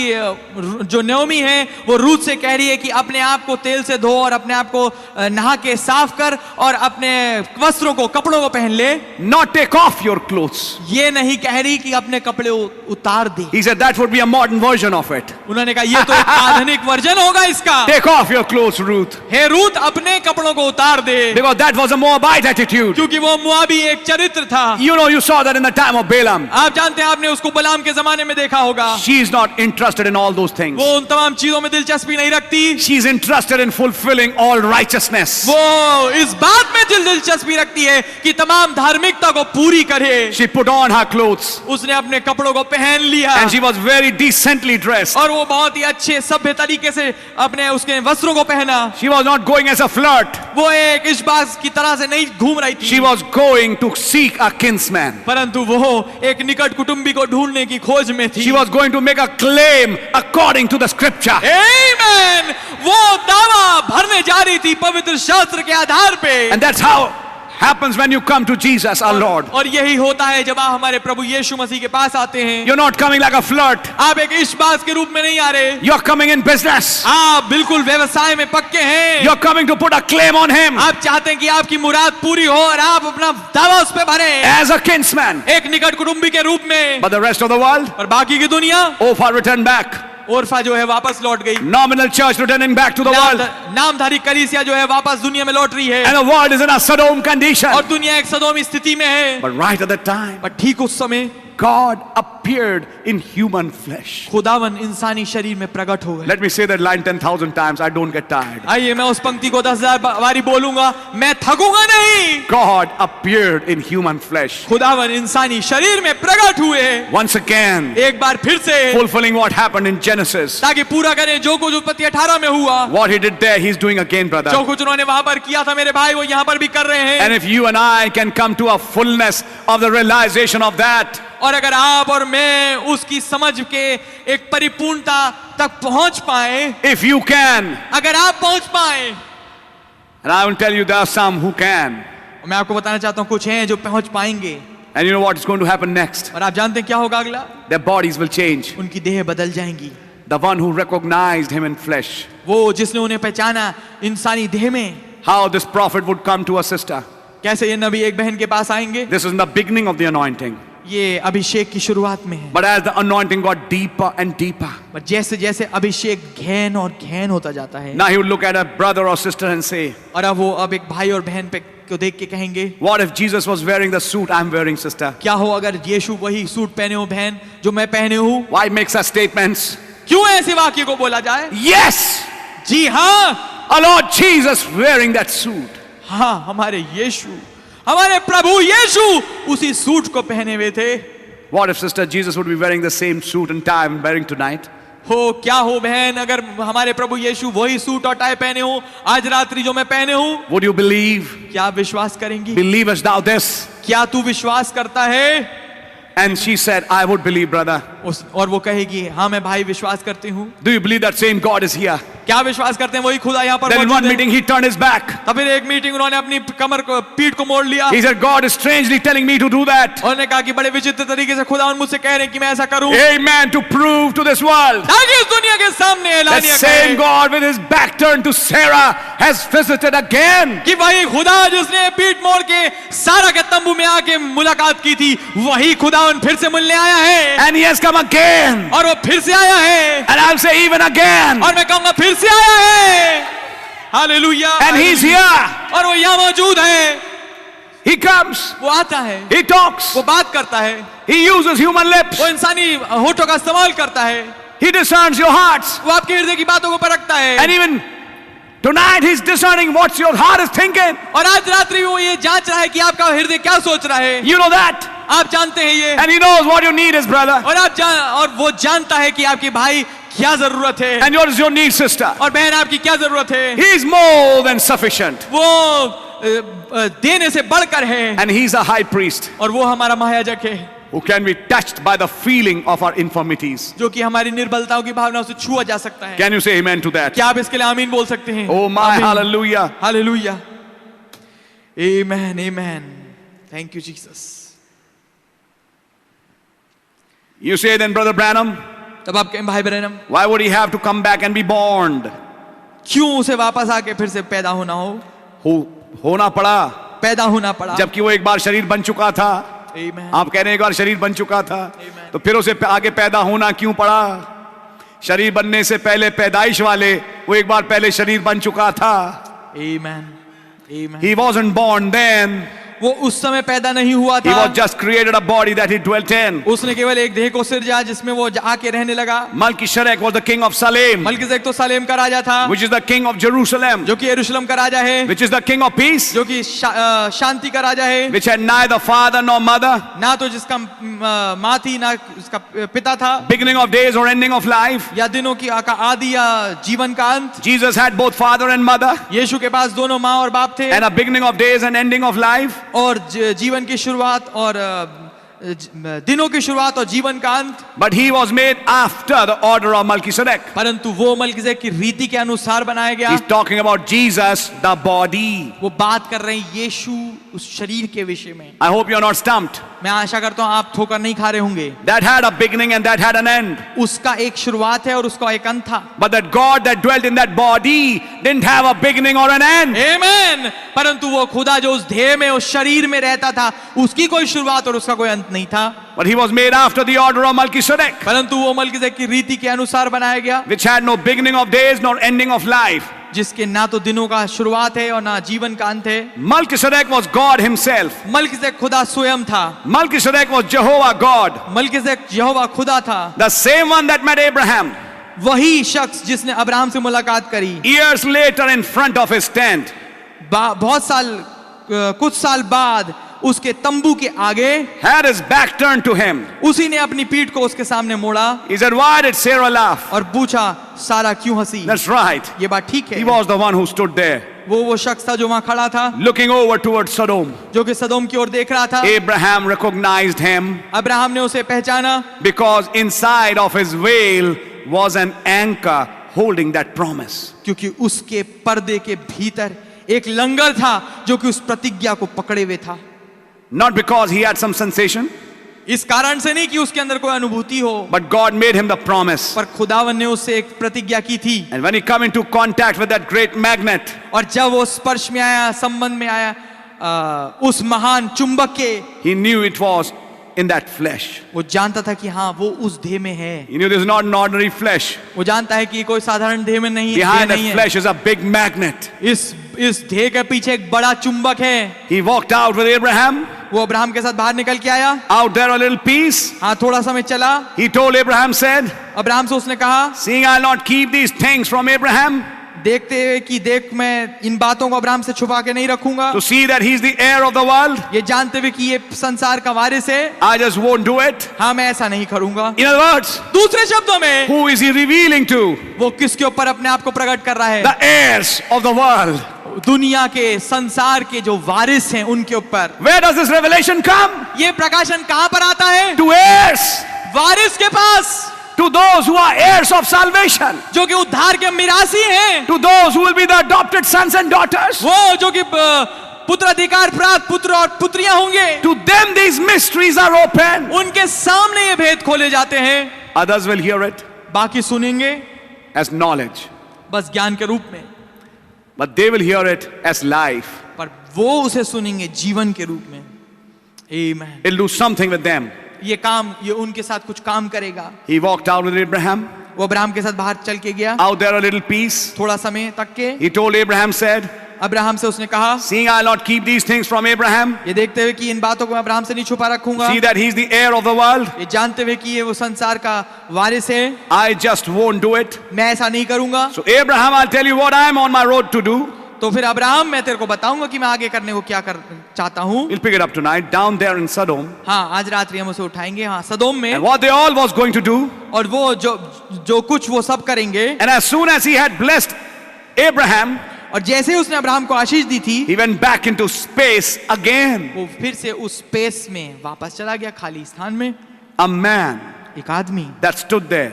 जो नयोमी है वो रूत से कह रही है कि अपने आप को तेल से धो और अपने आप को नहा के साफ कर और अपने वस्त्रों को, कपड़ों को पहन ले. Not take off your clothes. ये नहीं कह रही कि अपने कपड़े उतार दे. He said that would be a modern version of it. उन्होंने कहा ये तो एक आधुनिक वर्जन होगा इसका. Take off your clothes, Ruth. हे रूत, अपने कपड़ों को उतार दे. Because that was a Moabite attitude. क्योंकि वो मोआबी एक चरित्र था. You know, you saw that in the time of Balaam. आप जानते हैं, आपने उसको बलाम के जमाने में देखा होगा. She is not interested in all those things. वो उन तमाम चीजों में दिलचस्पी नहीं रखती. She is interested in fulfilling all righteousness. वो इस बात में दिलचस्पी रखती है कि तमाम धार्मिकता को पूरी करे. She put on her clothes. उसने अपने कपड़ों को पहन लिया. And she was very decently dressed. और वो बहुत ही अच्छे सभ्य तरीके से अपने उसके वस्त्रों को पहना. She was not going as a flirt. वो एक इश्बाज की तरह से नहीं घूम रही थी. She was going to seek a kinsman. परंतु वो एक निकट कुटुंबी को ढूंढने की खोज में थी. She was going to make a claim according to the scripture. Amen. वो दावा भरने जा रही थी पवित्र शास्त्र के आधार पे. And that's how happens when you come to Jesus our Lord. और यही होता है जब आप हमारे प्रभु यीशु मसीह के पास आते हैं. You're not coming like a flirt. आप एक इश्बाज के रूप में नहीं आ रहे. You're coming in business. आप बिल्कुल व्यवसाय में पक्के हैं. You're coming to put a claim on him. आप चाहते हैं कि आपकी मुराद पूरी हो और आप अपना दावा उस पे भरें. As a kinsman. एक निकट कुटुंबी के रूप में. But the rest of the world? और बाकी की दुनिया? Opha returned back. ओरफा जो है वापस लौट गई. Nominal church returning back to the world. नामधारी कलीसिया जो है वापस दुनिया में लौट रही है. And the world is in a Sodom condition. और दुनिया एक सदोम स्थिति में है. But right at that time, पर ठीक उस समय God appeared in human flesh. खुदावन इंसानी शरीर में प्रकट हो गए. Let me say that line 10,000 times. I don't get tired. आइए मैं उस पंक्ति को 10,000 बारी बोलूंगा, मैं थकूंगा नहीं. God appeared in human flesh. खुदावन इंसानी शरीर में प्रकट हुए. Once again, एक बार फिर से fulfilling what happened in Genesis. ताकि पूरा करें जो कुछ उत्पत्ति 18 में हुआ. What he did there, he's doing again, brother. जो कुछ उन्होंने वहां पर किया था मेरे भाई, वो यहाँ पर भी कर रहे हैं. And if you and I can come to a fullness of the realization of that, और अगर आप और मैं उसकी समझ के एक परिपूर्णता तक पहुंच पाए, if you can, अगर आप पहुंच पाए, and I will tell you there are some who can. मैं आपको बताना चाहता हूं कुछ हैं जो पहुंच पाएंगे. And you know what is going to happen next? और आप जानते हैं क्या होगा अगला? Their bodies will change. उनकी देह बदल जाएंगी. The one who recognized him in flesh. वो जिसने उन्हें पहचाना इंसानी देह में. How this prophet would come to a sister. कैसे ये नबी एक बहन के पास आएंगे. This is in the beginning of the anointing. ये अभिषेक की शुरुआत में है. But as the anointing got deeper and deeper, पर जैसे जैसे अभिषेक गहन और गहन होता जाता है, now he would look at a brother or sister and say, और अब वो अब एक भाई और बहन पे को देख के कहेंगे, what if Jesus was wearing the suit I'm wearing, sister? क्या हो अगर यीशु वही सूट पहने हो बहन जो मैं पहने हूँ. Why make such statements? क्यों ऐसे वाक्य को बोला जाए? Yes, जी हाँ, our Lord Jesus wearing that suit. हाँ, हमारे यीशु, हमारे प्रभु यीशु उसी सूट को पहने हुए थे. What if sister Jesus would be wearing the same suit and tie I'm wearing tonight? हो क्या हो बहन अगर हमारे प्रभु यीशु वही सूट और टाई पहने हो आज रात्रि जो मैं पहने हूँ. Would you believe? क्या आप विश्वास करेंगी? Believest thou this? क्या तू विश्वास करता है? And she said, I would believe, brother. और वो कहेगी, हाँ मैं भाई विश्वास करती हूँ. Do you believe that same God is here? क्या विश्वास करते हैं वही खुदा यहाँ पर Then in मौजूद one है? meeting he turned his back. तब फिर एक मीटिंग उन्होंने अपनी कमर को पीठ को मोड़ लिया. He said, God is strangely telling me to do that. उन्होंने कहा कि बड़े विचित्र तरीके से खुदा मुझसे कह रहे हैं कि मैं ऐसा करूं. Amen. To prove to this world ताकि इस दुनिया के सामने that ऐलानिया same करें God with his back turned to Sarah has visited again. कि वही खुदा जिसने पीठ मोड़ के सारा के तंबू में आके मुलाकात की थी, वही खुदा उन फिर से मिलने आया है. And he has come again. और वो फिर से आया है. And I'll say even again. और मैं कहूंगा फिर से आया है. हालेलुया. And he's here. और वो यहाँ मौजूद है. He comes. वो आता है. He talks. वो बात करता है. He uses human lips. वो इंसानी होठों का इस्तेमाल करता है. He discerns your hearts. वो आपके हृदय की बातों को परखता है. And even tonight he's discerning what your heart is thinking. और आज रात्रि वो ये जांच रहा है कि आपका हृदय क्या सोच रहा है. You know that. आप जानते हैं ये. And he knows what your need is, brother. और वो जानता है कि आपके भाई क्या जरूरत है. And what is your need, sister? और बहन आपकी क्या जरूरत है. He is more than sufficient. वो देने से बढ़कर है, and he's a high priest और वो हमारा महायाजक है who can be touched by the feeling of our infirmities. जो कि हमारी निर्बलताओं की भावनाओं से छुआ जा सकता है। Can you say amen to that? क्या आप इसके लिए आमीन बोल सकते हैं? Oh my आमीन। hallelujah. Hallelujah, amen, amen, thank you Jesus. You say then, Brother Branham, तब आप कहें भाई Branham, why would he have to come back and be born? क्यों उसे वापस आके फिर से पैदा होना होना पड़ा पैदा होना पड़ा, जबकि वो एक बार शरीर बन चुका था। आमेन। आप कह रहे हैं एक बार शरीर बन चुका था, Amen. तो फिर उसे आगे पैदा होना क्यों पड़ा? शरीर बनने से पहले पैदाइश वाले वो एक बार पहले शरीर बन चुका था। आमेन, आमेन। He wasn't born then. वो उस समय पैदा नहीं हुआ He था, was just created a body that he dwelt in. उसने केवल एक देह को सिरजा जिसमें वो आके रहने लगा। Melchizedek was the king of Salem, Melchizedek तो सालेम का राजा था, which is the king of Jerusalem, जो कि यरूशलेम का राजा है, which is the king of peace, जो कि शांति का राजा है, which had neither father nor mother, ना तो जिसका माँ थी ना उसका पिता था, beginning of days or ending of life. या दिनों की का आदि या जीवन का अंत। Jesus had both father and mother, यीशु के पास दोनों माँ और बाप थे, and a beginning of days and ending of life. और जीवन की शुरुआत और दिनों की शुरुआत और जीवन का अंत। But he was made after the order of Melchizedek. परंतु वो मलकीसेदेक की रीति के अनुसार बनाया गया। He's talking about Jesus, the body. वो बात कर रहे हैं यीशु उस शरीर के विषय में। I hope you're not stumped. मैं आशा करता हूं आप ठोकर नहीं खा रहे होंगे। That had a beginning and that had an end. उसका एक शुरुआत है और उसका एक अंत था। But that God that dwelt in that body didn't have a beginning or an end. आमेन। परंतु वो खुदा जो उस देह में उस शरीर में रहता था उसकी कोई शुरुआत और उसका कोई अंत नहीं था। But he was made after the order of Melchizedek, परंतु वो मलकीसेदेक की रीति के अनुसार बनाया गया, which had no beginning of days nor ending of life. जिसके ना तो दिनों का शुरुआत है और ना जीवन का अंत है। Melchizedek was God himself. Melchizedek खुदा स्वयं था। Melchizedek was Jehovah God, Melchizedek यहोवा खुदा था, the same one that met Abraham वही शख्स जिसने अब्राहम से मुलाकात करी। years later in front of his tent. कुछ साल बाद उसके तंबू के आगे Had his back turned to him. उसी ने अपनी पीठ को उसके सामने मोड़ा He said, "Why did Sarah laugh?" और पूछा सारा क्यों हंसी। That's right. ये बात ठीक है। He was the one who stood there, वो शख्स था जो वहां खड़ा था, looking over towards Sodom. जो कि सदोम की ओर देख रहा था। Abraham recognized him अब्राहम ने उसे पहचाना, because inside of his veil was an anchor holding that promise. क्योंकि उसके पर्दे के भीतर एक लंगर था जो कि उस प्रतिज्ञा को पकड़े हुए था। Not because he had some sensation, इस कारण से नहीं कि उसके अंदर कोई अनुभूति हो, but God made him the promise. पर खुदावन ने उससे एक प्रतिज्ञा की थी। And when he come into contact with that great magnet, और जब वो स्पर्श में आया, संबंध में आया उस महान चुंबक के, he knew it was in that flesh. वो जानता था कि हाँ वो उस देह में है। He knew this is not an ordinary flesh. वो जानता है कि कोई साधारण देह में नहीं Behind नहीं that है। flesh is a big magnet. इस देह के पीछे एक बड़ा चुंबक है। He walked out with Abraham, वो अब्राहम के साथ बाहर निकल के आया, out there a little piece. हाँ थोड़ा समय चला। He told Abraham, said, Abraham से उसने कहा, "Seeing I'll not keep these things from Abraham, देखते हुए कि देख मैं इन बातों को अब्राहम से छुपा के नहीं रखूंगा, to see that he's the heir of the world, ये जानते हुए कि ये संसार का वारिस है, I just won't do it." हाँ मैं ऐसा नहीं करूंगा। In other words, दूसरे शब्दों में who is he revealing to? वो किसके ऊपर अपने आप को प्रकट कर रहा है? The heirs of the world. दुनिया के संसार के जो वारिस हैं उनके ऊपर। Where does this revelation come? ये प्रकाशन कहां पर आता है? To heirs, वारिस के पास, to those who are heirs of salvation, जो कि उद्धार के मिरासी हैं, to those who will be the adopted sons and daughters. वो जो कि पुत्र अधिकार प्राप्त पुत्र और पुत्रियां होंगे, To them these mysteries are open. उनके सामने ये भेद खोले जाते हैं। Others will hear it बाकी सुनेंगे as knowledge, बस ज्ञान के रूप में, but they will hear it as life. पर वो उसे सुनेंगे जीवन के रूप में। आमीन। It'll do something with them. ये उनके साथ कुछ काम करेगा। He walked out with Abraham, वो अब्राहम के साथ बाहर चल के गया, out there a little piece. थोड़ा समय तक के। He told Abraham, said, Abraham से उसने कहा, "Seeing I'll not keep these things from Abraham, ये देखते हुए कि इन बातों को मैं अब्राहम से नहीं छुपा रखूंगा, see that he's the heir of the world, ये जानते हुए कि ये वो संसार का वारिस है, I just won't do it." मैं ऐसा नहीं करूंगा। So Abraham, I'll tell you what I'm on my road to do. तो फिर अब्राहम मैं तेरे को बताऊंगा कि मैं आगे करने को क्या कर चाहता हूँ। We'll pick it up tonight down there in Sodom. हाँ आज रात्रि हम उसे उठाएंगे, हाँ सदोम में, And what they all was going to do. और वो जो कुछ वो सब करेंगे। And as soon as he had blessed Abraham, और जैसे ही उसने अब्राहम को आशीष दी थी, he went back into space again. वो फिर से उस स्पेस में वापस चला गया, खाली स्थान में। A man एक आदमी that stood there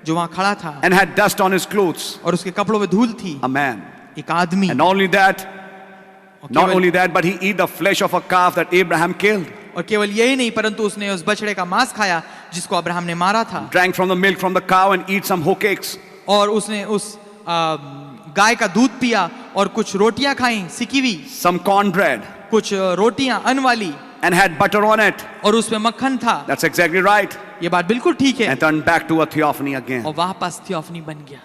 जो वहां खड़ा था and had dust on his clothes. और उसके कपड़ों में धूल थी। A man. एक आदमी, And only that, और not केवल- only that, but he eat the flesh of a calf that Abraham killed, और केवल यही नहीं, परंतु उसने उस बछड़े का मांस खाया जिसको अब्राहम ने मारा था, drank from the milk from the cow and eat some hoe cakes. और उसने उस गाय का दूध पिया और कुछ रोटियां खाई सिकी हुई, Some cornbread कुछ रोटियां अन्न वाली, and had butter on it. और उसमें मक्खन था। That's exactly right. ये बात बिल्कुल ठीक है। And turned back to a theophany again. और वापस थियोफनी बन गया।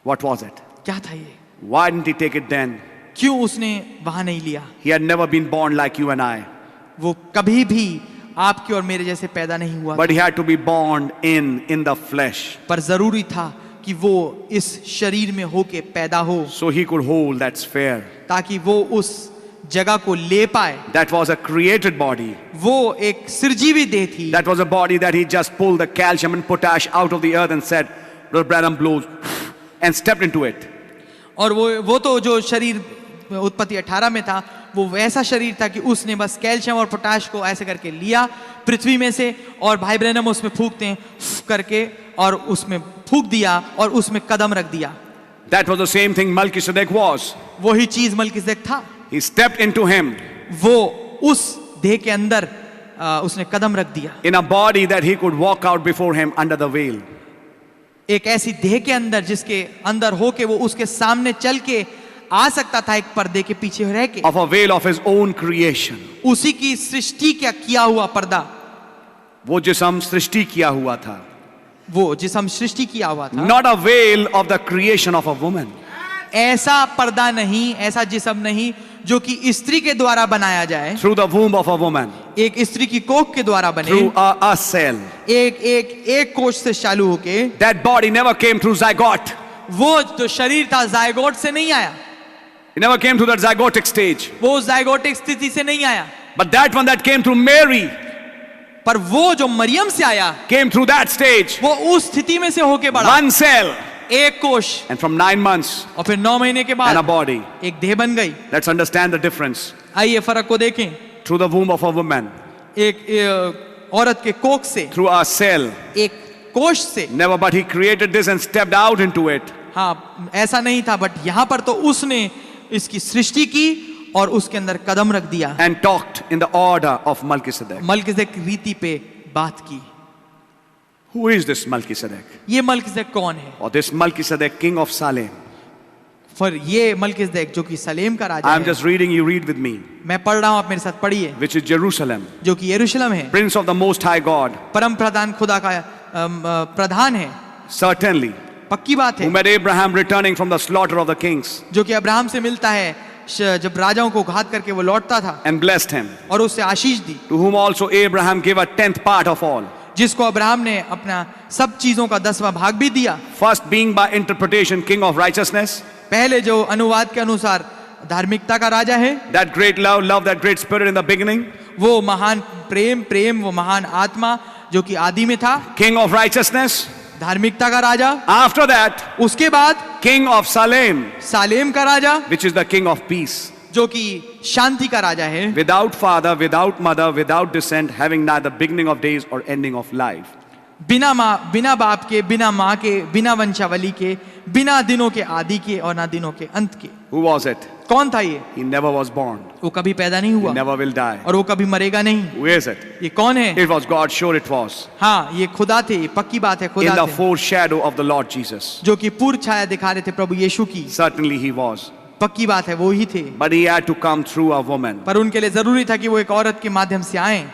What was it? क्या था ये? Why didn't he take it then? क्यों उसने वहां नहीं लिया? He had never been born like you and I, वो कभी भी आपके और मेरे जैसे पैदा नहीं हुआ, but he had to be born in the flesh पर जरूरी था कि वो इस शरीर में होके पैदा हो, so he could hold that sphere. ताकि वो उस जगह को ले पाए। That was a created body. वो एक सृजीवी देह थी। That was a body that he just pulled the calcium and potash out of the earth and said, Brother Branham blows, and stepped into it. और वो तो जो शरीर उत्पत्ति 18 में था, वो वैसा शरीर था कि उसने बस कैल्शियम और पोटाश को ऐसे करके लिया पृथ्वी में से, और भाई ब्रैनम उसमें फूंकते हैं करके, और उसमें फूंक दिया और उसमें कदम रख दिया। That was the same thing Melchizedek was. वही चीज मलकीसेदेक था। He stepped into him वो उस देह के अंदर उसने कदम रख दिया, in a body that he could walk out before him under the veil. एक ऐसी देह के अंदर जिसके अंदर होके वो उसके सामने चल के आ सकता था, एक पर्दे के पीछे रह के, Of a veil of his own creation. उसी की सृष्टि क्या किया हुआ पर्दा, वो जिसम सृष्टि किया हुआ था. वो जिसम सृष्टि किया हुआ था। Not a veil of the creation of a woman. ऐसा पर्दा नहीं, ऐसा जिसम नहीं जो कि स्त्री के द्वारा बनाया जाए, Through the womb of a woman. एक स्त्री की कोख के द्वारा बने, Through a cell. एक कोष से चालू होके। That body never came through zygote. वो जो शरीर था जायगोट से नहीं आया, It never came through that zygotic stage. वो जायगोटिक स्थिति से नहीं आया, But that one that came through Mary पर वो जो मरियम से आया, came through that stage. वो उस स्थिति में से होके बढ़ा। One cell. एक कोष, And from 9 months और फिर 9 महीने के and a बाद body. एक देह बन गई। Let's understand the difference. आइए फर्क को देखें। Through the womb of a woman. एक औरत के कोख से, Through a cell. एक कोष से। Never, but he created this and stepped out into it. हाँ, ऐसा नहीं था, बट यहाँ पर तो उसने इसकी सृष्टि की और उसके अंदर कदम रख दिया, And talked in the order of Melchizedek. Melchizedek रीति पे बात की। Who is this Melchizedek? ये मलकीसेदेक कौन है? Or this Melchizedek, king of Salem? फिर ये मलकीसेदेक जो कि सलेम का राजा I'm है, just reading, you read with me. मैं पढ़ रहा हूँ, आप मेरे साथ पढ़िए, Which is Jerusalem, जो कि यरूशलेम है, prince of the most high God. परम प्रधान खुदा का प्रधान है। Certainly, पक्की बात who है, met Abraham returning from the slaughter of the kings जो कि अब्राहम से मिलता है जब राजाओं को घात करके वो लौटता था and blessed him. और उससे आशीष दी, To whom also Abraham gave a 10th part of all. जिसको अब्राहम ने अपना सब चीजों का 10वां भाग भी दिया। First being by interpretation king of righteousness. पहले जो अनुवाद के अनुसार धार्मिकता का राजा है, That great love, that great spirit in the beginning. वो महान प्रेम, वो महान आत्मा जो कि आदि में था, King of righteousness. धार्मिकता का राजा। After that, उसके बाद king of Salem, सालेम का राजा, which is the king of peace. जो कि शांति का राजा है, Without father, without mother, without descent, having neither beginning of days or ending of life. बिना माँ, बिना बाप के, बिना माँ के, बिना वंशावली के, बिना दिनों के आदि के और ना दिनों के अंत के। Who was it? कौन था ये? He never was born. वो कभी पैदा नहीं He हुआ never will die. और वो कभी मरेगा नहीं। Who is it? ये कौन है? It was God, sure it was. हाँ, ये खुदा थे, पक्की बात है, In खुदा the थे, foreshadow of the Lord Jesus. जो कि पूर्व छाया दिखा रहे थे प्रभु यीशु की। Certainly he was. पक्की बात है, वो ही थे, But he had to come through a woman. पर उनके लिए जरूरी था कि वो एक औरत के माध्यम से आए।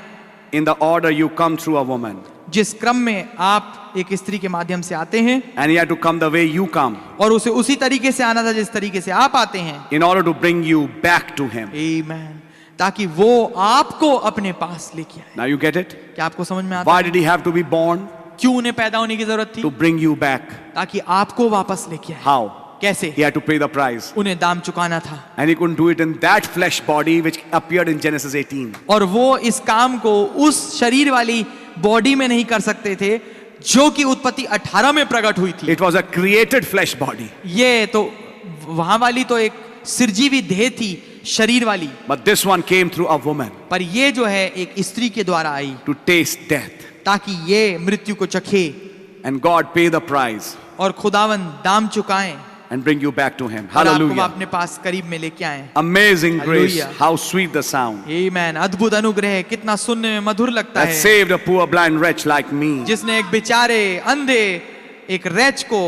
In the order you come through a woman. जिस क्रम में आप एक स्त्री के माध्यम से आते हैं, And he had to come the way you come. और उसे उसी तरीके से आना था जिस तरीके से आप आते हैं। In order to bring you back to him. आमीन, ताकि वो आपको अपने पास लेके आए। Now you get it? क्या आपको समझ में आता Why है? did he have to be born? क्यों उन्हें पैदा होने की जरूरत थी? To bring you back. ताकि आपको वापस लेके आए। How? कैसे? He had to pay the price. उन्हें दाम चुकाना था, And he couldn't do it in that flesh body which appeared in Genesis 18. और वो इस काम को उस शरीर वाली बॉडी में नहीं कर सकते थे जो कि उत्पत्ति 18 में प्रकट हुई थी। It was a created flesh body. ये तो वहां वाली तो एक सृजीवी देह थी शरीर वाली, But this one came through a woman पर ये जो है एक स्त्री के द्वारा आई to taste death. ताकि ये मृत्यु को चखे And God pay the price और खुदावन दाम चुकाएं and bring you back to Him. और आपको Hallelujah. अपने पास करीब में लेके आए। Amazing grace. Hallelujah. How sweet the sound. आमीन। अद्भुत अनुग्रह है, कितना सुनने में मधुर लगता That है, saved a poor blind wretch like me. जिसने एक बेचारे अंधे एक रैच को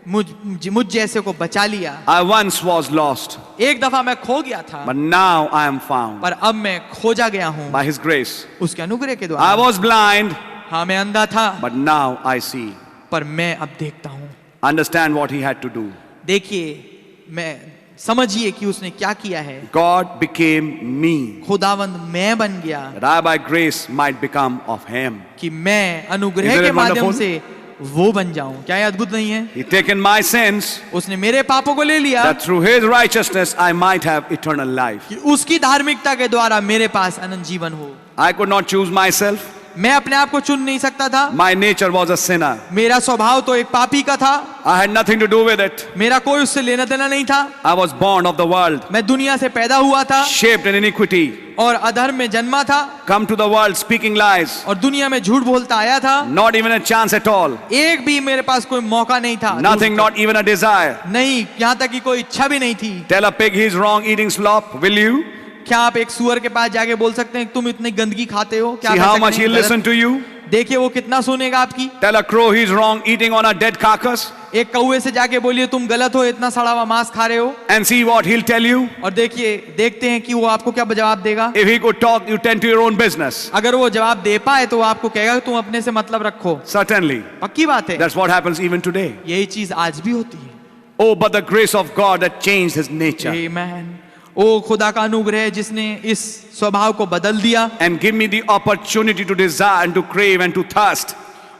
मुझ जैसे को बचा लिया। I once was lost, एक दफा मैं खो गया था, but now I am found पर अब मैं खोजा गया हूँ by His grace. उसके अनुग्रह के I द्वारा। was blind, हाँ मैं अंधा था, but now I see. पर मैं अब देखता हूँ। Understand what He had to do. देखिए, मैं समझिए कि उसने क्या किया है। God became me, खुदावंद मैं बन गया that I by grace might become of Him. कि मैं अनुग्रह Isn't के it माध्यम wonderful? से वो बन जाऊं। क्या ये अद्भुत नहीं है? He taken my sins, उसने मेरे पापों को ले लिया that through His righteousness I might have eternal life. कि उसकी धार्मिकता के द्वारा मेरे पास अनंत जीवन हो। I could not choose myself. मैं अपने आप को चुन नहीं सकता था, My nature was a sinner. मेरा स्वभाव तो एक पापी का था, I had nothing to do with it. मेरा कोई उससे लेना देना नहीं था। I was born of the world, मैं दुनिया से पैदा हुआ था shaped in iniquity, और अधर्म में जन्मा था come to the world speaking lies. और दुनिया में झूठ बोलता आया था। Not even a chance at all. एक भी मेरे पास कोई मौका नहीं था, Nothing, not even a desire. नहीं, यहाँ तक कि कोई इच्छा भी नहीं थी। Tell a pig he's wrong eating slop, will you? क्या आप एक सुअर के पास जाके बोल सकते हैं तुम इतनी गंदगी खाते हो? क्या See आप how ऐसा much he'll करेंगे? listen to you? देखिए वो कितना सुनेगा आपकी। Tell a crow he's wrong eating on a dead carcass, एक कौवे से जाके बोलिए तुम गलत हो, इतना सड़ा हुआ मांस खा रहे हो, and see what he'll tell you. और देखिए देखते हैं कि वो आपको क्या जवाब देगा। If he could talk, you tend to your own business. अगर वो जवाब दे पाए तो वो आपको कहेगा कि तुम अपने से मतलब रखो। Certainly. पक्की बात है, That's what happens even today. यही चीज आज भी होती है। Oh, but the grace of God that changed his nature आमीन। ओ खुदा का अनुग्रह जिसने इस स्वभाव को बदल दिया and give me the opportunity to desire and to crave and to thirst.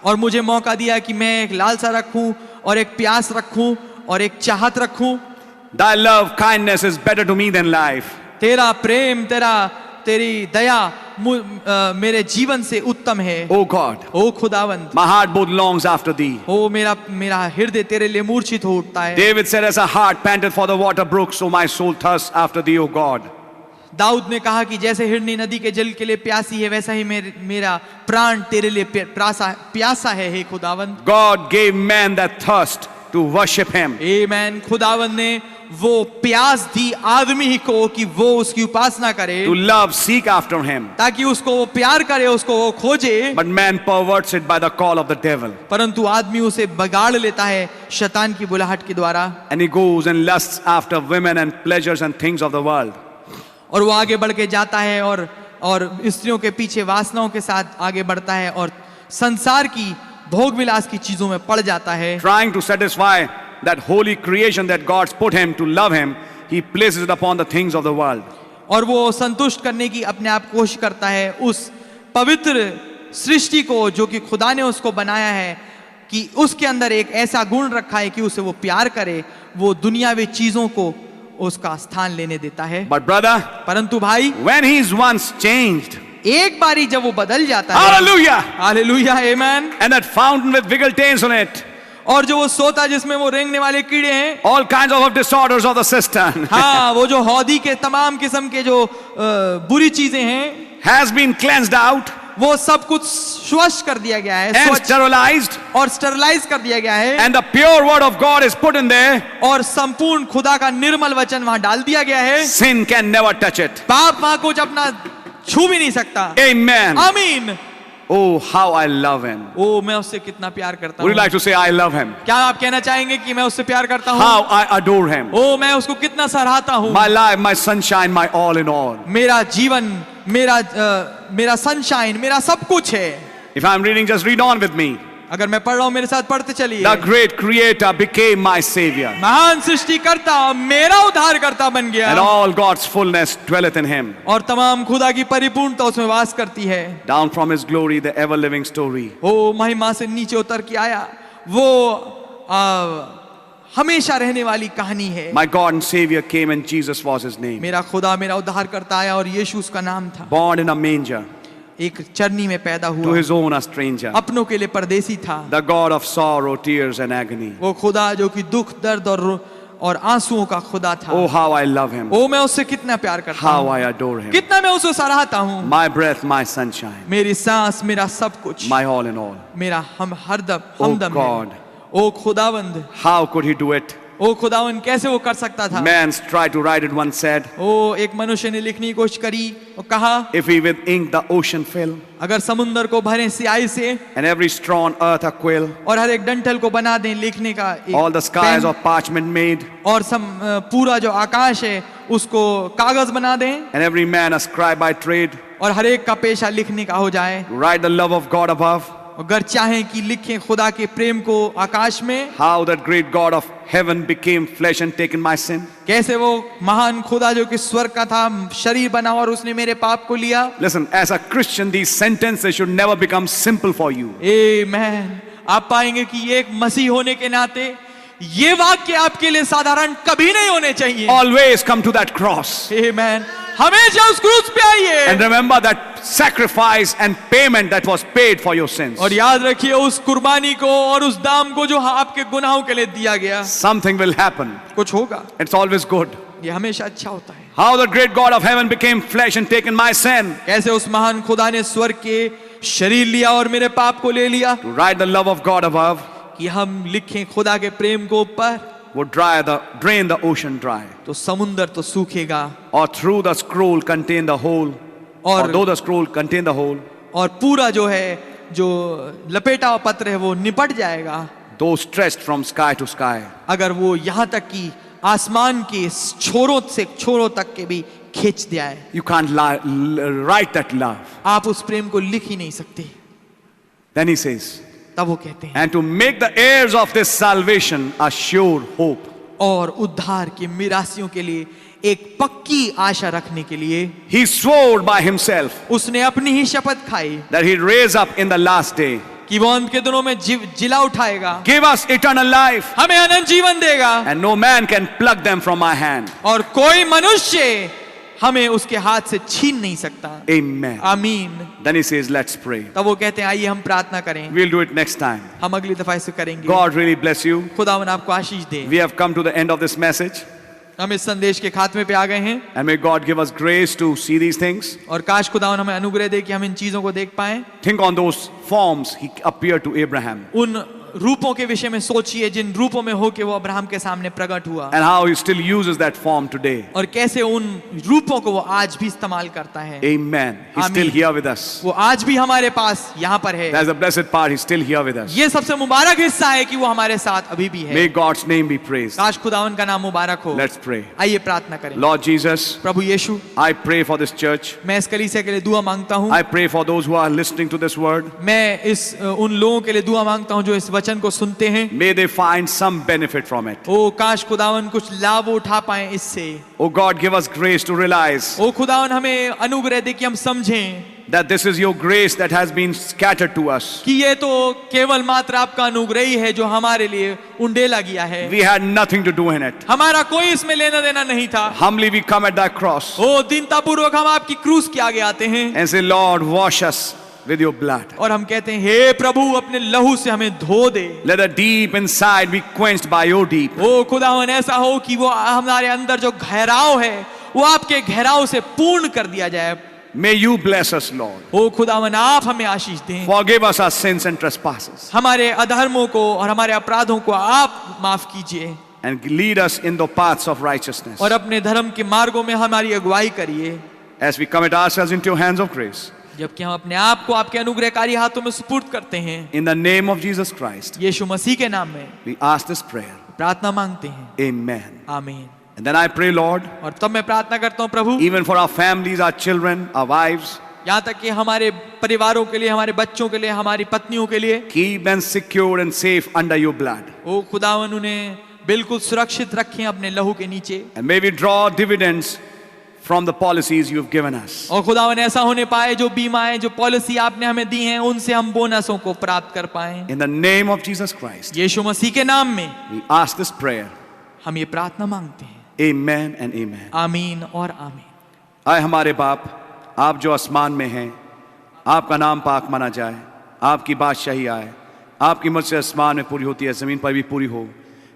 और मुझे मौका दिया कि मैं एक लालसा रखूं और एक प्यास रखूं और एक चाहत रखूं। Thy love, kindness is better to me than life. तेरा प्रेम, तेरी दया मेरे जीवन से उत्तम है। Oh God, ओ खुदावंत, my heart both longs after thee. ओ मेरा हृदय तेरे लिए मूर्छित हो उठता है। David said, as a heart panteth for the water brooks, so my soul thirsts after thee, O God. Dawood ने कहा कि जैसे हिरनी नदी के जल के लिए प्यासी है, वैसा ही मेरा प्राण तेरे लिए प्यासा है हे खुदावंत। God gave man that thirst to worship him. आमीन। खुदावंत ने वो प्यास दी आदमी को कि वो उसकी उपासना करे, To love, seek after him. ताकि उसको वो प्यार करे, उसको वो खोजे। But man perverts it by the call of the devil. परंतु आदमी उसे बगाड़ लेता है शैतान की बुलाहट के द्वारा, And he goes and lusts after women and pleasures and things of the world. और वो आगे बढ़ के जाता है और स्त्रियों के पीछे वासनाओं के साथ आगे बढ़ता है और संसार की भोग विलास की चीजों में पड़ जाता है। Trying to satisfy that holy creation that God's put him to love him, he places it upon the things of the world. और वो संतुष्ट करने की अपने आप कोशिश करता है उस पवित्र सृष्टि को जो कि खुदा ने उसको बनाया है, कि उसके अंदर एक ऐसा गुण रखा है कि उसे वो प्यार करे, वो दुनियावी चीजों को उसका स्थान लेने देता है। But brother, परंतु भाई, when he's once changed, एक बारी जब वो बदल जाता है, hallelujah, हालेलुया, आमीन, and that fountain with wiggle tails on it, और जो वो सोता जिसमें वो रेंगने वाले कीड़े हैं, all kinds of disorders of the cistern, हाँ, वो जो हौदी के तमाम किस्म के जो बुरी चीजें हैं, has been cleansed out वो सब कुछ स्वच्छ कर दिया गया है, and स्वच्छ sterilized, और स्टरलाइज कर दिया गया है, and the pure word of God is put in there. और संपूर्ण खुदा का निर्मल वचन वहां डाल दिया गया है। Sin can never touch it. पाप वहां कुछ अपना छू भी नहीं सकता। Amen. आमीन। Oh, how I love him. ओ मैं उससे कितना प्यार करता Would you हूँ। like to say I love him? क्या आप कहना चाहेंगे कि मैं उससे प्यार करता हूँ? How I adore him. ओ मैं उसको कितना सराहता हूँ। My life, my sunshine, my all in all. मेरा जीवन, मेरा सनशाइन, मेरा सब कुछ है। If I'm reading, just read on with me. अगर मैं पढ़ रहा हूँ मेरे साथ पढ़ते चलिए। The great creator became my savior, महान सृष्टिकर्ता मेरा उद्धारकर्ता बन गया, and all God's fullness dwelleth in him. और तमाम खुदा की परिपूर्णता उसमें वास करती है। Down from his glory, the ever living story. ओ महिमा से नीचे उतर के आया, वो हमेशा रहने वाली कहानी है। My God and Savior came, and Jesus was his name. मेरा खुदा मेरा उद्धारकर्ता आया और यीशु उसका नाम था। Born in a manger, एक चरनी में पैदा to हुआ, his own a stranger. अपनों के लिए परदेसी था। The God of sorrow, tears, and agony. वो खुदा जो कि दुख, दर्द और आंसुओं का खुदा था। Oh, how I love him. ओ मैं उससे कितना प्यार करता How हूँ, I adore him. कितना मैं उसे सराहता हूँ। My breath, my sunshine, मेरी सांस, मेरा सब कुछ, my all in all. मेरा हमदम Oh हमदम God. है। ओ खुदावंद, How could he do it? ओ खुदावंद कैसे वो कर सकता था। Man tried to write it, once said, ओ एक मनुष्य ने लिखने की कोशिश करी और कहा, if we with ink the ocean fill, अगर समुंदर को भरें स्याही से and every straw on earth a quill, और हर एक डंठल को बना दें लिखने का एक all the skies pen, of parchment made, और पूरा जो आकाश है उसको कागज बना दें, and every man a scribe by trade, और हर एक का पेशा लिखने का हो जाए, write the love of God above, अगर चाहें कि लिखें खुदा के प्रेम को आकाश में, how that great God of heaven became flesh and taken my sin. कैसे वो महान खुदा जो कि स्वर्ग का था शरीर बना और उसने मेरे पाप को लिया। Listen, as a Christian, these sentences should never become simple for you. आमेन। आप पाएंगे कि ये एक मसीह होने के नाते ये वाक्य आपके लिए साधारण कभी नहीं होने चाहिए। Always come to that cross आमेन। हमेशा उस क्रूस पे आइए and remember that sacrifice and payment that was paid for your sins. और याद रखिए उस कुर्बानी को और उस दाम को जो आपके गुनाहों के लिए दिया गया। Something will happen. कुछ होगा, It's always good. ये हमेशा अच्छा होता है। How the great God of heaven became flesh and taken my sin. कैसे उस महान खुदा ने स्वर्ग के शरीर लिया और मेरे पाप को ले लिया, To write the love of God above कि हम लिखें खुदा के प्रेम को ऊपर, would drain the ocean dry. तो समुंदर तो सूखेगा Or through the scroll contain the whole. Or और though the scroll contain the whole. और पूरा जो है जो लपेटा हुआ पत्र है वो निपट जाएगा, Though stretched from sky to sky. अगर वो यहाँ तक कि आसमान के छोरों से छोरों तक के भी खींच दिया है। You can't write that love. आप उस प्रेम को लिख ही नहीं सकते। Then he says, तब वो कहते हैं, and to make the heirs of this salvation a sure hope. और उद्धार के मिरासियों के लिए एक पक्की आशा रखने के लिए He swore by himself उसने अपनी ही शपथ खाई that he'd raise up in the last day. कि वो अंत के दिनों में जिला उठाएगा, Give us eternal life, हमें अनंत जीवन देगा, and no man can pluck them from my hand. और कोई मनुष्य हमें उसके हाथ से छीन नहीं सकता। Amen. आमीन। Then he says, let's pray. तब वो कहते हैं आइए हम प्रार्थना करें। We'll do it next time. हम अगली दफा इसे करेंगे। God really bless you. खुदावन आपको आशीष दे। We have come to the end of this message, हम इस संदेश के खात्मे पे आ गए हैं and may God give us grace to see these things. और काश खुदावन हमें अनुग्रह दे कि हम इन चीजों को देख पाएं। Think on those forms he appeared to Abraham, उन रूपों के विषय में सोचिए जिन रूपों में हो के वो अब्राहम के सामने प्रकट हुआ, and how he still uses that form today. और कैसे उन रूपों को वो आज भी इस्तेमाल करता है। Amen. He's still Amen. here with us. वो आज भी हमारे पास यहाँ पर है। That's the blessed part. He's still here with us. ये सबसे मुबारक हिस्सा है कि वो हमारे साथ अभी भी है। May God's name be praised. काश खुदावन का नाम मुबारक हो। Let's pray. आइए प्रार्थना करें। Lord Jesus, Prabhu Yeshu, I pray for this church. मैं इस कलीसिया के लिए दुआ मांगता हूँ। I pray for those who are listening to this word. मैं उन लोगों के लिए दुआ मांगता हूँ जो इस वचन को सुनते हैं। May they find some benefit from it. ओ काश खुदावन कुछ लाभ उठा पाए इससे। Oh God, give us grace to realize ओ खुदावन हमें अनुग्रह दे कि हम समझें that this is your grace that has been scattered to us. कि ये तो केवल मात्र आपका अनुग्रह ही है जो हमारे लिए उंडेला गया है। We had nothing to do in it. हमारा कोई इसमें लेना देना नहीं था। Humbly we come at that cross ओ दीनतापूर्वक हम आपकी क्रूस के आगे आते हैं and say, Lord, wash us with your blood. और हम कहते हैं हे प्रभु अपने लहू से हमें धो दे। Let the deep inside be quenched by your deep. ओ खुदावन ऐसा हो कि वो हमारे अंदर जो गहराव है वो आपके गहराव से पूर्ण कर दिया जाए। May you bless us, Lord. ओ खुदावन आप हमें आशीष दें। Forgive us our sins and trespasses हमारे अधर्मों को और हमारे अपराधों को आप माफ कीजिए and lead us in the paths of righteousness. और अपने धर्म के मार्गों में हमारी अगुवाई करिए। As we commit ourselves into your hands of grace. जबकि हम अपने आप को आपके अनुग्रहकारी हाथों में सुपुर्द करते हैं। In the name of Jesus Christ, यीशु मसीह के नाम में we ask this prayer. प्रार्थना मांगते हैं। Amen. आमीन। And then I pray, Lord, और तब मैं प्रार्थना करता हूँ प्रभु, even for our families, our children, our wives, यहाँ तक कि हमारे परिवारों के लिए, हमारे बच्चों के लिए, हमारी पत्नियों के लिए, keep them secure and safe under your blood. ओ खुदावन उन्हें बिल्कुल सुरक्षित रखें अपने लहू के नीचे। And may we draw dividends from the policies you've given us. और खुदावन ऐसा होने पाए जो बीमाएं, जो पॉलिसी आपने हमें दी हैं, उनसे हम बोनसों को प्राप्त कर पाएं। In the name of Jesus Christ, यीशु मसीह के नाम में we ask this prayer. हम ये प्रार्थना मांगते हैं। Amen and amen. आमीन और आमीन। आए हमारे बाप, आप जो आसमान में हैं, आपका नाम पाक माना जाए, आपकी बादशाही आए, आपकी मर्जी आसमान में पूरी होती है, जमीन पर भी पूरी हो।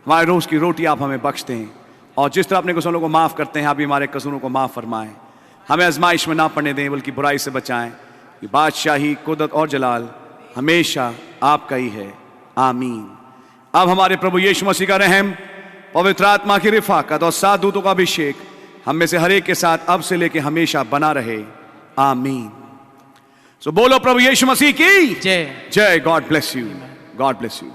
हमारे रोज की रोटी आप हमें बख्शते हैं, और जिस तरह अपने कसूरों को माफ करते हैं आप भी हमारे कसूरों को माफ फरमाएं। हमें आजमाइश में ना पड़ने दें बल्कि बुराई से बचाएं। कि बादशाही, कुदरत और जलाल हमेशा आपका ही है, आमीन। अब हमारे प्रभु यीशु मसीह का रहम, पवित्र आत्मा की रिफाकत और सात दूतों का अभिषेक हम में से हर एक के साथ अब से लेके हमेशा बना रहे, आमीन। सो बोलो प्रभु यीशु मसीह की जय। जय। God bless you, God bless you.